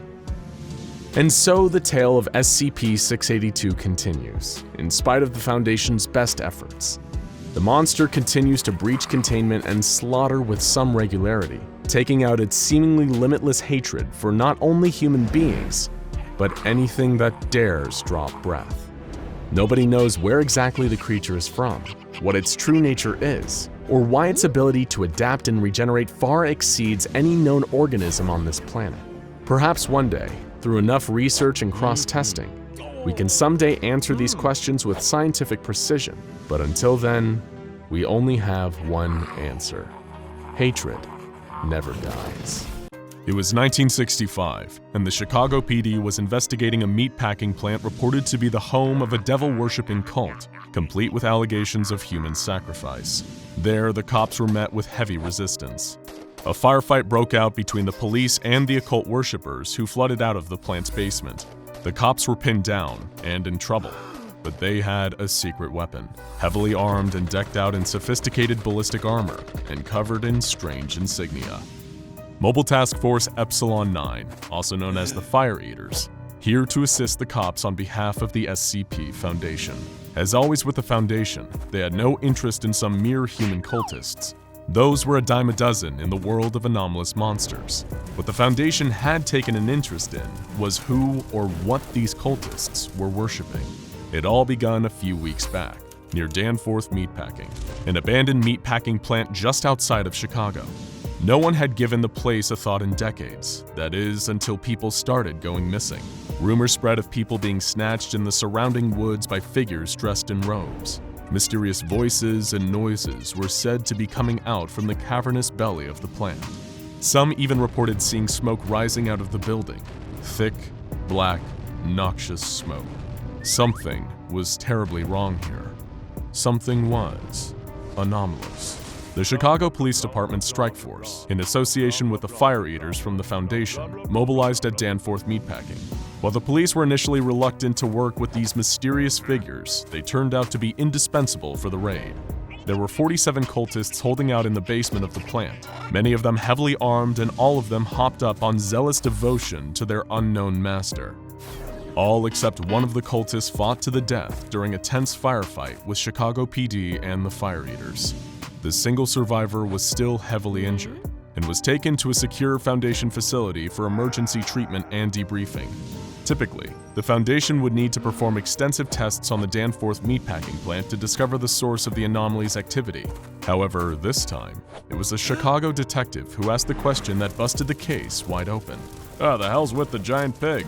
And so the tale of SCP-682 continues, in spite of the Foundation's best efforts. The monster continues to breach containment and slaughter with some regularity, taking out its seemingly limitless hatred for not only human beings, but anything that dares draw breath. Nobody knows where exactly the creature is from, what its true nature is, or why its ability to adapt and regenerate far exceeds any known organism on this planet. Perhaps one day, through enough research and cross-testing, we can someday answer these questions with scientific precision, but until then, we only have one answer. Hatred never dies. It was 1965, and the Chicago PD was investigating a meatpacking plant reported to be the home of a devil-worshipping cult, complete with allegations of human sacrifice. There, the cops were met with heavy resistance. A firefight broke out between the police and the occult worshippers who flooded out of the plant's basement. The cops were pinned down and in trouble, but they had a secret weapon, heavily armed and decked out in sophisticated ballistic armor and covered in strange insignia. Mobile Task Force Epsilon 9, also known as the Fire Eaters, here to assist the cops on behalf of the SCP Foundation. As always with the Foundation, they had no interest in some mere human cultists. Those were a dime a dozen in the world of anomalous monsters. What the Foundation had taken an interest in was who or what these cultists were worshipping. It all begun a few weeks back, near Danforth Meatpacking, an abandoned meatpacking plant just outside of Chicago. No one had given the place a thought in decades, that is, until people started going missing. Rumors spread of people being snatched in the surrounding woods by figures dressed in robes. Mysterious voices and noises were said to be coming out from the cavernous belly of the plant. Some even reported seeing smoke rising out of the building. Thick, black, noxious smoke. Something was terribly wrong here. Something was anomalous. The Chicago Police Department Strike Force, in association with the Fire Eaters from the Foundation, mobilized at Danforth Meatpacking. While the police were initially reluctant to work with these mysterious figures, they turned out to be indispensable for the raid. There were 47 cultists holding out in the basement of the plant, many of them heavily armed and all of them hopped up on zealous devotion to their unknown master. All except one of the cultists fought to the death during a tense firefight with Chicago PD and the Fire Eaters. The single survivor was still heavily injured and was taken to a secure Foundation facility for emergency treatment and debriefing. Typically, the Foundation would need to perform extensive tests on the Danforth meatpacking plant to discover the source of the anomaly's activity. However, this time, it was a Chicago detective who asked the question that busted the case wide open. The hell's with the giant pig?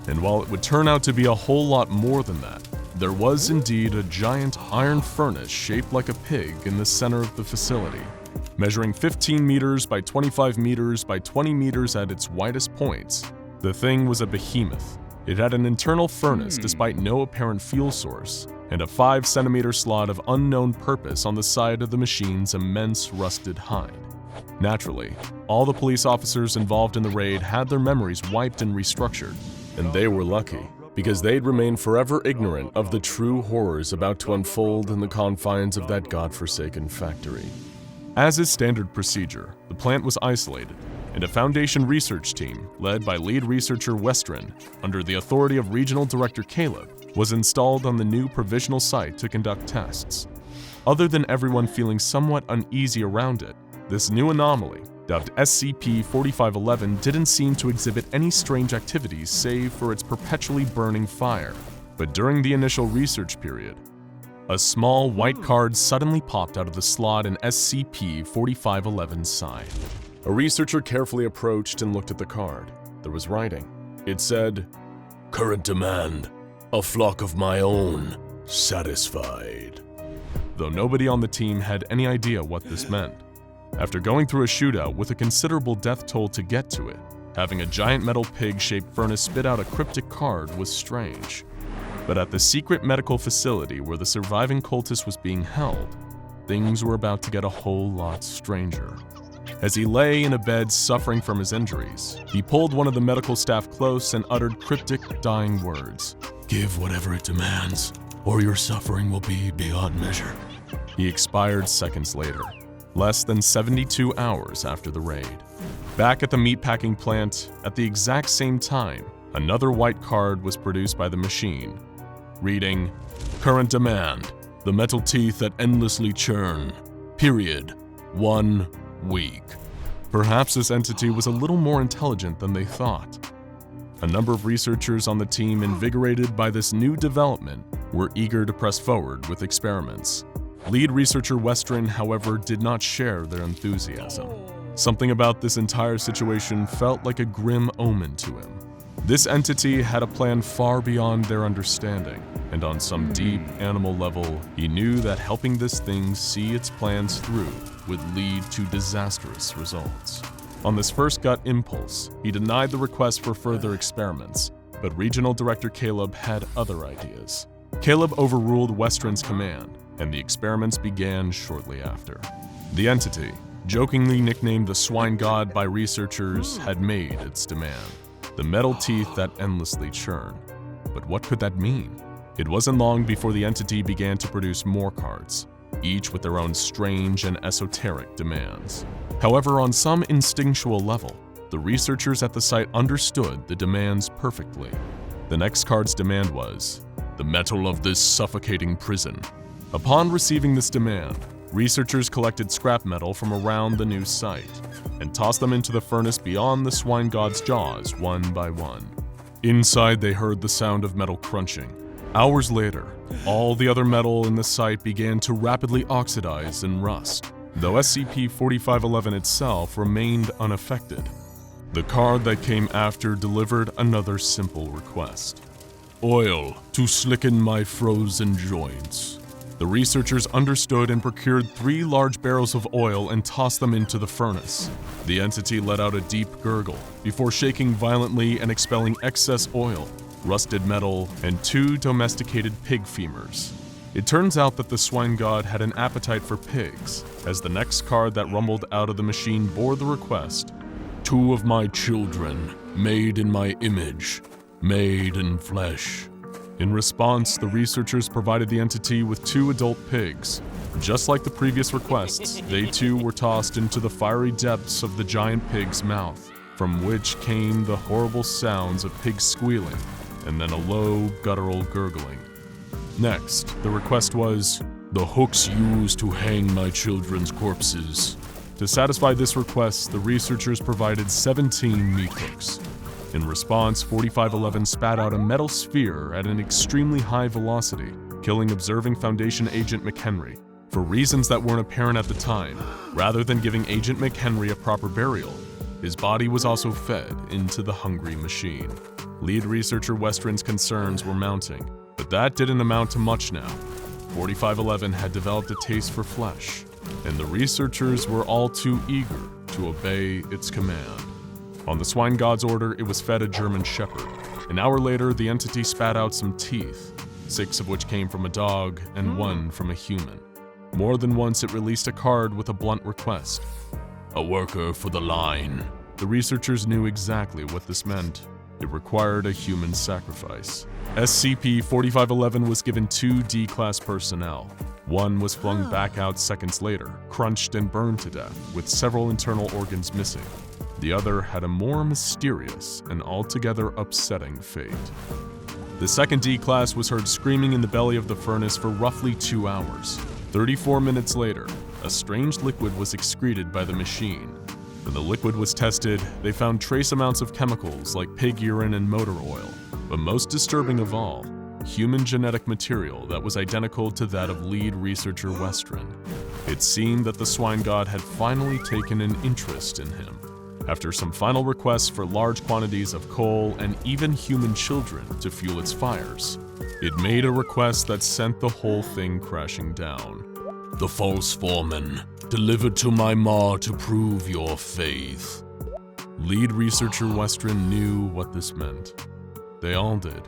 And while it would turn out to be a whole lot more than that, there was indeed a giant iron furnace shaped like a pig in the center of the facility. Measuring 15 meters by 25 meters by 20 meters at its widest points, the thing was a behemoth. It had an internal furnace despite no apparent fuel source, and a 5-centimeter slot of unknown purpose on the side of the machine's immense rusted hide. Naturally, all the police officers involved in the raid had their memories wiped and restructured, and they were lucky, because they'd remain forever ignorant of the true horrors about to unfold in the confines of that godforsaken factory. As is standard procedure, the plant was isolated, and a Foundation research team, led by lead researcher Westron, under the authority of Regional Director Caleb, was installed on the new provisional site to conduct tests. Other than everyone feeling somewhat uneasy around it, this new anomaly, dubbed SCP-4511, didn't seem to exhibit any strange activities save for its perpetually burning fire. But during the initial research period, a small white card suddenly popped out of the slot in SCP-4511's side. A researcher carefully approached and looked at the card. There was writing. It said, "Current demand, a flock of my own, satisfied." Though nobody on the team had any idea what this meant. After going through a shootout with a considerable death toll to get to it, having a giant metal pig-shaped furnace spit out a cryptic card was strange. But at the secret medical facility where the surviving cultist was being held, things were about to get a whole lot stranger. As he lay in a bed suffering from his injuries, he pulled one of the medical staff close and uttered cryptic, dying words. "Give whatever it demands, or your suffering will be beyond measure." He expired seconds later, less than 72 hours after the raid. Back at the meatpacking plant, at the exact same time, another white card was produced by the machine, reading, "Current demand, the metal teeth that endlessly churn. Period. 1 week." Perhaps this entity was a little more intelligent than they thought. A number of researchers on the team, invigorated by this new development, were eager to press forward with experiments. Lead researcher Western, however, did not share their enthusiasm. Something about this entire situation felt like a grim omen to him. This entity had a plan far beyond their understanding, and on some deep animal level, he knew that helping this thing see its plans through would lead to disastrous results. On this first gut impulse, he denied the request for further experiments, but Regional Director Caleb had other ideas. Caleb overruled Western's command, and the experiments began shortly after. The entity, jokingly nicknamed the Swine God by researchers, had made its demand. The metal teeth that endlessly churn. But what could that mean? It wasn't long before the entity began to produce more cards, each with their own strange and esoteric demands. However, on some instinctual level, the researchers at the site understood the demands perfectly. The next card's demand was, "The metal of this suffocating prison." Upon receiving this demand, researchers collected scrap metal from around the new site and tossed them into the furnace beyond the Swine God's jaws one by one. Inside, they heard the sound of metal crunching. Hours later, all the other metal in the site began to rapidly oxidize and rust, though SCP-4511 itself remained unaffected. The card that came after delivered another simple request. "Oil to slicken my frozen joints." The researchers understood and procured 3 large barrels of oil and tossed them into the furnace. The entity let out a deep gurgle before shaking violently and expelling excess oil, rusted metal, and 2 domesticated pig femurs. It turns out that the Swine God had an appetite for pigs, as the next card that rumbled out of the machine bore the request, "2 of my children, made in my image, made in flesh." In response, the researchers provided the entity with 2 adult pigs. Just like the previous requests, they too were tossed into the fiery depths of the giant pig's mouth, from which came the horrible sounds of pigs squealing, and then a low, guttural gurgling. Next, the request was, "The hooks used to hang my children's corpses." To satisfy this request, the researchers provided 17 meat hooks. In response, 4511 spat out a metal sphere at an extremely high velocity, killing observing Foundation Agent McHenry. For reasons that weren't apparent at the time, rather than giving Agent McHenry a proper burial, his body was also fed into the hungry machine. Lead researcher Western's concerns were mounting, but that didn't amount to much now. 4511 had developed a taste for flesh, and the researchers were all too eager to obey its command. On the Swine God's order, it was fed a German Shepherd. An hour later, the entity spat out some teeth, 6 of which came from a dog and 1 from a human. More than once, it released a card with a blunt request. "A worker for the line." The researchers knew exactly what this meant. It required a human sacrifice. SCP-4511 was given 2 D-Class personnel. One was flung back out seconds later, crunched and burned to death, with several internal organs missing. The other had a more mysterious and altogether upsetting fate. The second D-Class was heard screaming in the belly of the furnace for roughly 2 hours. 34 minutes later, a strange liquid was excreted by the machine. When the liquid was tested, they found trace amounts of chemicals like pig urine and motor oil, but most disturbing of all, human genetic material that was identical to that of lead researcher Western. It seemed that the Swine God had finally taken an interest in him. After some final requests for large quantities of coal and even human children to fuel its fires, it made a request that sent the whole thing crashing down. The false foreman, delivered to my maw to prove your faith. Lead researcher Western knew what this meant. They all did.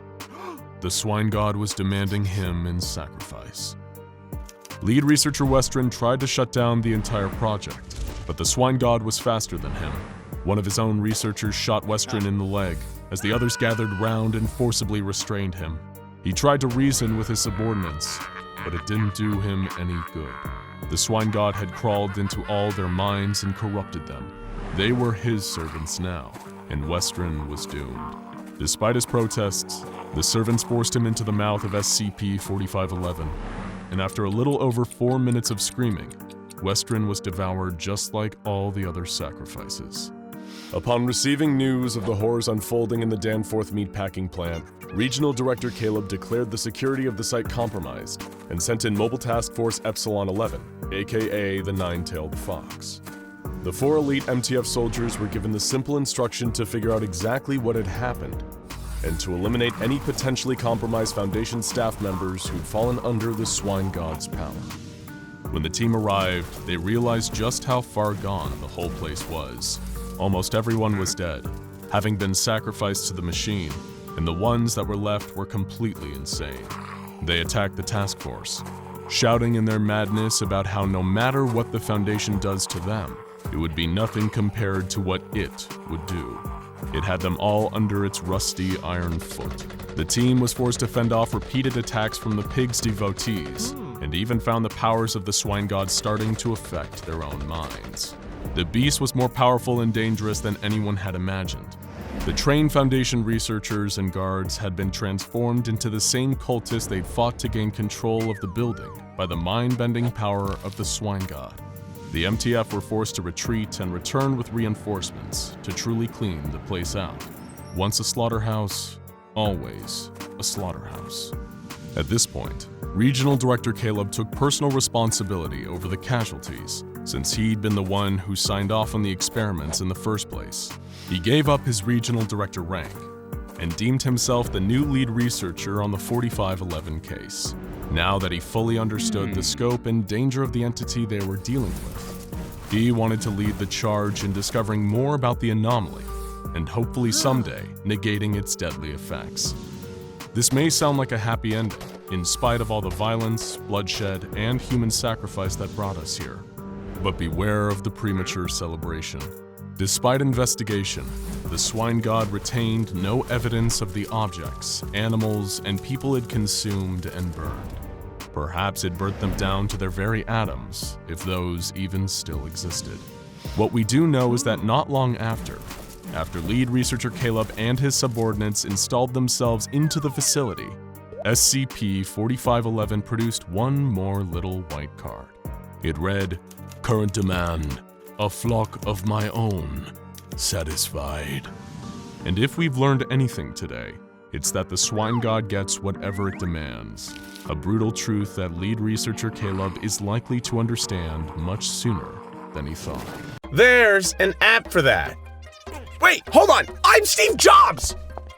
The swine god was demanding him in sacrifice. Lead researcher Western tried to shut down the entire project, but the swine god was faster than him. One of his own researchers shot Western in the leg as the others gathered round and forcibly restrained him. He tried to reason with his subordinates, but it didn't do him any good. The swine god had crawled into all their minds and corrupted them. They were his servants now, and Western was doomed. Despite his protests, the servants forced him into the mouth of SCP-4511, and after a little over 4 minutes of screaming, Western was devoured just like all the other sacrifices. Upon receiving news of the horrors unfolding in the Danforth meatpacking plant, Regional Director Caleb declared the security of the site compromised and sent in Mobile Task Force Epsilon 11, aka the Nine-Tailed Fox. The 4 elite MTF soldiers were given the simple instruction to figure out exactly what had happened and to eliminate any potentially compromised Foundation staff members who'd fallen under the swine god's power. When the team arrived, they realized just how far gone the whole place was. Almost everyone was dead, having been sacrificed to the machine, and the ones that were left were completely insane. They attacked the task force, shouting in their madness about how no matter what the Foundation does to them, it would be nothing compared to what it would do. It had them all under its rusty iron foot. The team was forced to fend off repeated attacks from the pig's devotees, and even found the powers of the swine god starting to affect their own minds. The beast was more powerful and dangerous than anyone had imagined. The trained Foundation researchers and guards had been transformed into the same cultists they'd fought to gain control of the building by the mind-bending power of the swine god. The MTF were forced to retreat and return with reinforcements to truly clean the place out. Once a slaughterhouse, always a slaughterhouse. At this point, Regional Director Caleb took personal responsibility over the casualties, since he'd been the one who signed off on the experiments in the first place. He gave up his Regional Director rank and deemed himself the new lead researcher on the 4511 case. Now that he fully understood the scope and danger of the entity they were dealing with, he wanted to lead the charge in discovering more about the anomaly and hopefully someday negating its deadly effects. This may sound like a happy ending, in spite of all the violence, bloodshed, and human sacrifice that brought us here. But beware of the premature celebration. Despite investigation, the swine god retained no evidence of the objects, animals, and people it consumed and burned. Perhaps it burnt them down to their very atoms, if those even still existed. What we do know is that not long after lead researcher Caleb and his subordinates installed themselves into the facility, SCP-4511 produced one more little white card. It read, Current demand, a flock of my own, satisfied. And if we've learned anything today, it's that the swine god gets whatever it demands. A brutal truth that lead researcher Caleb is likely to understand much sooner than he thought. There's an app for that. Wait, hold on! I'm Steve Jobs!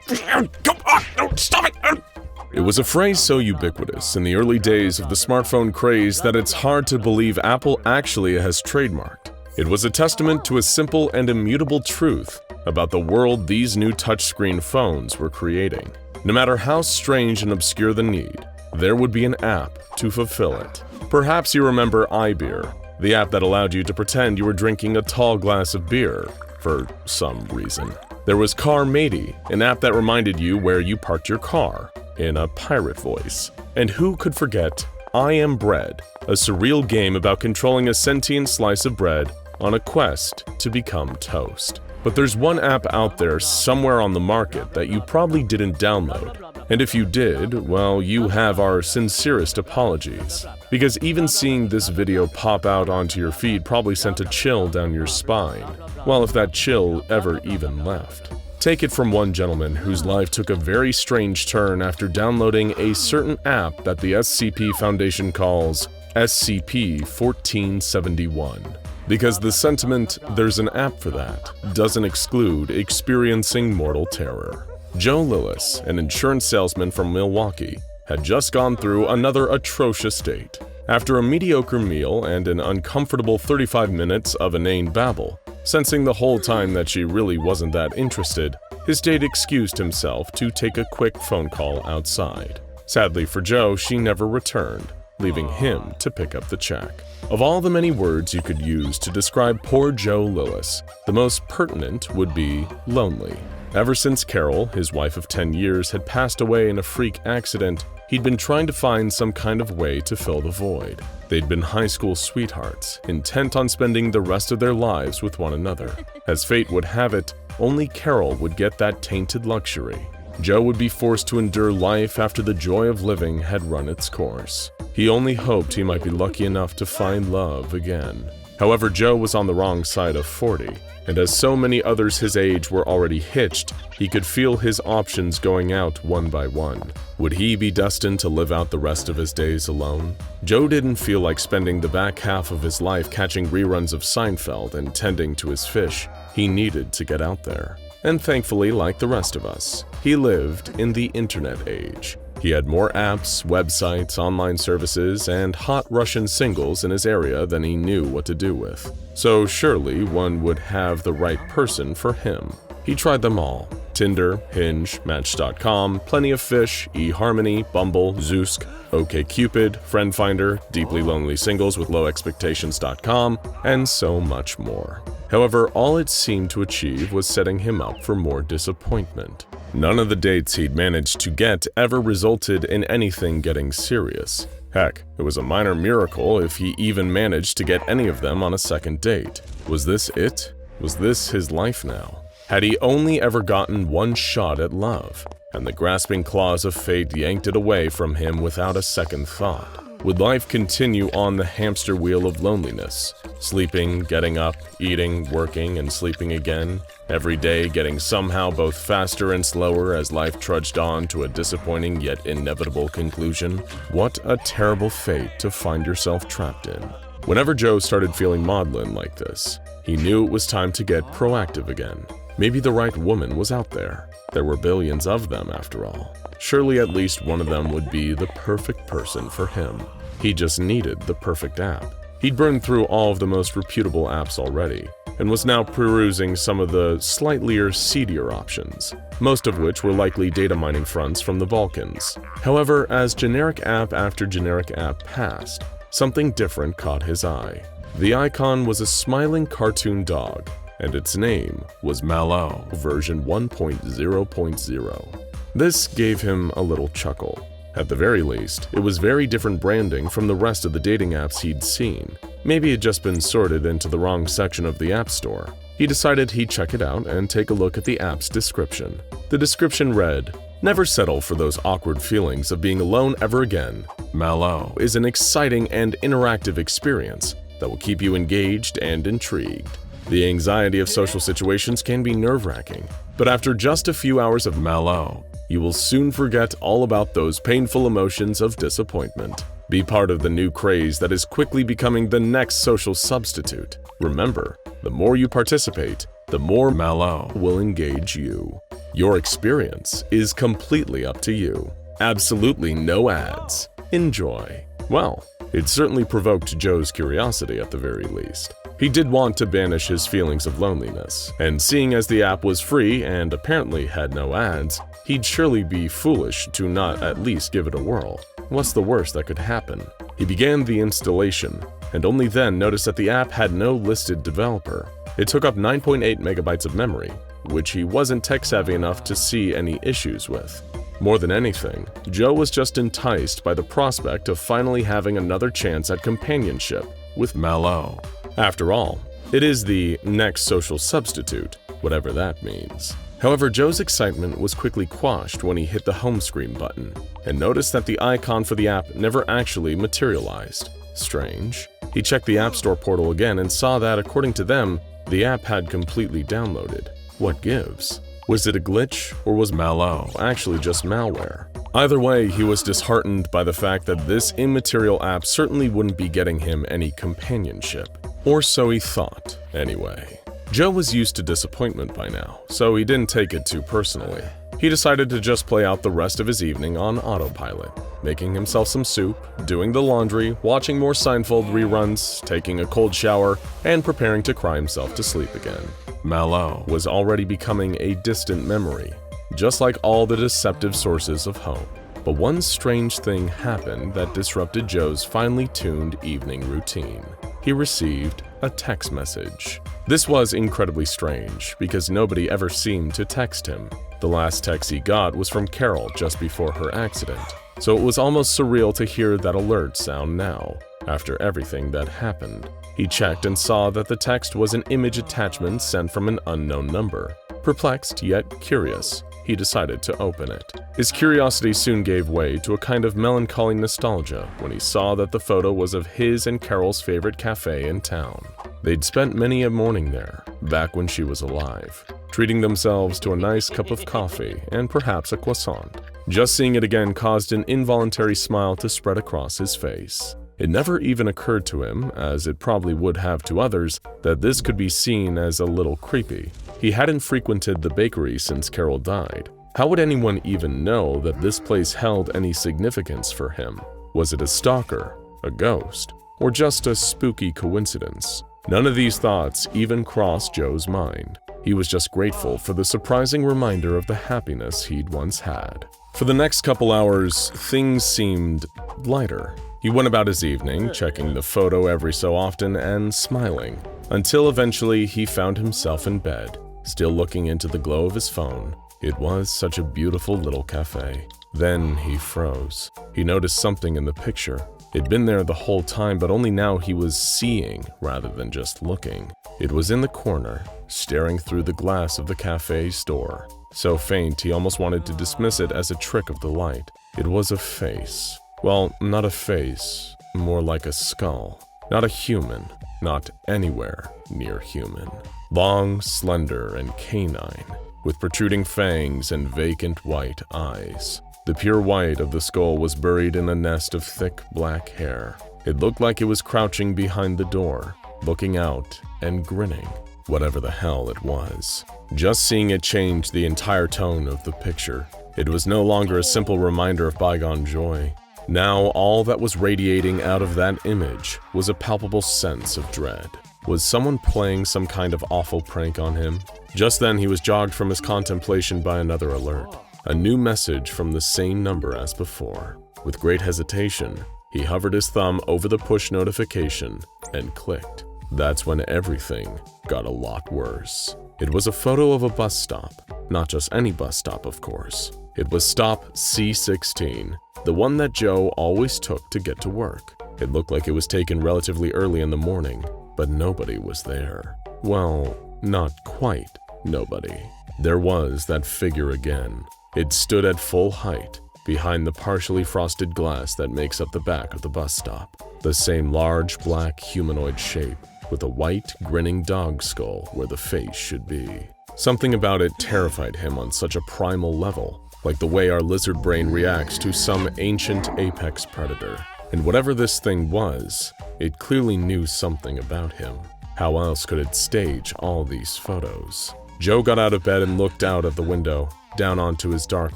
Come on, no, stop it! It was a phrase so ubiquitous in the early days of the smartphone craze that it's hard to believe Apple actually has trademarked. It was a testament to a simple and immutable truth about the world these new touchscreen phones were creating. No matter how strange and obscure the need, there would be an app to fulfill it. Perhaps you remember iBeer, the app that allowed you to pretend you were drinking a tall glass of beer, for some reason. There was Car Matey, an app that reminded you where you parked your car, in a pirate voice. And who could forget I Am Bread, a surreal game about controlling a sentient slice of bread on a quest to become toast. But there's one app out there somewhere on the market that you probably didn't download. And if you did, well, you have our sincerest apologies. Because even seeing this video pop out onto your feed probably sent a chill down your spine. Well, if that chill ever even left. Take it from one gentleman whose life took a very strange turn after downloading a certain app that the SCP Foundation calls SCP-1471. Because the sentiment, "there's an app for that," doesn't exclude experiencing mortal terror. Joe Lillis, an insurance salesman from Milwaukee, had just gone through another atrocious date. After a mediocre meal and an uncomfortable 35 minutes of inane babble, sensing the whole time that she really wasn't that interested, his date excused himself to take a quick phone call outside. Sadly for Joe, she never returned, leaving him to pick up the check. Of all the many words you could use to describe poor Joe Lillis, the most pertinent would be lonely. Ever since Carol, his wife of 10 years, had passed away in a freak accident, he'd been trying to find some kind of way to fill the void. They'd been high school sweethearts, intent on spending the rest of their lives with one another. As fate would have it, only Carol would get that tainted luxury. Joe would be forced to endure life after the joy of living had run its course. He only hoped he might be lucky enough to find love again. However, Joe was on the wrong side of 40, and as so many others his age were already hitched, he could feel his options going out one by one. Would he be destined to live out the rest of his days alone? Joe didn't feel like spending the back half of his life catching reruns of Seinfeld and tending to his fish. He needed to get out there. And thankfully, like the rest of us, he lived in the internet age. He had more apps, websites, online services, and hot Russian singles in his area than he knew what to do with. So surely one would have the right person for him. He tried them all: Tinder, Hinge, Match.com, Plenty of Fish, eHarmony, Bumble, Zoosk, OkCupid, Friend Finder, Deeply Lonely Singles with Low Expectations.com, and so much more. However, all it seemed to achieve was setting him up for more disappointment. None of the dates he'd managed to get ever resulted in anything getting serious. Heck, it was a minor miracle if he even managed to get any of them on a second date. Was this it? Was this his life now? Had he only ever gotten one shot at love, and the grasping claws of fate yanked it away from him without a second thought? Would life continue on the hamster wheel of loneliness, sleeping, getting up, eating, working, and sleeping again, every day getting somehow both faster and slower as life trudged on to a disappointing yet inevitable conclusion? What a terrible fate to find yourself trapped in. Whenever Joe started feeling maudlin like this, he knew it was time to get proactive again. Maybe the right woman was out there. There were billions of them, after all. Surely at least one of them would be the perfect person for him. He just needed the perfect app. He'd burned through all of the most reputable apps already, and was now perusing some of the slightly seedier options, most of which were likely data mining fronts from the Balkans. However, as generic app after generic app passed, something different caught his eye. The icon was a smiling cartoon dog, and its name was MalO version 1.0.0. This gave him a little chuckle. At the very least, it was very different branding from the rest of the dating apps he'd seen. Maybe it had just been sorted into the wrong section of the App Store. He decided he'd check it out and take a look at the app's description. The description read, "Never settle for those awkward feelings of being alone ever again. MalO is an exciting and interactive experience that will keep you engaged and intrigued. The anxiety of social situations can be nerve-wracking, but after just a few hours of MalO, you will soon forget all about those painful emotions of disappointment. Be part of the new craze that is quickly becoming the next social substitute. Remember, the more you participate, the more MalO will engage you. Your experience is completely up to you. Absolutely no ads. Enjoy." Well, it certainly provoked Joe's curiosity at the very least. He did want to banish his feelings of loneliness, and seeing as the app was free and apparently had no ads, he'd surely be foolish to not at least give it a whirl. What's the worst that could happen? He began the installation, and only then noticed that the app had no listed developer. It took up 9.8 megabytes of memory, which he wasn't tech-savvy enough to see any issues with. More than anything, Joe was just enticed by the prospect of finally having another chance at companionship with MalO. After all, it is the next social substitute, whatever that means. However, Joe's excitement was quickly quashed when he hit the home screen button and noticed that the icon for the app never actually materialized. Strange. He checked the App Store portal again and saw that, according to them, the app had completely downloaded. What gives? Was it a glitch, or was MalO actually just malware? Either way, he was disheartened by the fact that this immaterial app certainly wouldn't be getting him any companionship. Or so he thought, anyway. Joe was used to disappointment by now, so he didn't take it too personally. He decided to just play out the rest of his evening on autopilot, making himself some soup, doing the laundry, watching more Seinfeld reruns, taking a cold shower, and preparing to cry himself to sleep again. MalO was already becoming a distant memory, just like all the deceptive sources of hope. But one strange thing happened that disrupted Joe's finely tuned evening routine. He received a text message. This was incredibly strange because nobody ever seemed to text him. The last text he got was from Carol just before her accident, so it was almost surreal to hear that alert sound now, after everything that happened. He checked and saw that the text was an image attachment sent from an unknown number. Perplexed yet curious, he decided to open it. His curiosity soon gave way to a kind of melancholy nostalgia when he saw that the photo was of his and Carol's favorite cafe in town. They'd spent many a morning there, back when she was alive, treating themselves to a nice cup of coffee and perhaps a croissant. Just seeing it again caused an involuntary smile to spread across his face. It never even occurred to him, as it probably would have to others, that this could be seen as a little creepy. He hadn't frequented the bakery since Carol died. How would anyone even know that this place held any significance for him? Was it a stalker, a ghost, or just a spooky coincidence? None of these thoughts even crossed Joe's mind. He was just grateful for the surprising reminder of the happiness he'd once had. For the next couple hours, things seemed lighter. He went about his evening, checking the photo every so often and smiling, until eventually he found himself in bed, still looking into the glow of his phone. It was such a beautiful little cafe. Then he froze. He noticed something in the picture. It'd been there the whole time, but only now he was seeing rather than just looking. It was in the corner, staring through the glass of the cafe's door. So faint he almost wanted to dismiss it as a trick of the light. It was a face. Well, not a face, more like a skull. Not a human, not anywhere near human. Long, slender, and canine, with protruding fangs and vacant white eyes. The pure white of the skull was buried in a nest of thick black hair. It looked like it was crouching behind the door, looking out and grinning, whatever the hell it was. Just seeing it changed the entire tone of the picture. It was no longer a simple reminder of bygone joy. Now all that was radiating out of that image was a palpable sense of dread. Was someone playing some kind of awful prank on him? Just then he was jogged from his contemplation by another alert. A new message from the same number as before. With great hesitation, he hovered his thumb over the push notification and clicked. That's when everything got a lot worse. It was a photo of a bus stop. Not just any bus stop, of course. It was stop C16, the one that Joe always took to get to work. It looked like it was taken relatively early in the morning, but nobody was there. Well, not quite nobody. There was that figure again. It stood at full height, behind the partially frosted glass that makes up the back of the bus stop. The same large black humanoid shape, with a white, grinning dog skull where the face should be. Something about it terrified him on such a primal level, like the way our lizard brain reacts to some ancient apex predator. And whatever this thing was, it clearly knew something about him. How else could it stage all these photos? Joe got out of bed and looked out of the window, down onto his dark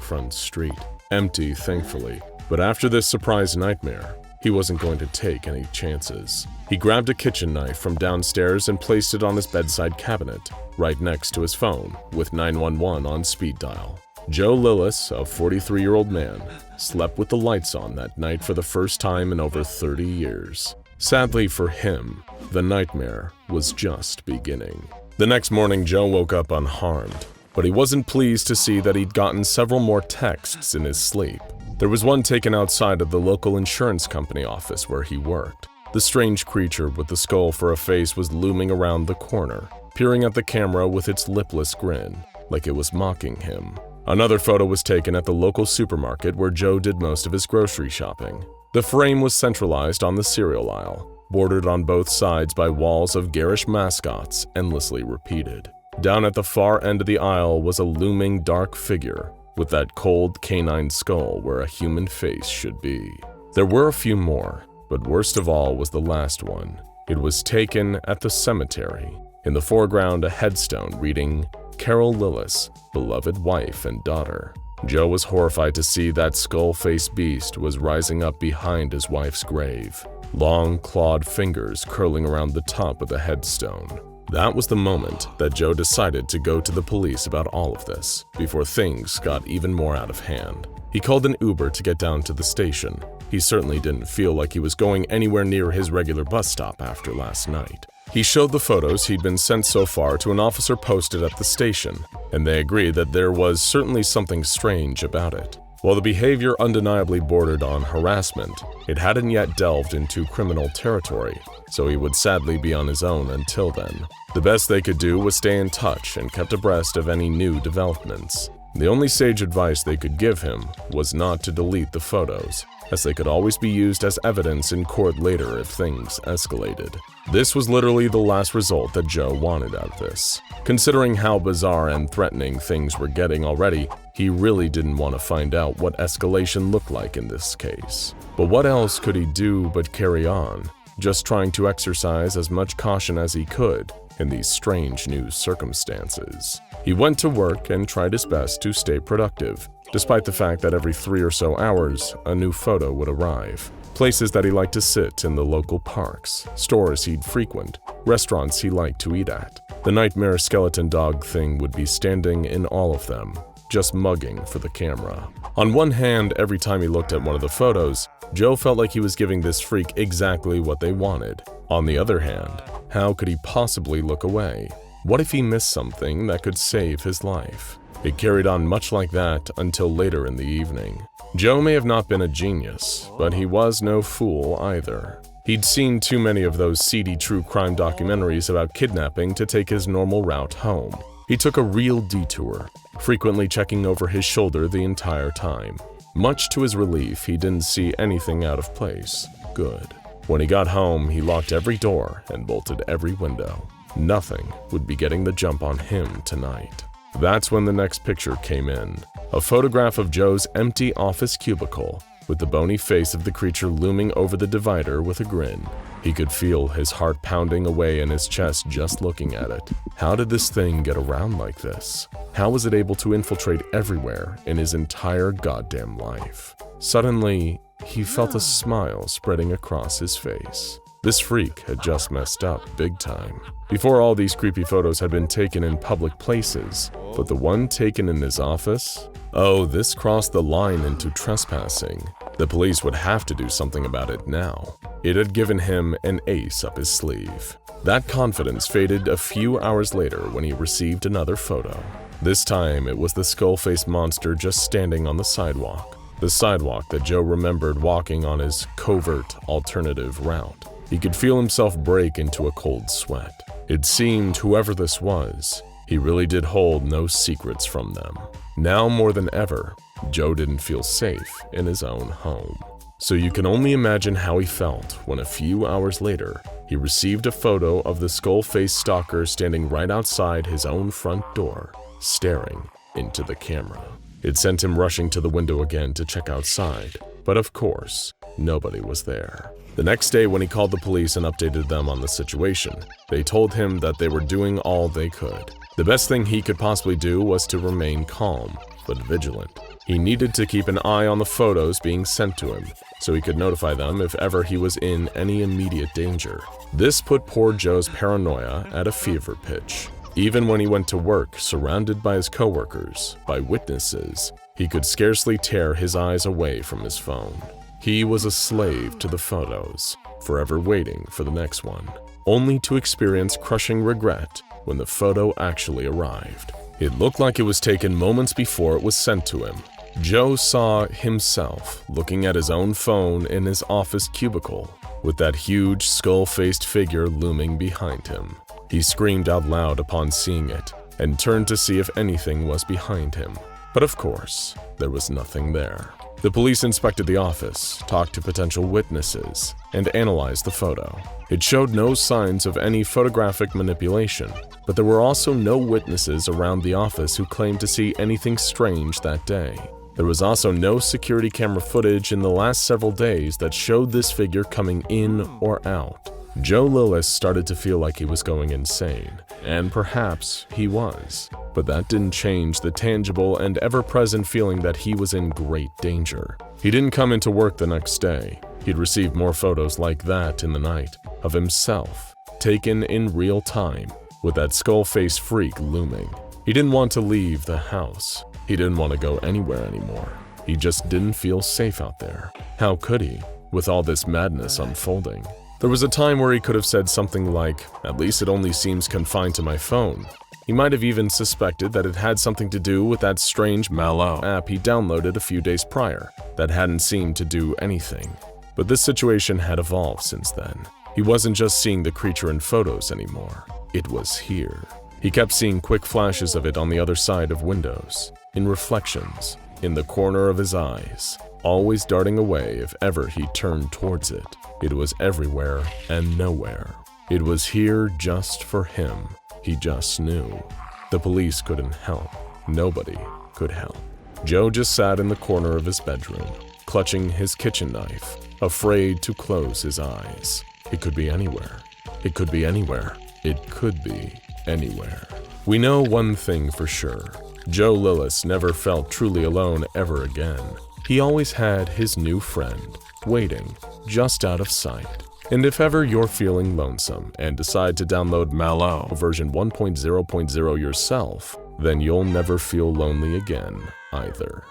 front street. Empty, thankfully. But after this surprise nightmare, he wasn't going to take any chances. He grabbed a kitchen knife from downstairs and placed it on his bedside cabinet, right next to his phone, with 911 on speed dial. Joe Lillis, a 43-year-old man, slept with the lights on that night for the first time in over 30 years. Sadly for him, the nightmare was just beginning. The next morning, Joe woke up unharmed, but he wasn't pleased to see that he'd gotten several more texts in his sleep. There was one taken outside of the local insurance company office where he worked. The strange creature with the skull for a face was looming around the corner, peering at the camera with its lipless grin, like it was mocking him. Another photo was taken at the local supermarket where Joe did most of his grocery shopping. The frame was centralized on the cereal aisle, bordered on both sides by walls of garish mascots endlessly repeated. Down at the far end of the aisle was a looming dark figure with that cold canine skull where a human face should be. There were a few more, but worst of all was the last one. It was taken at the cemetery. In the foreground, a headstone reading, Carol Lillis' beloved wife and daughter. Joe was horrified to see that skull-faced beast was rising up behind his wife's grave, long clawed fingers curling around the top of the headstone. That was the moment that Joe decided to go to the police about all of this, before things got even more out of hand. He called an Uber to get down to the station. He certainly didn't feel like he was going anywhere near his regular bus stop after last night. He showed the photos he'd been sent so far to an officer posted at the station, and they agreed that there was certainly something strange about it. While the behavior undeniably bordered on harassment, it hadn't yet delved into criminal territory, so he would sadly be on his own until then. The best they could do was stay in touch and kept abreast of any new developments. The only sage advice they could give him was not to delete the photos, as they could always be used as evidence in court later if things escalated. This was literally the last result that Joe wanted out of this. Considering how bizarre and threatening things were getting already, he really didn't want to find out what escalation looked like in this case. But what else could he do but carry on, just trying to exercise as much caution as he could in these strange new circumstances? He went to work and tried his best to stay productive, despite the fact that every 3 or so hours, a new photo would arrive. Places that he liked to sit in the local parks, stores he'd frequent, restaurants he liked to eat at. The nightmare skeleton dog thing would be standing in all of them, just mugging for the camera. On one hand, every time he looked at one of the photos, Joe felt like he was giving this freak exactly what they wanted. On the other hand, how could he possibly look away? What if he missed something that could save his life? It carried on much like that until later in the evening. Joe may have not been a genius, but he was no fool either. He'd seen too many of those seedy true crime documentaries about kidnapping to take his normal route home. He took a real detour, frequently checking over his shoulder the entire time. Much to his relief, he didn't see anything out of place. Good. When he got home, he locked every door and bolted every window. Nothing would be getting the jump on him tonight. That's when the next picture came in. A photograph of Joe's empty office cubicle, with the bony face of the creature looming over the divider with a grin. He could feel his heart pounding away in his chest just looking at it. How did this thing get around like this? How was it able to infiltrate everywhere in his entire goddamn life? Suddenly, he felt a smile spreading across his face. This freak had just messed up big time. Before, all these creepy photos had been taken in public places, but the one taken in his office? Oh, this crossed the line into trespassing. The police would have to do something about it now. It had given him an ace up his sleeve. That confidence faded a few hours later when he received another photo. This time, it was the skull-faced monster just standing on the sidewalk. The sidewalk that Joe remembered walking on his covert alternative route. He could feel himself break into a cold sweat. It seemed whoever this was, he really did hold no secrets from them. Now more than ever, Joe didn't feel safe in his own home. So you can only imagine how he felt when a few hours later, he received a photo of the skull-faced stalker standing right outside his own front door, staring into the camera. It sent him rushing to the window again to check outside, but of course, nobody was there. The next day, when he called the police and updated them on the situation, they told him that they were doing all they could. The best thing he could possibly do was to remain calm, but vigilant. He needed to keep an eye on the photos being sent to him, so he could notify them if ever he was in any immediate danger. This put poor Joe's paranoia at a fever pitch. Even when he went to work, surrounded by his coworkers, by witnesses, he could scarcely tear his eyes away from his phone. He was a slave to the photos, forever waiting for the next one, only to experience crushing regret when the photo actually arrived. It looked like it was taken moments before it was sent to him. Joe saw himself looking at his own phone in his office cubicle, with that huge skull-faced figure looming behind him. He screamed out loud upon seeing it, and turned to see if anything was behind him. But of course, there was nothing there. The police inspected the office, talked to potential witnesses, and analyzed the photo. It showed no signs of any photographic manipulation, but there were also no witnesses around the office who claimed to see anything strange that day. There was also no security camera footage in the last several days that showed this figure coming in or out. Joe Lillis started to feel like he was going insane, and perhaps he was. But that didn't change the tangible and ever-present feeling that he was in great danger. He didn't come into work the next day. He'd received more photos like that in the night, of himself, taken in real time, with that skull-faced freak looming. He didn't want to leave the house. He didn't want to go anywhere anymore. He just didn't feel safe out there. How could he, with all this madness unfolding? There was a time where he could have said something like, "At least it only seems confined to my phone." He might have even suspected that it had something to do with that strange MalO app he downloaded a few days prior that hadn't seemed to do anything. But this situation had evolved since then. He wasn't just seeing the creature in photos anymore. It was here. He kept seeing quick flashes of it on the other side of windows, in reflections, in the corner of his eyes, always darting away if ever he turned towards it. It was everywhere and nowhere. It was here just for him. He just knew. The police couldn't help. Nobody could help. Joe just sat in the corner of his bedroom, clutching his kitchen knife, afraid to close his eyes. It could be anywhere. It could be anywhere. It could be anywhere. We know one thing for sure. Joe Lillis never felt truly alone ever again. He always had his new friend, waiting, just out of sight. And if ever you're feeling lonesome and decide to download MalO version 1.0.0 yourself, then you'll never feel lonely again, either.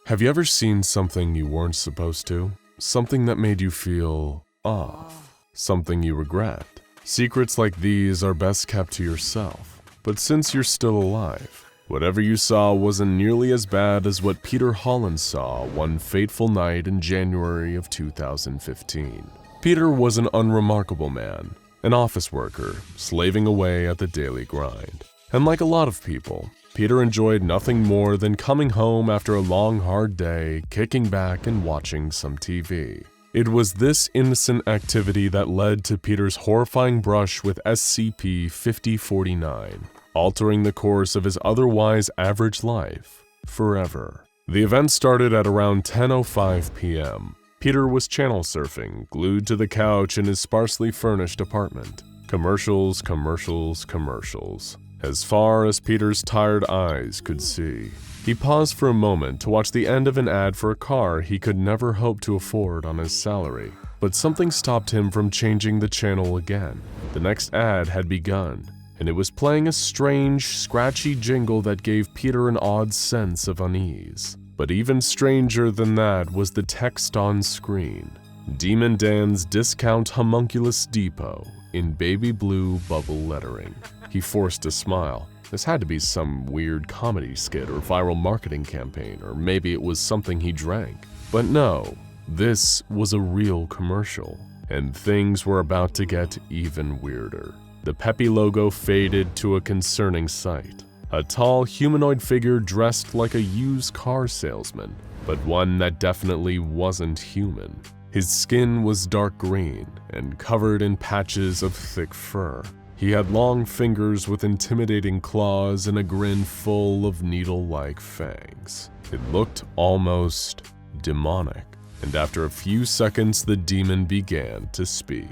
Have you ever seen something you weren't supposed to? Something that made you feel off? Something you regret? Secrets like these are best kept to yourself. But since you're still alive, whatever you saw wasn't nearly as bad as what Peter Holland saw one fateful night in January of 2015. Peter was an unremarkable man, an office worker, slaving away at the daily grind. And like a lot of people, Peter enjoyed nothing more than coming home after a long, hard day, kicking back and watching some TV. It was this innocent activity that led to Peter's horrifying brush with SCP-5049, altering the course of his otherwise average life forever. The event started at around 10:05 p.m. Peter was channel surfing, glued to the couch in his sparsely furnished apartment. Commercials, commercials, commercials. As far as Peter's tired eyes could see. He paused for a moment to watch the end of an ad for a car he could never hope to afford on his salary. But something stopped him from changing the channel again. The next ad had begun, and it was playing a strange, scratchy jingle that gave Peter an odd sense of unease. But even stranger than that was the text on screen. Demon Dan's Discount Homunculus Depot in baby blue bubble lettering. He forced a smile. This had to be some weird comedy skit or viral marketing campaign, or maybe it was something he drank. But no, this was a real commercial, and things were about to get even weirder. The peppy logo faded to a concerning sight. A tall humanoid figure dressed like a used car salesman, but one that definitely wasn't human. His skin was dark green and covered in patches of thick fur. He had long fingers with intimidating claws and a grin full of needle-like fangs. It looked almost demonic, and after a few seconds, the demon began to speak.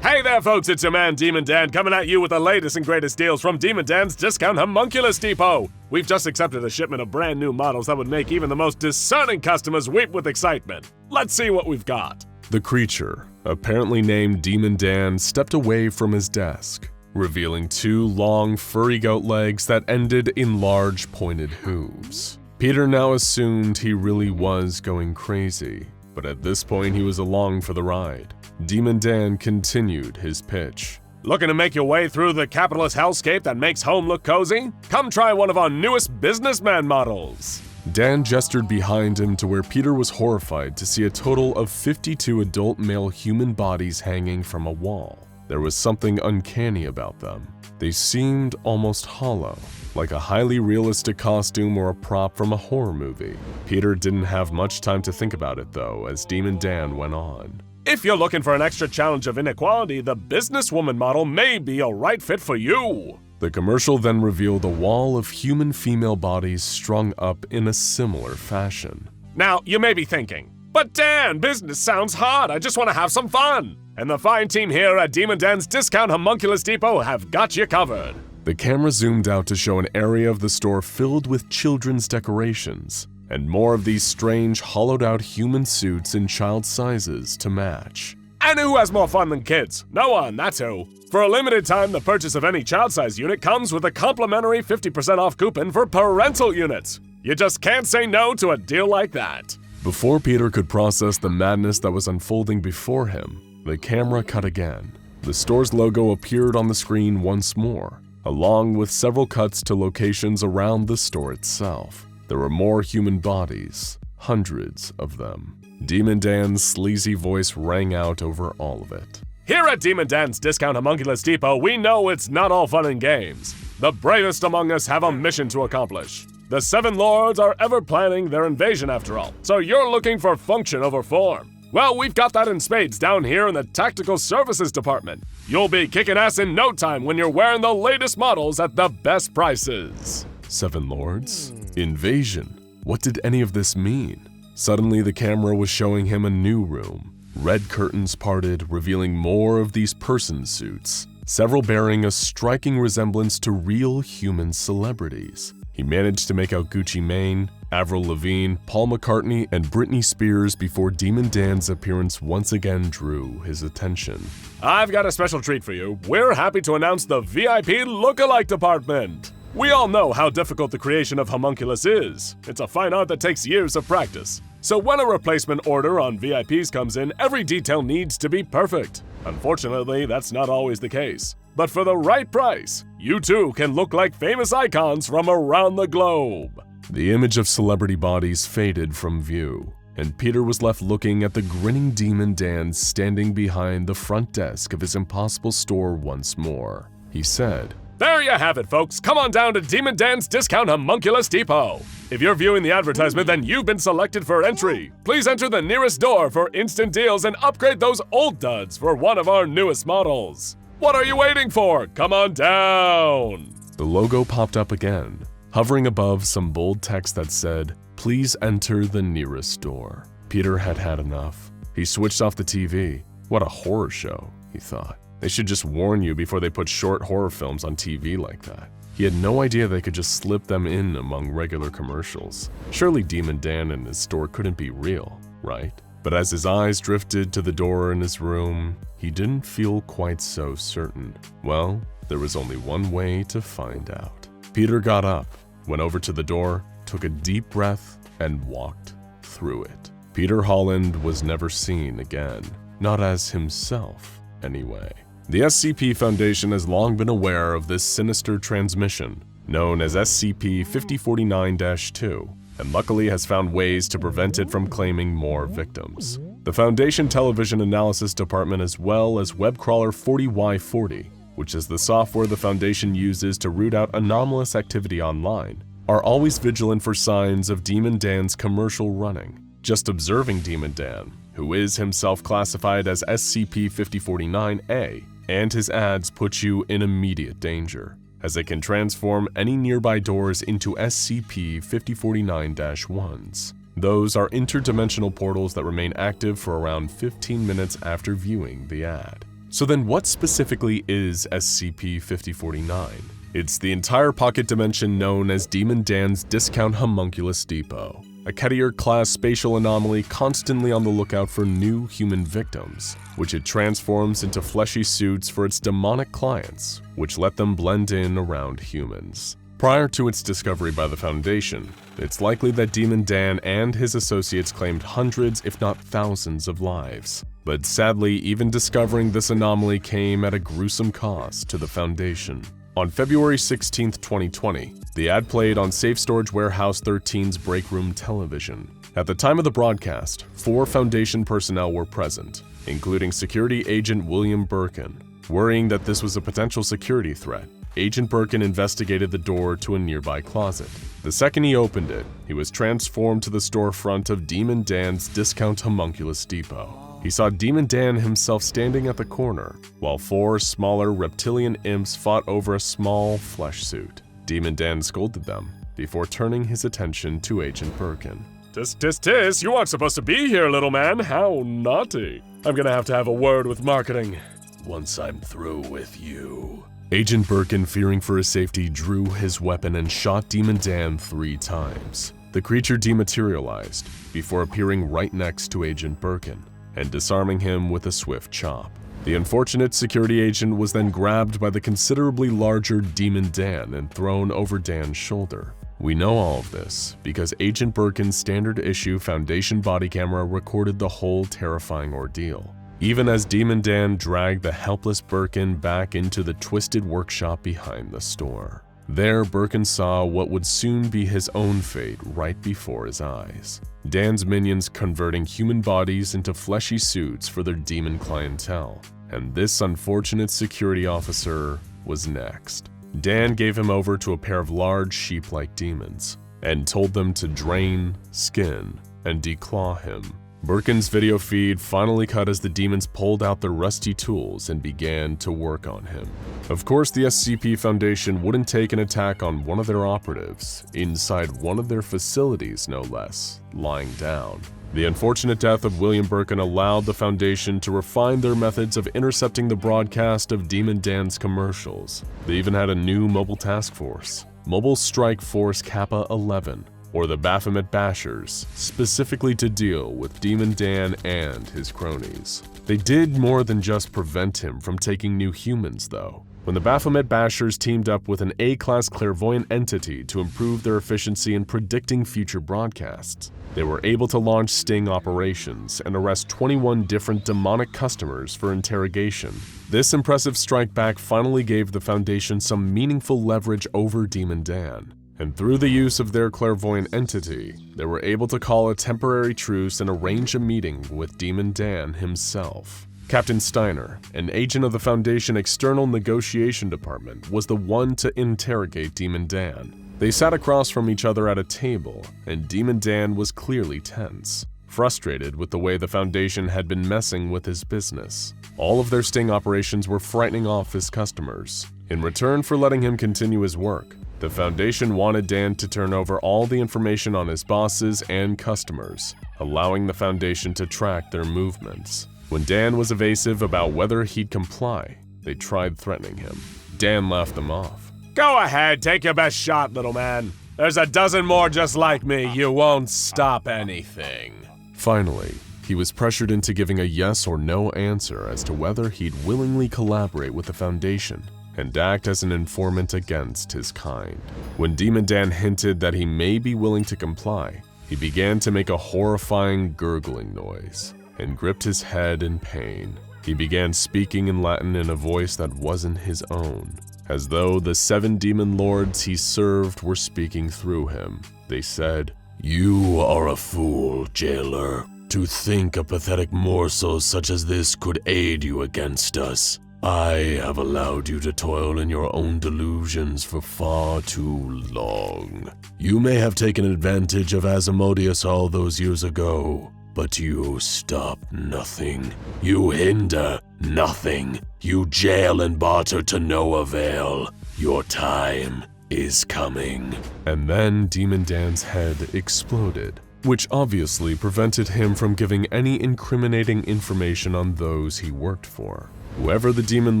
Hey there, folks, it's your man, Demon Dan, coming at you with the latest and greatest deals from Demon Dan's Discount Homunculus Depot. We've just accepted a shipment of brand new models that would make even the most discerning customers weep with excitement. Let's see what we've got. The creature, apparently named Demon Dan, stepped away from his desk, revealing two long, furry goat legs that ended in large, pointed hooves. Peter now assumed he really was going crazy, but at this point he was along for the ride. Demon Dan continued his pitch. Looking to make your way through the capitalist hellscape that makes home look cozy? Come try one of our newest businessman models. Dan gestured behind him to where Peter was horrified to see a total of 52 adult male human bodies hanging from a wall. There was something uncanny about them. They seemed almost hollow, like a highly realistic costume or a prop from a horror movie. Peter didn't have much time to think about it though, as Demon Dan went on. If you're looking for an extra challenge of inequality, the businesswoman model may be a right fit for you. The commercial then revealed a wall of human female bodies strung up in a similar fashion. Now, you may be thinking, but Dan, business sounds hard, I just want to have some fun. And the fine team here at Demon Dan's Discount Homunculus Depot have got you covered. The camera zoomed out to show an area of the store filled with children's decorations, and more of these strange, hollowed-out human suits in child sizes to match. And who has more fun than kids? No one, that's who. For a limited time, the purchase of any child-size unit comes with a complimentary 50% off coupon for parental units. You just can't say no to a deal like that. Before Peter could process the madness that was unfolding before him, the camera cut again. The store's logo appeared on the screen once more, along with several cuts to locations around the store itself. There were more human bodies, hundreds of them. Demon Dan's sleazy voice rang out over all of it. Here at Demon Dan's Discount Homunculus Depot, we know it's not all fun and games. The bravest among us have a mission to accomplish. The Seven Lords are ever planning their invasion after all, so you're looking for function over form. Well, we've got that in spades down here in the Tactical Services Department. You'll be kicking ass in no time when you're wearing the latest models at the best prices. Seven Lords? Invasion? What did any of this mean? Suddenly, the camera was showing him a new room. Red curtains parted, revealing more of these person suits, several bearing a striking resemblance to real human celebrities. He managed to make out Gucci Mane, Avril Lavigne, Paul McCartney, and Britney Spears before Demon Dan's appearance once again drew his attention. I've got a special treat for you. We're happy to announce the VIP Lookalike Department. We all know how difficult the creation of Homunculus is. It's a fine art that takes years of practice. So when a replacement order on VIPs comes in, every detail needs to be perfect. Unfortunately, that's not always the case. But for the right price, you too can look like famous icons from around the globe. The image of celebrity bodies faded from view, and Peter was left looking at the grinning Demon Dan standing behind the front desk of his impossible store once more. He said, "There you have it, folks. Come on down to Demon Dan's Discount Homunculus Depot. If you're viewing the advertisement, then you've been selected for entry. Please enter the nearest door for instant deals and upgrade those old duds for one of our newest models. What are you waiting for? Come on down." The logo popped up again, hovering above some bold text that said, "Please enter the nearest door." Peter had had enough. He switched off the TV. What a horror show, he thought. They should just warn you before they put short horror films on TV like that. He had no idea they could just slip them in among regular commercials. Surely Demon Dan and his store couldn't be real, right? But as his eyes drifted to the door in his room, he didn't feel quite so certain. Well, there was only one way to find out. Peter got up, went over to the door, took a deep breath, and walked through it. Peter Holland was never seen again, not as himself, anyway. The SCP Foundation has long been aware of this sinister transmission, known as SCP-5049-2, and luckily has found ways to prevent it from claiming more victims. The Foundation Television Analysis Department, as well as webcrawler 40Y40, which is the software the Foundation uses to root out anomalous activity online, are always vigilant for signs of Demon Dan's commercial running. Just observing Demon Dan, who is himself classified as SCP-5049-A, and his ads put you in immediate danger, as they can transform any nearby doors into SCP-5049-1s. Those are interdimensional portals that remain active for around 15 minutes after viewing the ad. So then what specifically is SCP-5049? It's the entire pocket dimension known as Demon Dan's Discount Homunculus Depot, a Kettier-class spatial anomaly constantly on the lookout for new human victims, which it transforms into fleshy suits for its demonic clients, which let them blend in around humans. Prior to its discovery by the Foundation, it's likely that Demon Dan and his associates claimed hundreds, if not thousands, of lives. But sadly, even discovering this anomaly came at a gruesome cost to the Foundation. On February 16, 2020, the ad played on Safe Storage Warehouse 13's break room television. At the time of the broadcast, 4 Foundation personnel were present, including security agent William Birkin. Worrying that this was a potential security threat, Agent Birkin investigated the door to a nearby closet. The second he opened it, he was transformed to the storefront of Demon Dan's Discount Homunculus Depot. He saw Demon Dan himself standing at the corner, while 4 smaller reptilian imps fought over a small flesh suit. Demon Dan scolded them, before turning his attention to Agent Birkin. You aren't supposed to be here, little man. How naughty. I'm gonna have to have a word with marketing. once I'm through with you. Agent Birkin, fearing for his safety, drew his weapon and shot Demon Dan 3 times. The creature dematerialized before appearing right next to Agent Birkin and disarming him with a swift chop. The unfortunate security agent was then grabbed by the considerably larger Demon Dan and thrown over Dan's shoulder. We know all of this because Agent Birkin's standard issue Foundation body camera recorded the whole terrifying ordeal, even as Demon Dan dragged the helpless Birkin back into the twisted workshop behind the store. There, Birkin saw what would soon be his own fate right before his eyes. Dan's minions converting human bodies into fleshy suits for their demon clientele, and this unfortunate security officer was next. Dan gave him over to a pair of large sheep-like demons and told them to drain, skin, and declaw him. Birkin's video feed finally cut as the demons pulled out their rusty tools and began to work on him. Of course, the SCP Foundation wouldn't take an attack on one of their operatives, inside one of their facilities no less, lying down. The unfortunate death of William Birkin allowed the Foundation to refine their methods of intercepting the broadcast of Demon Dan's commercials. They even had a new mobile task force, Mobile Strike Force Kappa 11, or the Baphomet Bashers, specifically to deal with Demon Dan and his cronies. They did more than just prevent him from taking new humans, though. When the Baphomet Bashers teamed up with an A-class clairvoyant entity to improve their efficiency in predicting future broadcasts, they were able to launch sting operations and arrest 21 different demonic customers for interrogation. This impressive strike back finally gave the Foundation some meaningful leverage over Demon Dan. And through the use of their clairvoyant entity, they were able to call a temporary truce and arrange a meeting with Demon Dan himself. Captain Steiner, an agent of the Foundation External Negotiation Department, was the one to interrogate Demon Dan. They sat across from each other at a table, and Demon Dan was clearly tense, frustrated with the way the Foundation had been messing with his business. All of their sting operations were frightening off his customers. In return for letting him continue his work, the Foundation wanted Dan to turn over all the information on his bosses and customers, allowing the Foundation to track their movements. When Dan was evasive about whether he'd comply, they tried threatening him. Dan laughed them off. Go ahead, take your best shot, little man. There's a dozen more just like me. You won't stop anything. Finally, he was pressured into giving a yes or no answer as to whether he'd willingly collaborate with the Foundation and act as an informant against his kind. When Demon Dan hinted that he may be willing to comply, he began to make a horrifying gurgling noise and gripped his head in pain. He began speaking in Latin in a voice that wasn't his own, as though the 7 demon lords he served were speaking through him. They said, "You are a fool, jailer, to think a pathetic morsel such as this could aid you against us. I have allowed you to toil in your own delusions for far too long. You may have taken advantage of Asmodeus all those years ago, but you stop nothing. You hinder nothing. You jail and barter to no avail. Your time is coming." And then Demon Dan's head exploded, which obviously prevented him from giving any incriminating information on those he worked for. Whoever the Demon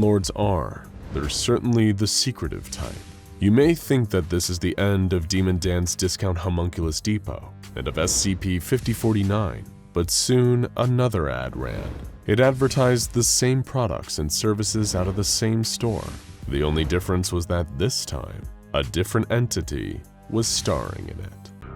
Lords are, they're certainly the secretive type. You may think that this is the end of Demon Dan's Discount Homunculus Depot and of SCP-5049, but soon another ad ran. It advertised the same products and services out of the same store. The only difference was that this time, a different entity was starring in it.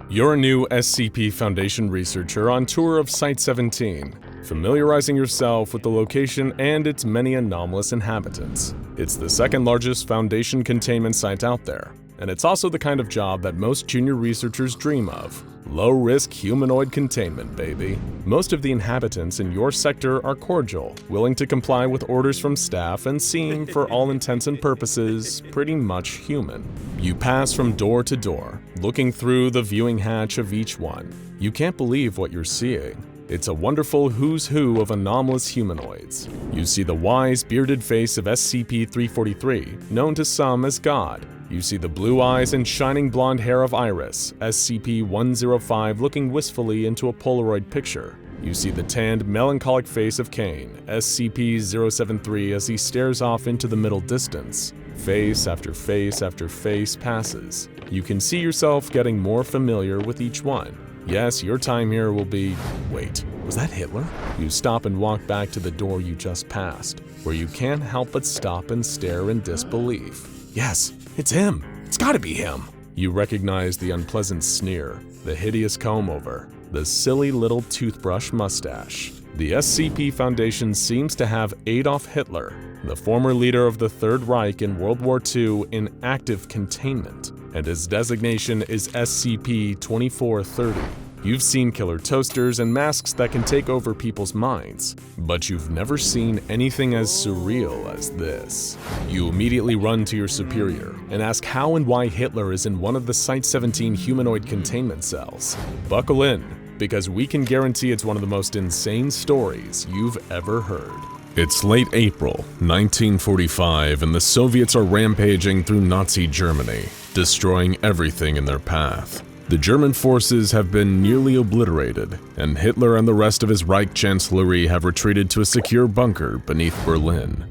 You're a new SCP Foundation researcher on tour of Site-17, familiarizing yourself with the location and its many anomalous inhabitants. It's the second largest Foundation containment site out there, and it's also the kind of job that most junior researchers dream of. Low-risk humanoid containment, baby. Most of the inhabitants in your sector are cordial, willing to comply with orders from staff, and seem, for all intents and purposes, pretty much human. You pass from door to door, looking through the viewing hatch of each one. You can't believe what you're seeing. It's a wonderful who's who of anomalous humanoids. You see the wise, bearded face of SCP-343, known to some as God. You see the blue eyes and shining blonde hair of Iris, SCP-105 looking wistfully into a Polaroid picture. You see the tanned, melancholic face of Kane, SCP-073, as he stares off into the middle distance. Face after face after face passes. You can see yourself getting more familiar with each one. Yes, your time here will be… Wait, was that Hitler? You stop and walk back to the door you just passed, where you can't help but stop and stare in disbelief. Yes, it's him! It's gotta be him! You recognize the unpleasant sneer, the hideous comb-over, the silly little toothbrush mustache. The SCP Foundation seems to have Adolf Hitler, the former leader of the Third Reich in World War II, in active containment, and his designation is SCP-2430. You've seen killer toasters and masks that can take over people's minds, but you've never seen anything as surreal as this. You immediately run to your superior and ask how and why Hitler is in one of the Site-17 humanoid containment cells. Buckle in, because we can guarantee it's one of the most insane stories you've ever heard. It's late April, 1945, and the Soviets are rampaging through Nazi Germany, destroying everything in their path. The German forces have been nearly obliterated, and Hitler and the rest of his Reich Chancellery have retreated to a secure bunker beneath Berlin.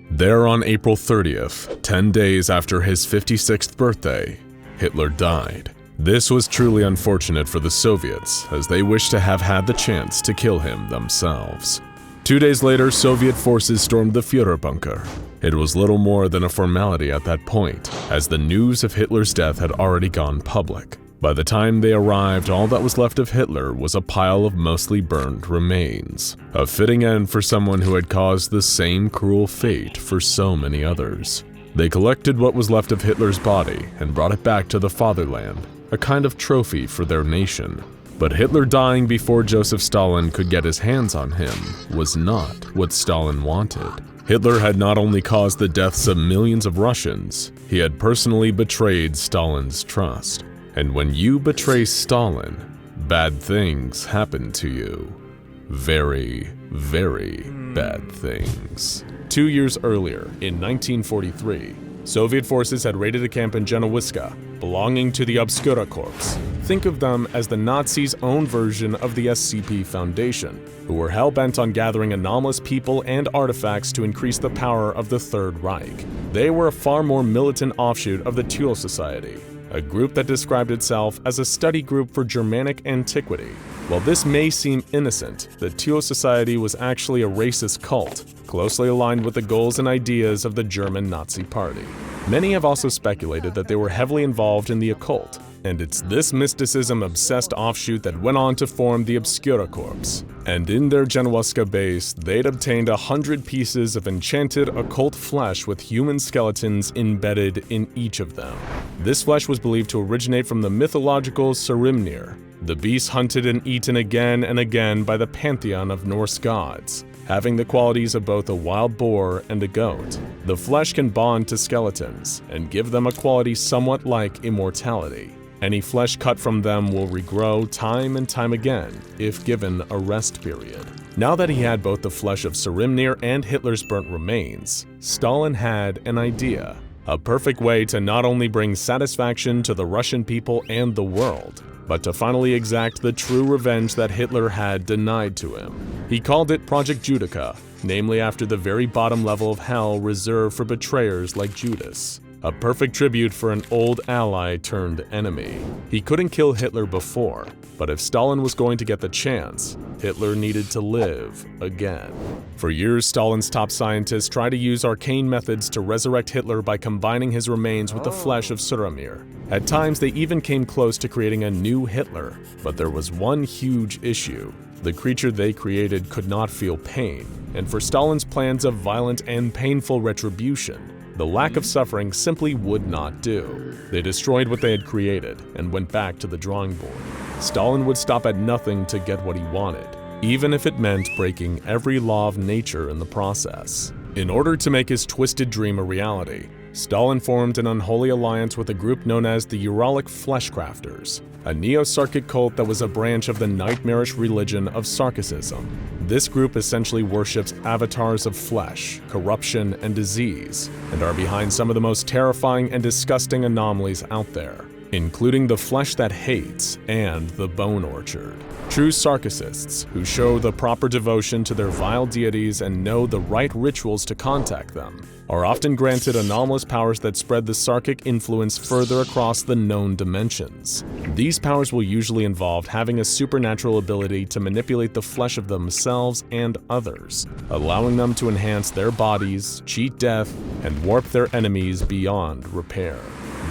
There on April 30th, 10 days after his 56th birthday, Hitler died. This was truly unfortunate for the Soviets, as they wished to have had the chance to kill him themselves. 2 days later, Soviet forces stormed the Führer bunker. It was little more than a formality at that point, as the news of Hitler's death had already gone public. By the time they arrived, all that was left of Hitler was a pile of mostly burned remains. A fitting end for someone who had caused the same cruel fate for so many others. They collected what was left of Hitler's body and brought it back to the fatherland, a kind of trophy for their nation. But Hitler dying before Joseph Stalin could get his hands on him was not what Stalin wanted. Hitler had not only caused the deaths of millions of Russians, he had personally betrayed Stalin's trust. And when you betray Stalin, bad things happen to you. Very, very bad things. 2 years earlier, in 1943, Soviet forces had raided a camp in Genowiska, belonging to the Obscura Corps. Think of them as the Nazis' own version of the SCP Foundation, who were hell-bent on gathering anomalous people and artifacts to increase the power of the Third Reich. They were a far more militant offshoot of the Thule Society, a group that described itself as a study group for Germanic antiquity. While this may seem innocent, the Thule Society was actually a racist cult, closely aligned with the goals and ideas of the German Nazi Party. Many have also speculated that they were heavily involved in the occult, and it's this mysticism-obsessed offshoot that went on to form the Obscura Corps. And in their Genowiska base, they'd obtained 100 pieces of enchanted occult flesh with human skeletons embedded in each of them. This flesh was believed to originate from the mythological Sarimnir, the beast hunted and eaten again and again by the pantheon of Norse gods, having the qualities of both a wild boar and a goat. The flesh can bond to skeletons and give them a quality somewhat like immortality. Any flesh cut from them will regrow time and time again if given a rest period. Now that he had both the flesh of Sarimnir and Hitler's burnt remains, Stalin had an idea. A perfect way to not only bring satisfaction to the Russian people and the world, but to finally exact the true revenge that Hitler had denied to him. He called it Project Judica, namely after the very bottom level of hell reserved for betrayers like Judas. A perfect tribute for an old ally turned enemy. He couldn't kill Hitler before, but if Stalin was going to get the chance, Hitler needed to live again. For years, Stalin's top scientists tried to use arcane methods to resurrect Hitler by combining his remains with the flesh of Sarimnir. At times, they even came close to creating a new Hitler, but there was one huge issue. The creature they created could not feel pain, and for Stalin's plans of violent and painful retribution, the lack of suffering simply would not do. They destroyed what they had created and went back to the drawing board. Stalin would stop at nothing to get what he wanted, even if it meant breaking every law of nature in the process. In order to make his twisted dream a reality, Stalin formed an unholy alliance with a group known as the Uralic Fleshcrafters, a neo-Sarkic cult that was a branch of the nightmarish religion of Sarkicism. This group essentially worships avatars of flesh, corruption, and disease, and are behind some of the most terrifying and disgusting anomalies out there. including the flesh that hates and the bone orchard. True Sarkissists, who show the proper devotion to their vile deities and know the right rituals to contact them, are often granted anomalous powers that spread the Sarkic influence further across the known dimensions. These powers will usually involve having a supernatural ability to manipulate the flesh of themselves and others, allowing them to enhance their bodies, cheat death, and warp their enemies beyond repair.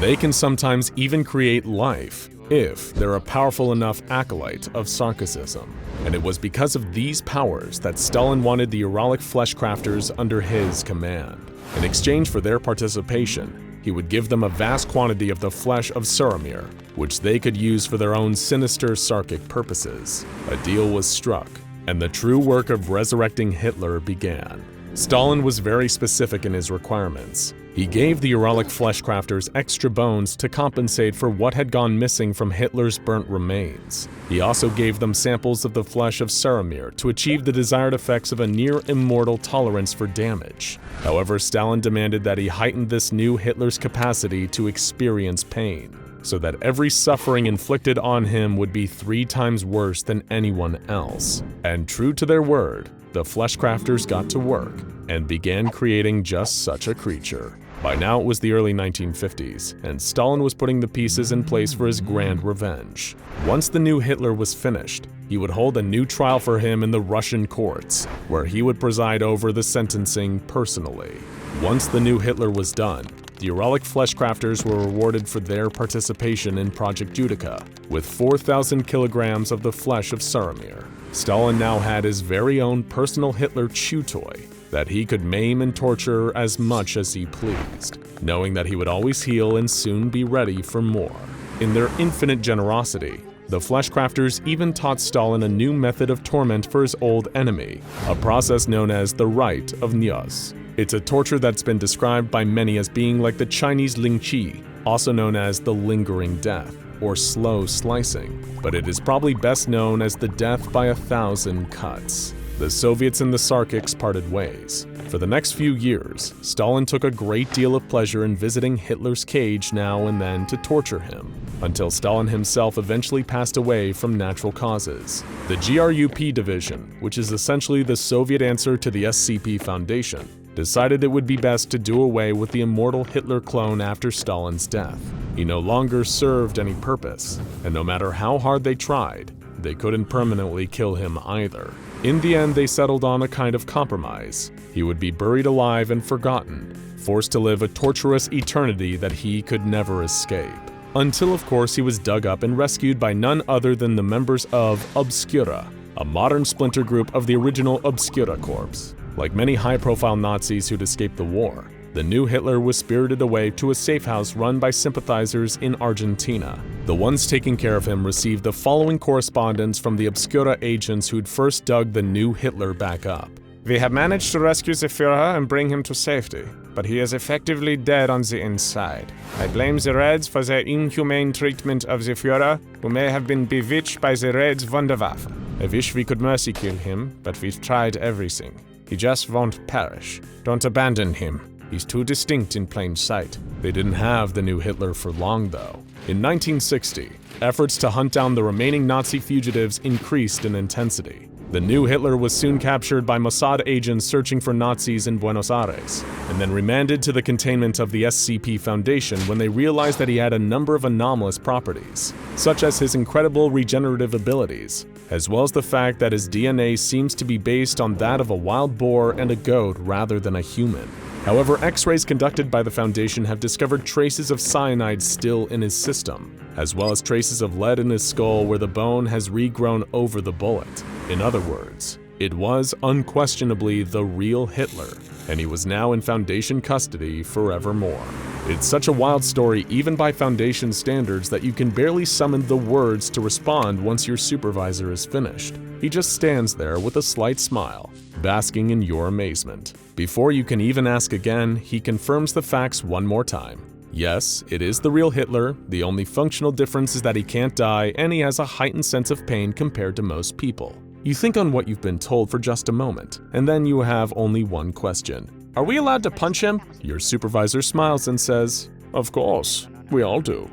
They can sometimes even create life, if they're a powerful enough acolyte of Sarkicism. And it was because of these powers that Stalin wanted the Uralic flesh crafters under his command. In exchange for their participation, he would give them a vast quantity of the flesh of Suramir, which they could use for their own sinister Sarkic purposes. A deal was struck, and the true work of resurrecting Hitler began. Stalin was very specific in his requirements. He gave the Uralic flesh crafters extra bones to compensate for what had gone missing from Hitler's burnt remains. He also gave them samples of the flesh of Suramir to achieve the desired effects of a near-immortal tolerance for damage. However, Stalin demanded that he heighten this new Hitler's capacity to experience pain, so that every suffering inflicted on him would be 3 times worse than anyone else. And true to their word, the flesh crafters got to work and began creating just such a creature. By now it was the early 1950s, and Stalin was putting the pieces in place for his grand revenge. Once the new Hitler was finished, he would hold a new trial for him in the Russian courts, where he would preside over the sentencing personally. Once the new Hitler was done, the Uralic flesh crafters were rewarded for their participation in Project Judica, with 4,000 kilograms of the flesh of Suramir. Stalin now had his very own personal Hitler chew toy that he could maim and torture as much as he pleased, knowing that he would always heal and soon be ready for more. In their infinite generosity, the flesh crafters even taught Stalin a new method of torment for his old enemy, a process known as the Rite of Nyos. It's a torture that's been described by many as being like the Chinese Ling Chi, also known as the lingering death, or slow slicing, but it is probably best known as the death by 1,000 cuts. The Soviets and the Sarkics parted ways. For the next few years, Stalin took a great deal of pleasure in visiting Hitler's cage now and then to torture him, until Stalin himself eventually passed away from natural causes. The GRUP division, which is essentially the Soviet answer to the SCP Foundation, decided it would be best to do away with the immortal Hitler clone after Stalin's death. He no longer served any purpose, and no matter how hard they tried, they couldn't permanently kill him either. In the end, they settled on a kind of compromise. He would be buried alive and forgotten, forced to live a torturous eternity that he could never escape. Until, of course, he was dug up and rescued by none other than the members of Obscura, a modern splinter group of the original Obscura Corps. Like many high-profile Nazis who'd escaped the war, the new Hitler was spirited away to a safe house run by sympathizers in Argentina. The ones taking care of him received the following correspondence from the Obscura agents who'd first dug the new Hitler back up. We have managed to rescue the Führer and bring him to safety, but he is effectively dead on the inside. I blame the Reds for their inhumane treatment of the Führer, who may have been bewitched by the Reds' Wunderwaffe. I wish we could mercy kill him, but we've tried everything. He just won't perish. Don't abandon him. He's too distinct in plain sight. They didn't have the new Hitler for long, though. In 1960, efforts to hunt down the remaining Nazi fugitives increased in intensity. The new Hitler was soon captured by Mossad agents searching for Nazis in Buenos Aires, and then remanded to the containment of the SCP Foundation when they realized that he had a number of anomalous properties, such as his incredible regenerative abilities, as well as the fact that his DNA seems to be based on that of a wild boar and a goat rather than a human. However, X-rays conducted by the Foundation have discovered traces of cyanide still in his system, as well as traces of lead in his skull where the bone has regrown over the bullet. In other words, it was unquestionably the real Hitler, and he was now in Foundation custody forevermore. It's such a wild story even by Foundation standards that you can barely summon the words to respond once your supervisor is finished. He just stands there with a slight smile, basking in your amazement. Before you can even ask again, he confirms the facts one more time. Yes, it is the real Hitler. The only functional difference is that he can't die and he has a heightened sense of pain compared to most people. You think on what you've been told for just a moment, and then you have only one question. Are we allowed to punch him? Your supervisor smiles and says, "Of course, we all do."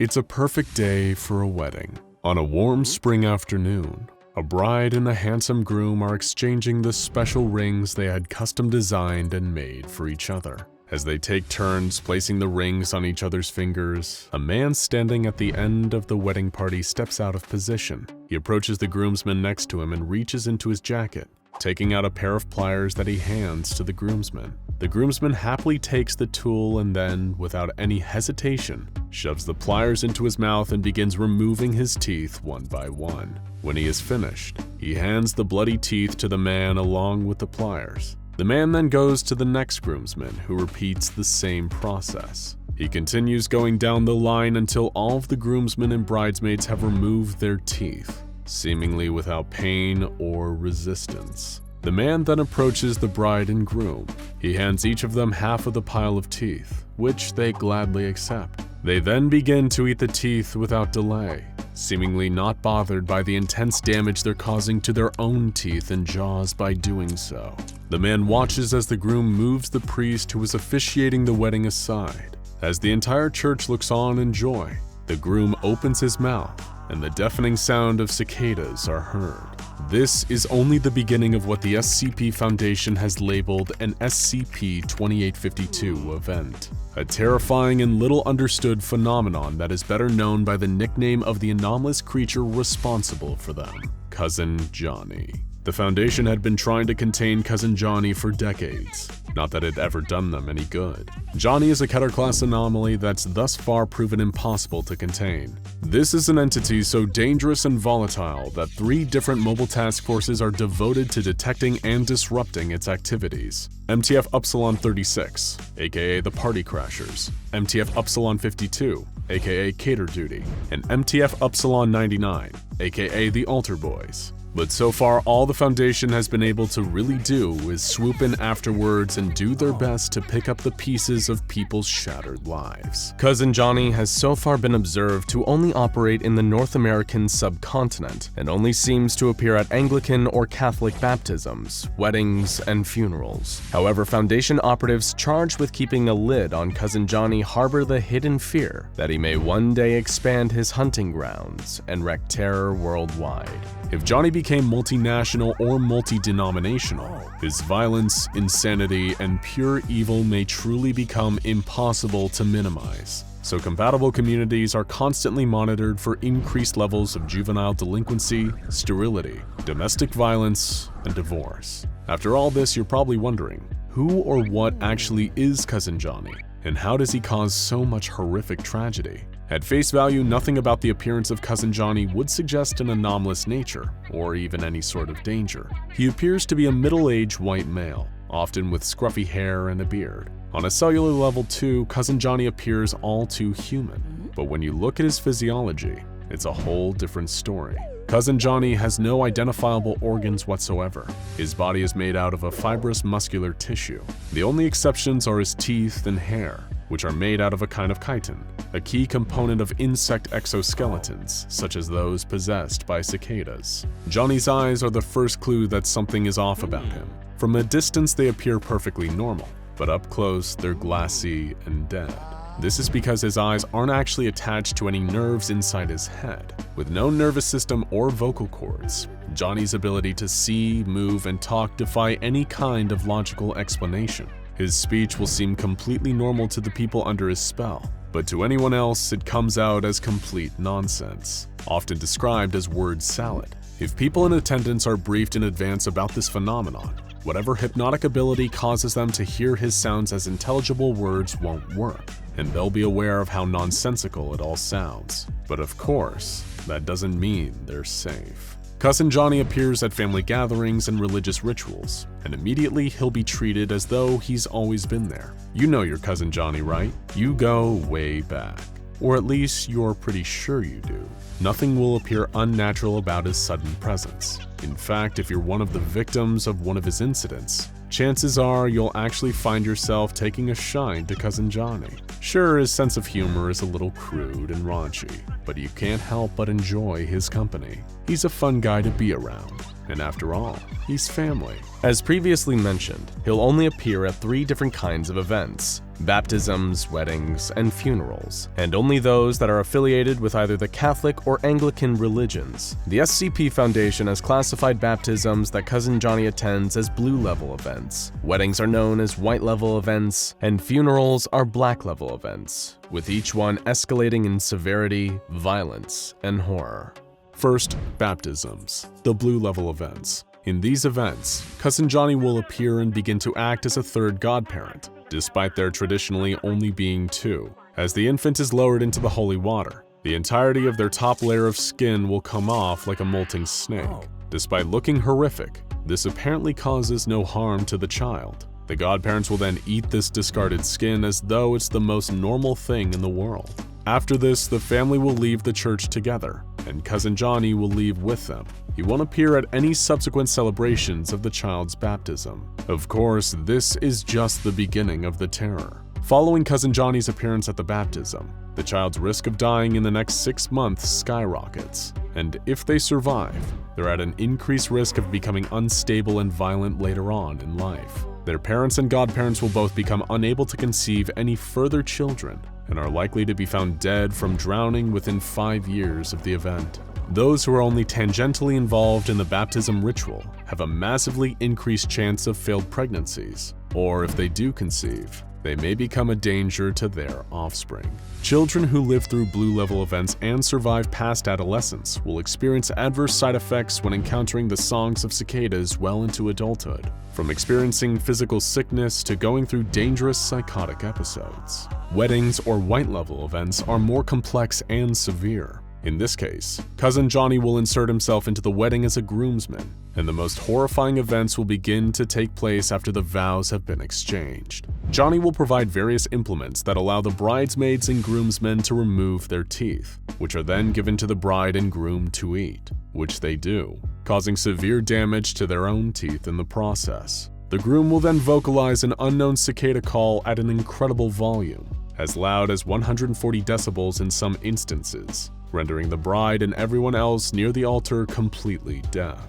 It's a perfect day for a wedding. On a warm spring afternoon, a bride and a handsome groom are exchanging the special rings they had custom designed and made for each other. As they take turns placing the rings on each other's fingers, a man standing at the end of the wedding party steps out of position. He approaches the groomsman next to him and reaches into his jacket, taking out a pair of pliers that he hands to the groomsman. The groomsman happily takes the tool and then, without any hesitation, shoves the pliers into his mouth and begins removing his teeth one by one. When he is finished, he hands the bloody teeth to the man along with the pliers. The man then goes to the next groomsman, who repeats the same process. He continues going down the line until all of the groomsmen and bridesmaids have removed their teeth, seemingly without pain or resistance. The man then approaches the bride and groom. He hands each of them half of the pile of teeth, which they gladly accept. They then begin to eat the teeth without delay, seemingly not bothered by the intense damage they're causing to their own teeth and jaws by doing so. The man watches as the groom moves the priest who is officiating the wedding aside. As the entire church looks on in joy, the groom opens his mouth, and the deafening sound of cicadas are heard. This is only the beginning of what the SCP Foundation has labeled an SCP-2852 event, a terrifying and little understood phenomenon that is better known by the nickname of the anomalous creature responsible for them, Cousin Johnny. The Foundation had been trying to contain Cousin Johnny for decades, not that it ever done them any good. Johnny is a Keter-class anomaly that's thus far proven impossible to contain. This is an entity so dangerous and volatile that 3 different mobile task forces are devoted to detecting and disrupting its activities. MTF Upsilon 36, aka the Party Crashers, MTF Upsilon 52, aka Cater Duty, and MTF Upsilon 99, aka the Altar Boys. But so far, all the Foundation has been able to really do is swoop in afterwards and do their best to pick up the pieces of people's shattered lives. Cousin Johnny has so far been observed to only operate in the North American subcontinent and only seems to appear at Anglican or Catholic baptisms, weddings, and funerals. However, Foundation operatives charged with keeping a lid on Cousin Johnny harbor the hidden fear that he may one day expand his hunting grounds and wreak terror worldwide. If Johnny became multinational or multi-denominational, his violence, insanity, and pure evil may truly become impossible to minimize. So compatible communities are constantly monitored for increased levels of juvenile delinquency, sterility, domestic violence, and divorce. After all this, you're probably wondering, who or what actually is Cousin Johnny, and how does he cause so much horrific tragedy? At face value, nothing about the appearance of Cousin Johnny would suggest an anomalous nature, or even any sort of danger. He appears to be a middle-aged white male, often with scruffy hair and a beard. On a cellular level too, Cousin Johnny appears all too human, but when you look at his physiology, it's a whole different story. Cousin Johnny has no identifiable organs whatsoever. His body is made out of a fibrous muscular tissue. The only exceptions are his teeth and hair, which are made out of a kind of chitin, a key component of insect exoskeletons, such as those possessed by cicadas. Johnny's eyes are the first clue that something is off about him. From a distance, they appear perfectly normal, but up close, they're glassy and dead. This is because his eyes aren't actually attached to any nerves inside his head. With no nervous system or vocal cords, Johnny's ability to see, move, and talk defy any kind of logical explanation. His speech will seem completely normal to the people under his spell, but to anyone else it comes out as complete nonsense, often described as word salad. If people in attendance are briefed in advance about this phenomenon, whatever hypnotic ability causes them to hear his sounds as intelligible words won't work, and they'll be aware of how nonsensical it all sounds. But of course, that doesn't mean they're safe. Cousin Johnny appears at family gatherings and religious rituals, and immediately he'll be treated as though he's always been there. You know your Cousin Johnny, right? You go way back. Or at least you're pretty sure you do. Nothing will appear unnatural about his sudden presence. In fact, if you're one of the victims of one of his incidents, chances are you'll actually find yourself taking a shine to Cousin Johnny. Sure, his sense of humor is a little crude and raunchy, but you can't help but enjoy his company. He's a fun guy to be around. and after all, he's family. As previously mentioned, he'll only appear at 3 different kinds of events: baptisms, weddings, and funerals, and only those that are affiliated with either the Catholic or Anglican religions. The SCP Foundation has classified baptisms that Cousin Johnny attends as blue-level events, weddings are known as white-level events, and funerals are black-level events, with each one escalating in severity, violence, and horror. First, baptisms, the blue-level events. In these events, Cousin Johnny will appear and begin to act as a third godparent, despite there traditionally only being 2. As the infant is lowered into the holy water, the entirety of their top layer of skin will come off like a molting snake. Despite looking horrific, this apparently causes no harm to the child. The godparents will then eat this discarded skin as though it's the most normal thing in the world. After this, the family will leave the church together, and Cousin Johnny will leave with them. He won't appear at any subsequent celebrations of the child's baptism. Of course, this is just the beginning of the terror. Following Cousin Johnny's appearance at the baptism, the child's risk of dying in the next 6 months skyrockets, and if they survive, they're at an increased risk of becoming unstable and violent later on in life. Their parents and godparents will both become unable to conceive any further children and are likely to be found dead from drowning within 5 years of the event. Those who are only tangentially involved in the baptism ritual have a massively increased chance of failed pregnancies, or if they do conceive, they may become a danger to their offspring. Children who live through blue-level events and survive past adolescence will experience adverse side effects when encountering the songs of cicadas well into adulthood, from experiencing physical sickness to going through dangerous psychotic episodes. Weddings or white-level events are more complex and severe. In this case, Cousin Johnny will insert himself into the wedding as a groomsman, and the most horrifying events will begin to take place after the vows have been exchanged. Johnny will provide various implements that allow the bridesmaids and groomsmen to remove their teeth, which are then given to the bride and groom to eat, which they do, causing severe damage to their own teeth in the process. The groom will then vocalize an unknown cicada call at an incredible volume, as loud as 140 decibels in some instances, rendering the bride and everyone else near the altar completely deaf.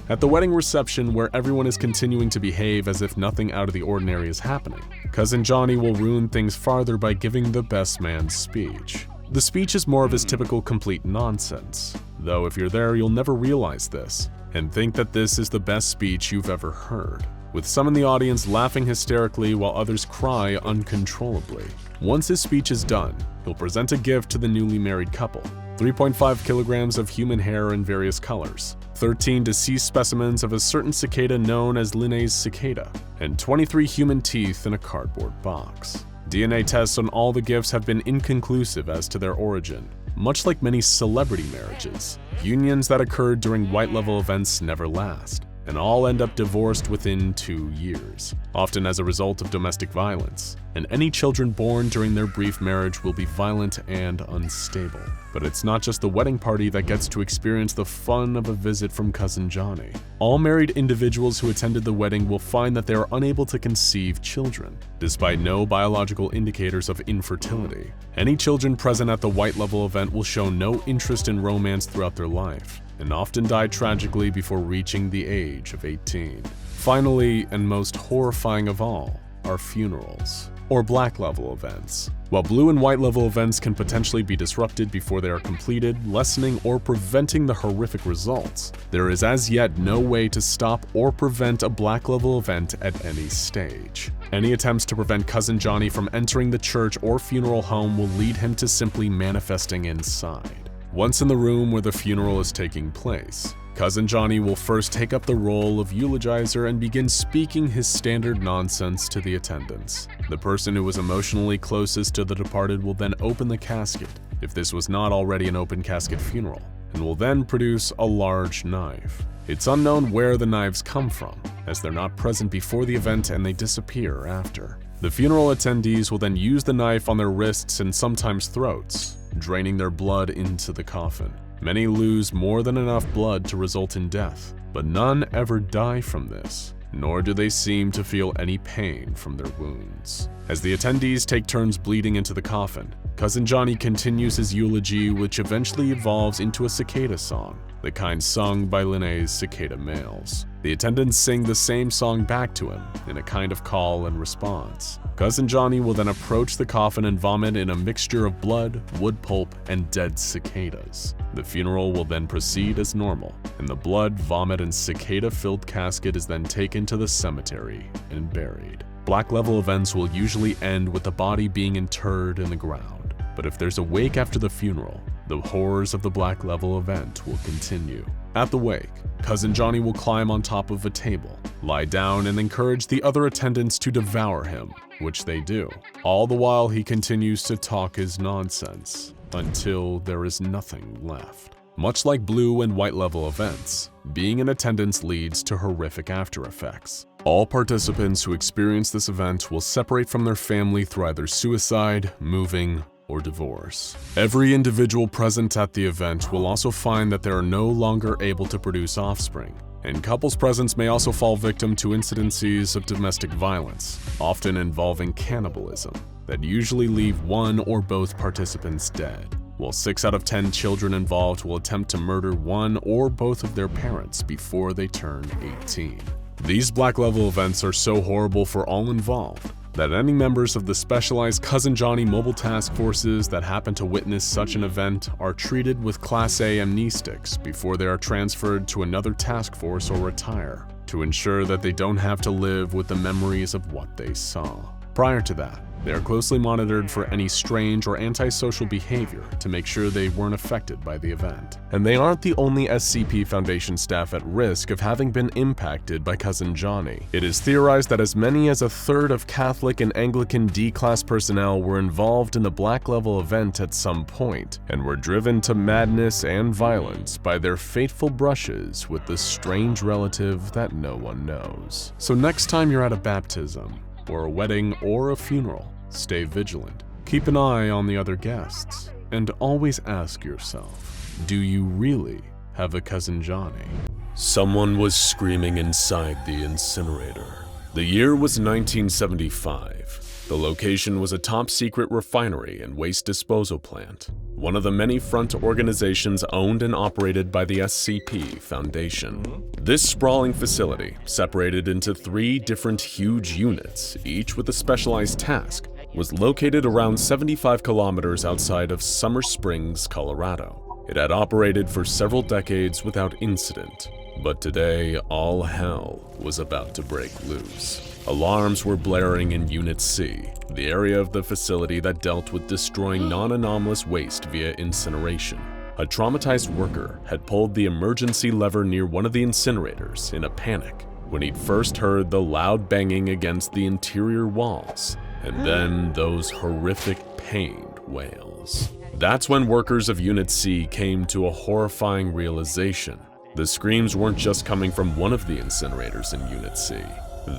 At the wedding reception, where everyone is continuing to behave as if nothing out of the ordinary is happening, Cousin Johnny will ruin things farther by giving the best man's speech. The speech is more of his typical complete nonsense, though if you're there you'll never realize this, and think that this is the best speech you've ever heard, with some in the audience laughing hysterically while others cry uncontrollably. Once his speech is done, he'll present a gift to the newly married couple: 3.5 kilograms of human hair in various colors, 13 deceased specimens of a certain cicada known as Linnaeus cicada, and 23 human teeth in a cardboard box. DNA tests on all the gifts have been inconclusive as to their origin. Much like many celebrity marriages, unions that occurred during white-level events never last, and all end up divorced within 2 years, often as a result of domestic violence, and any children born during their brief marriage will be violent and unstable. But it's not just the wedding party that gets to experience the fun of a visit from Cousin Johnny. All married individuals who attended the wedding will find that they are unable to conceive children, despite no biological indicators of infertility. Any children present at the white-level event will show no interest in romance throughout their life, and often die tragically before reaching the age of 18. Finally, and most horrifying of all, are funerals, or black-level events. While blue and white-level events can potentially be disrupted before they are completed, lessening or preventing the horrific results, there is as yet no way to stop or prevent a black-level event at any stage. Any attempts to prevent Cousin Johnny from entering the church or funeral home will lead him to simply manifesting inside. Once in the room where the funeral is taking place, Cousin Johnny will first take up the role of eulogizer and begin speaking his standard nonsense to the attendants. The person who was emotionally closest to the departed will then open the casket, if this was not already an open casket funeral, and will then produce a large knife. It's unknown where the knives come from, as they're not present before the event and they disappear after. The funeral attendees will then use the knife on their wrists and sometimes throats, draining their blood into the coffin. Many lose more than enough blood to result in death, but none ever die from this, nor do they seem to feel any pain from their wounds. As the attendees take turns bleeding into the coffin, Cousin Johnny continues his eulogy, which eventually evolves into a cicada song, the kind sung by Linnea's cicada males. The attendants sing the same song back to him in a kind of call and response. Cousin Johnny will then approach the coffin and vomit in a mixture of blood, wood pulp, and dead cicadas. The funeral will then proceed as normal, and the blood, vomit, and cicada-filled casket is then taken to the cemetery and buried. Black level events will usually end with the body being interred in the ground, but if there's a wake after the funeral, the horrors of the Black level event will continue. At the wake, Cousin Johnny will climb on top of a table, lie down, and encourage the other attendants to devour him, which they do. All the while he continues to talk his nonsense, until there is nothing left. Much like blue and white level events, being in attendance leads to horrific after effects. All participants who experience this event will separate from their family through either suicide, moving, or divorce. Every individual present at the event will also find that they are no longer able to produce offspring, and couples present may also fall victim to incidences of domestic violence, often involving cannibalism, that usually leave one or both participants dead, while 6 out of 10 children involved will attempt to murder one or both of their parents before they turn 18. These Black level events are so horrible for all involved that any members of the specialized Cousin Johnny mobile task forces that happen to witness such an event are treated with Class A amnestics before they are transferred to another task force or retire, to ensure that they don't have to live with the memories of what they saw. Prior to that, they are closely monitored for any strange or antisocial behavior to make sure they weren't affected by the event. And they aren't the only SCP Foundation staff at risk of having been impacted by Cousin Johnny. It is theorized that as many as a third of Catholic and Anglican D-Class personnel were involved in the Black level event at some point, and were driven to madness and violence by their fateful brushes with this strange relative that no one knows. So next time you're at a baptism, or a wedding, or a funeral, stay vigilant. Keep an eye on the other guests, and always ask yourself, do you really have a Cousin Johnny? Someone was screaming inside the incinerator. The year was 1975. The location was a top-secret refinery and waste disposal plant, one of the many front organizations owned and operated by the SCP Foundation. This sprawling facility, separated into 3 different huge units, each with a specialized task, was located around 75 kilometers outside of Summer Springs, Colorado. It had operated for several decades without incident, but today all hell was about to break loose. Alarms were blaring in Unit C, the area of the facility that dealt with destroying non-anomalous waste via incineration. A traumatized worker had pulled the emergency lever near one of the incinerators in a panic when he'd first heard the loud banging against the interior walls, and then those horrific pained wails. That's when workers of Unit C came to a horrifying realization. The screams weren't just coming from one of the incinerators in Unit C.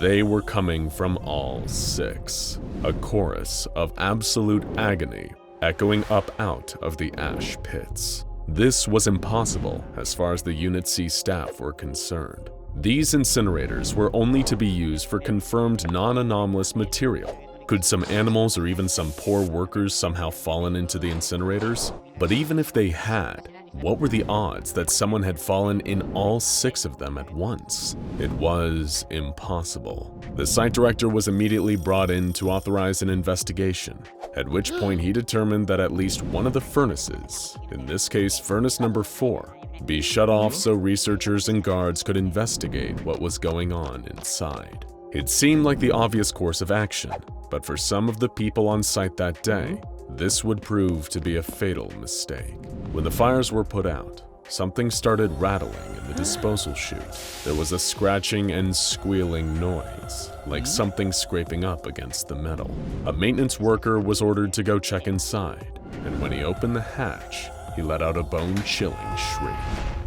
They were coming from all 6, a chorus of absolute agony echoing up out of the ash pits. This was impossible as far as the Unit C staff were concerned. These incinerators were only to be used for confirmed non-anomalous material. Could some animals or even some poor workers somehow fallen into the incinerators? But even if they had, what were the odds that someone had fallen in all 6 of them at once? It was impossible. The site director was immediately brought in to authorize an investigation, at which point he determined that at least one of the furnaces, in this case furnace number 4, be shut off so researchers and guards could investigate what was going on inside. It seemed like the obvious course of action, but for some of the people on site that day, this would prove to be a fatal mistake. When the fires were put out, something started rattling in the disposal chute. There was a scratching and squealing noise, like something scraping up against the metal. A maintenance worker was ordered to go check inside, and when he opened the hatch, he let out a bone-chilling shriek.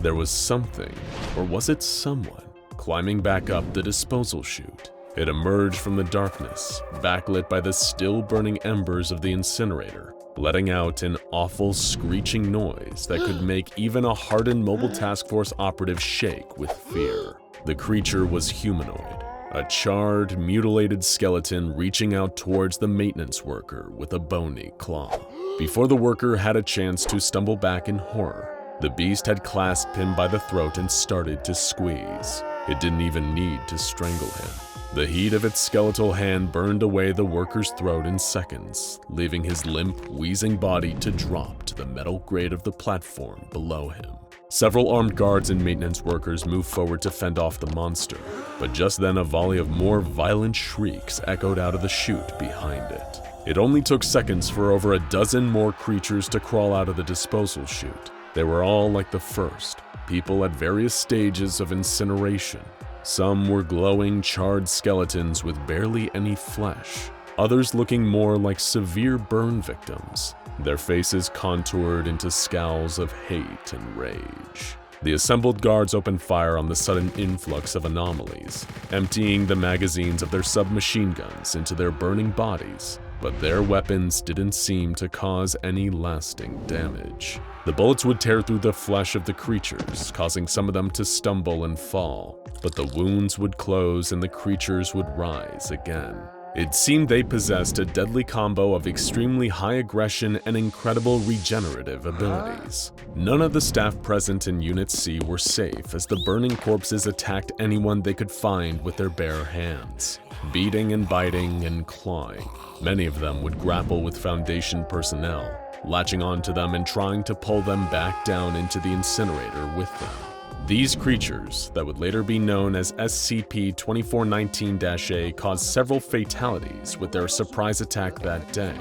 There was something, or was it someone, climbing back up the disposal chute. It emerged from the darkness, backlit by the still-burning embers of the incinerator, letting out an awful screeching noise that could make even a hardened Mobile Task Force operative shake with fear. The creature was humanoid, a charred, mutilated skeleton reaching out towards the maintenance worker with a bony claw. Before the worker had a chance to stumble back in horror, the beast had clasped him by the throat and started to squeeze. It didn't even need to strangle him. The heat of its skeletal hand burned away the worker's throat in seconds, leaving his limp, wheezing body to drop to the metal grate of the platform below him. Several armed guards and maintenance workers moved forward to fend off the monster, but just then a volley of more violent shrieks echoed out of the chute behind it. It only took seconds for over a dozen more creatures to crawl out of the disposal chute. They were all like the first, people at various stages of incineration. Some were glowing, charred skeletons with barely any flesh, others looking more like severe burn victims, their faces contoured into scowls of hate and rage. The assembled guards opened fire on the sudden influx of anomalies, emptying the magazines of their submachine guns into their burning bodies, but their weapons didn't seem to cause any lasting damage. The bullets would tear through the flesh of the creatures, causing some of them to stumble and fall, but the wounds would close and the creatures would rise again. It seemed they possessed a deadly combo of extremely high aggression and incredible regenerative abilities. None of the staff present in Unit C were safe as the burning corpses attacked anyone they could find with their bare hands, beating and biting and clawing. Many of them would grapple with Foundation personnel, latching onto them and trying to pull them back down into the incinerator with them. These creatures, that would later be known as SCP-2419-A, caused several fatalities with their surprise attack that day,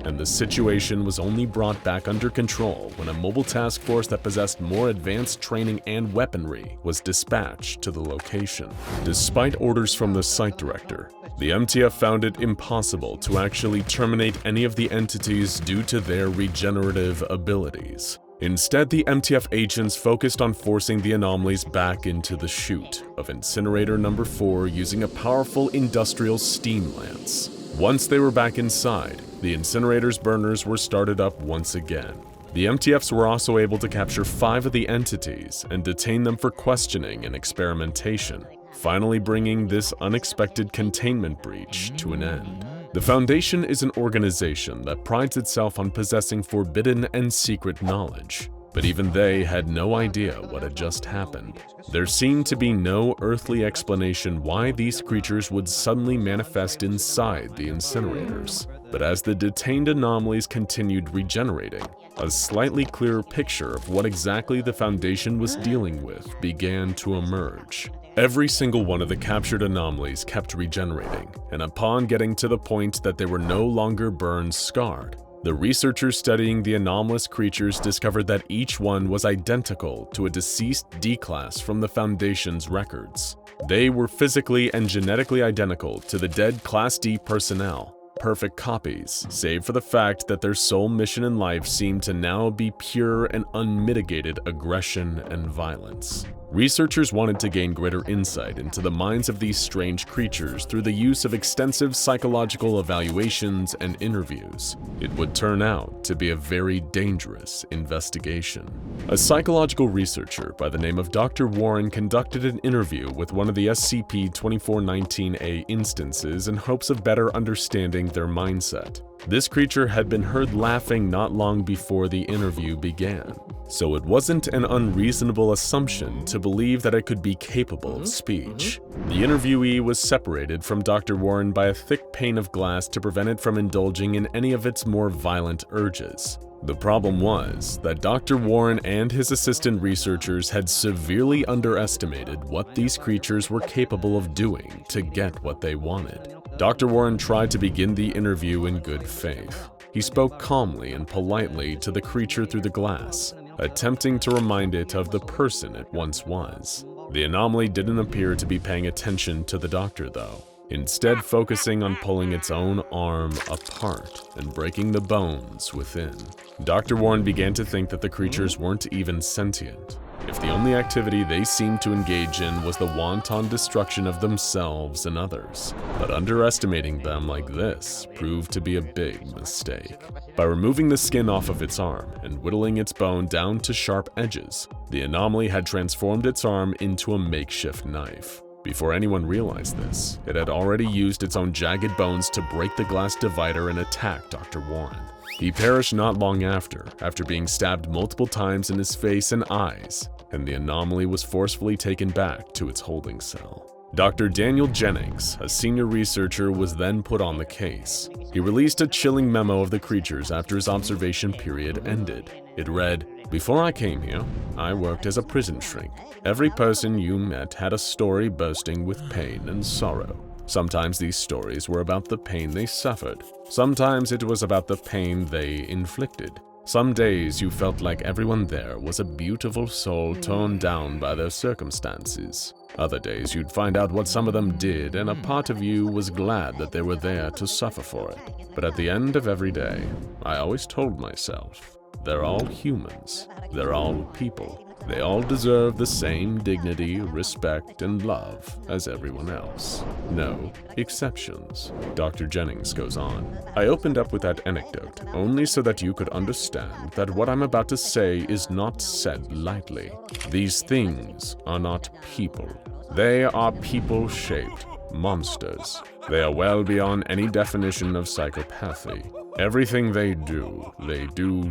and the situation was only brought back under control when a mobile task force that possessed more advanced training and weaponry was dispatched to the location. Despite orders from the site director, the MTF found it impossible to actually terminate any of the entities due to their regenerative abilities. Instead, the MTF agents focused on forcing the anomalies back into the chute of Incinerator Number 4 using a powerful industrial steam lance. Once they were back inside, the incinerator's burners were started up once again. The MTFs were also able to capture 5 of the entities and detain them for questioning and experimentation, finally bringing this unexpected containment breach to an end. The Foundation is an organization that prides itself on possessing forbidden and secret knowledge, but even they had no idea what had just happened. There seemed to be no earthly explanation why these creatures would suddenly manifest inside the incinerators. But as the detained anomalies continued regenerating, a slightly clearer picture of what exactly the Foundation was dealing with began to emerge. Every single one of the captured anomalies kept regenerating, and upon getting to the point that they were no longer burn-scarred, the researchers studying the anomalous creatures discovered that each one was identical to a deceased D-class from the Foundation's records. They were physically and genetically identical to the dead Class D personnel, perfect copies, save for the fact that their sole mission in life seemed to now be pure and unmitigated aggression and violence. Researchers wanted to gain greater insight into the minds of these strange creatures through the use of extensive psychological evaluations and interviews. It would turn out to be a very dangerous investigation. A psychological researcher by the name of Dr. Warren conducted an interview with one of the SCP-2419-A instances in hopes of better understanding their mindset. This creature had been heard laughing not long before the interview began, so it wasn't an unreasonable assumption to believe that it could be capable of speech. The interviewee was separated from Dr. Warren by a thick pane of glass to prevent it from indulging in any of its more violent urges. The problem was that Dr. Warren and his assistant researchers had severely underestimated what these creatures were capable of doing to get what they wanted. Dr. Warren tried to begin the interview in good faith. He spoke calmly and politely to the creature through the glass, attempting to remind it of the person it once was. The anomaly didn't appear to be paying attention to the doctor, though, instead focusing on pulling its own arm apart and breaking the bones within. Dr. Warren began to think that the creatures weren't even sentient, if the only activity they seemed to engage in was the wanton destruction of themselves and others. But underestimating them like this proved to be a big mistake. By removing the skin off of its arm and whittling its bone down to sharp edges, the anomaly had transformed its arm into a makeshift knife. Before anyone realized this, it had already used its own jagged bones to break the glass divider and attack Dr. Warren. He perished not long after being stabbed multiple times in his face and eyes, and the anomaly was forcefully taken back to its holding cell. Dr. Daniel Jennings, a senior researcher, was then put on the case. He released a chilling memo of the creatures after his observation period ended. It read, "Before I came here, I worked as a prison shrink. Every person you met had a story bursting with pain and sorrow. Sometimes these stories were about the pain they suffered. Sometimes it was about the pain they inflicted. Some days you felt like everyone there was a beautiful soul torn down by their circumstances. Other days you'd find out what some of them did, and a part of you was glad that they were there to suffer for it. But at the end of every day, I always told myself, they're all humans. They're all people. They all deserve the same dignity, respect, and love as everyone else. No exceptions." Dr. Jennings goes on, "I opened up with that anecdote only so that you could understand that what I'm about to say is not said lightly. These things are not people. They are people-shaped monsters. They are well beyond any definition of psychopathy. Everything they do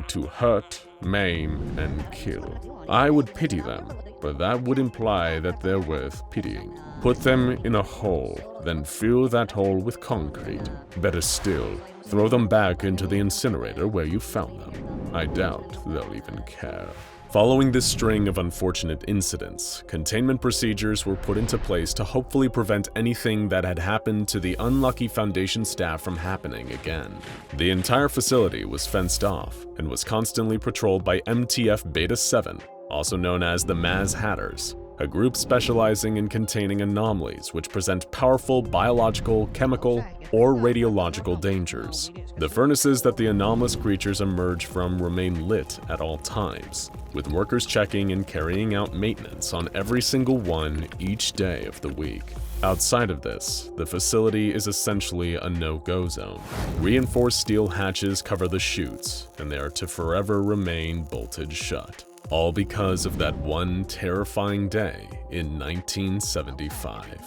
to hurt, maim, and kill. I would pity them, but that would imply that they're worth pitying. Put them in a hole, then fill that hole with concrete. Better still, throw them back into the incinerator where you found them. I doubt they'll even care." Following this string of unfortunate incidents, containment procedures were put into place to hopefully prevent anything that had happened to the unlucky Foundation staff from happening again. The entire facility was fenced off and was constantly patrolled by MTF Beta 7, also known as the Maz Hatters, a group specializing in containing anomalies which present powerful biological, chemical, or radiological dangers. The furnaces that the anomalous creatures emerge from remain lit at all times, with workers checking and carrying out maintenance on every single one each day of the week. Outside of this, the facility is essentially a no-go zone. Reinforced steel hatches cover the chutes, and they are to forever remain bolted shut. All because of that one terrifying day in 1975.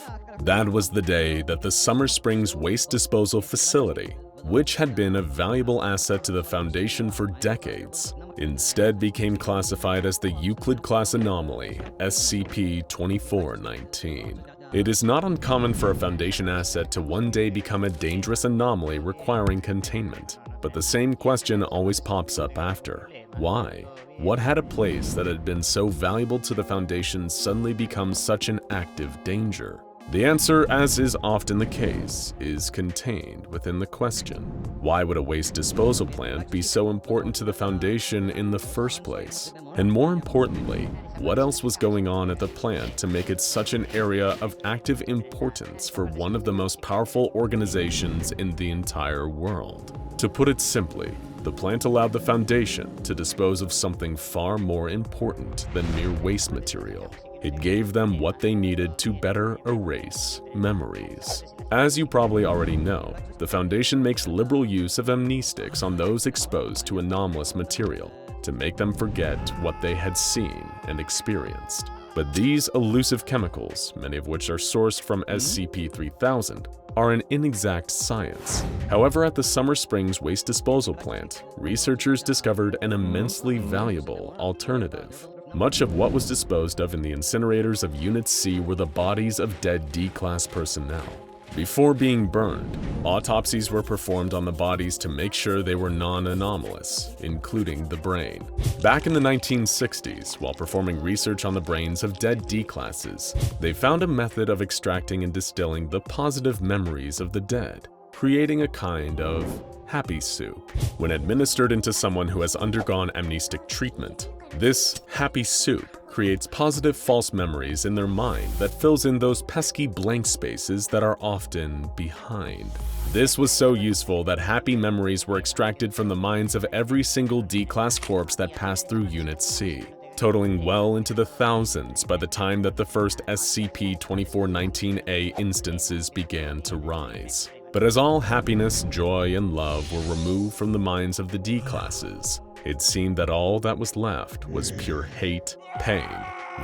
That was the day that the Summer Springs Waste Disposal Facility, which had been a valuable asset to the Foundation for decades, instead became classified as the Euclid-class anomaly, SCP-2419. It is not uncommon for a Foundation asset to one day become a dangerous anomaly requiring containment, but the same question always pops up after. Why? What had a place that had been so valuable to the Foundation suddenly become such an active danger? The answer, as is often the case, is contained within the question. Why would a waste disposal plant be so important to the Foundation in the first place? And more importantly, what else was going on at the plant to make it such an area of active importance for one of the most powerful organizations in the entire world? To put it simply, the plant allowed the Foundation to dispose of something far more important than mere waste material. It gave them what they needed to better erase memories. As you probably already know, the Foundation makes liberal use of amnestics on those exposed to anomalous material to make them forget what they had seen and experienced. But these elusive chemicals, many of which are sourced from SCP-3000, are an inexact science. However, at the Summer Springs Waste Disposal Plant, researchers discovered an immensely valuable alternative. Much of what was disposed of in the incinerators of Unit C were the bodies of dead D-Class personnel. Before being burned, autopsies were performed on the bodies to make sure they were non-anomalous, including the brain. Back in the 1960s, while performing research on the brains of dead D-Classes, they found a method of extracting and distilling the positive memories of the dead, creating a kind of happy soup. When administered into someone who has undergone amnestic treatment, this happy soup creates positive false memories in their mind that fills in those pesky blank spaces that are often behind. This was so useful that happy memories were extracted from the minds of every single D-Class corpse that passed through Unit C, totaling well into the thousands by the time that the first SCP-2419-A instances began to rise. But as all happiness, joy, and love were removed from the minds of the D-classes, it seemed that all that was left was pure hate, pain,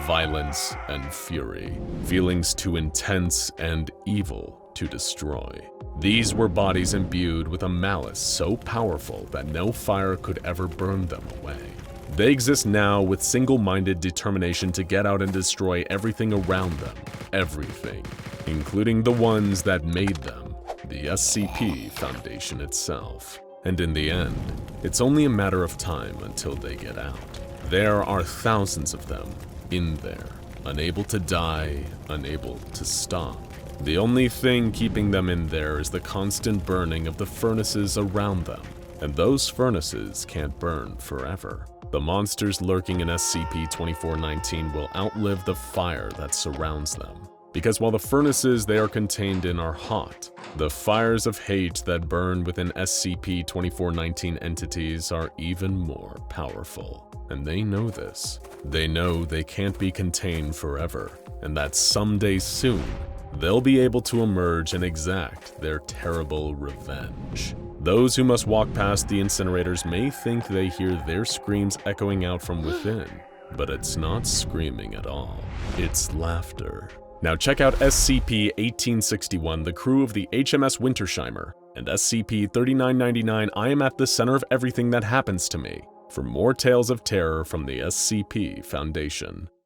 violence, and fury, feelings too intense and evil to destroy. These were bodies imbued with a malice so powerful that no fire could ever burn them away. They exist now with single-minded determination to get out and destroy everything around them, everything, including the ones that made them, the SCP Foundation itself. And in the end, it's only a matter of time until they get out. There are thousands of them in there, unable to die, unable to stop. The only thing keeping them in there is the constant burning of the furnaces around them, and those furnaces can't burn forever. The monsters lurking in SCP-2419 will outlive the fire that surrounds them, because while the furnaces they are contained in are hot, the fires of hate that burn within SCP-2419 entities are even more powerful. And they know this. They know they can't be contained forever, and that someday soon, they'll be able to emerge and exact their terrible revenge. Those who must walk past the incinerators may think they hear their screams echoing out from within, but it's not screaming at all. It's laughter. Now check out SCP-1861, the crew of the HMS Wintersheimer, and SCP-3999, I am at the center of everything that happens to me, for more tales of terror from the SCP Foundation.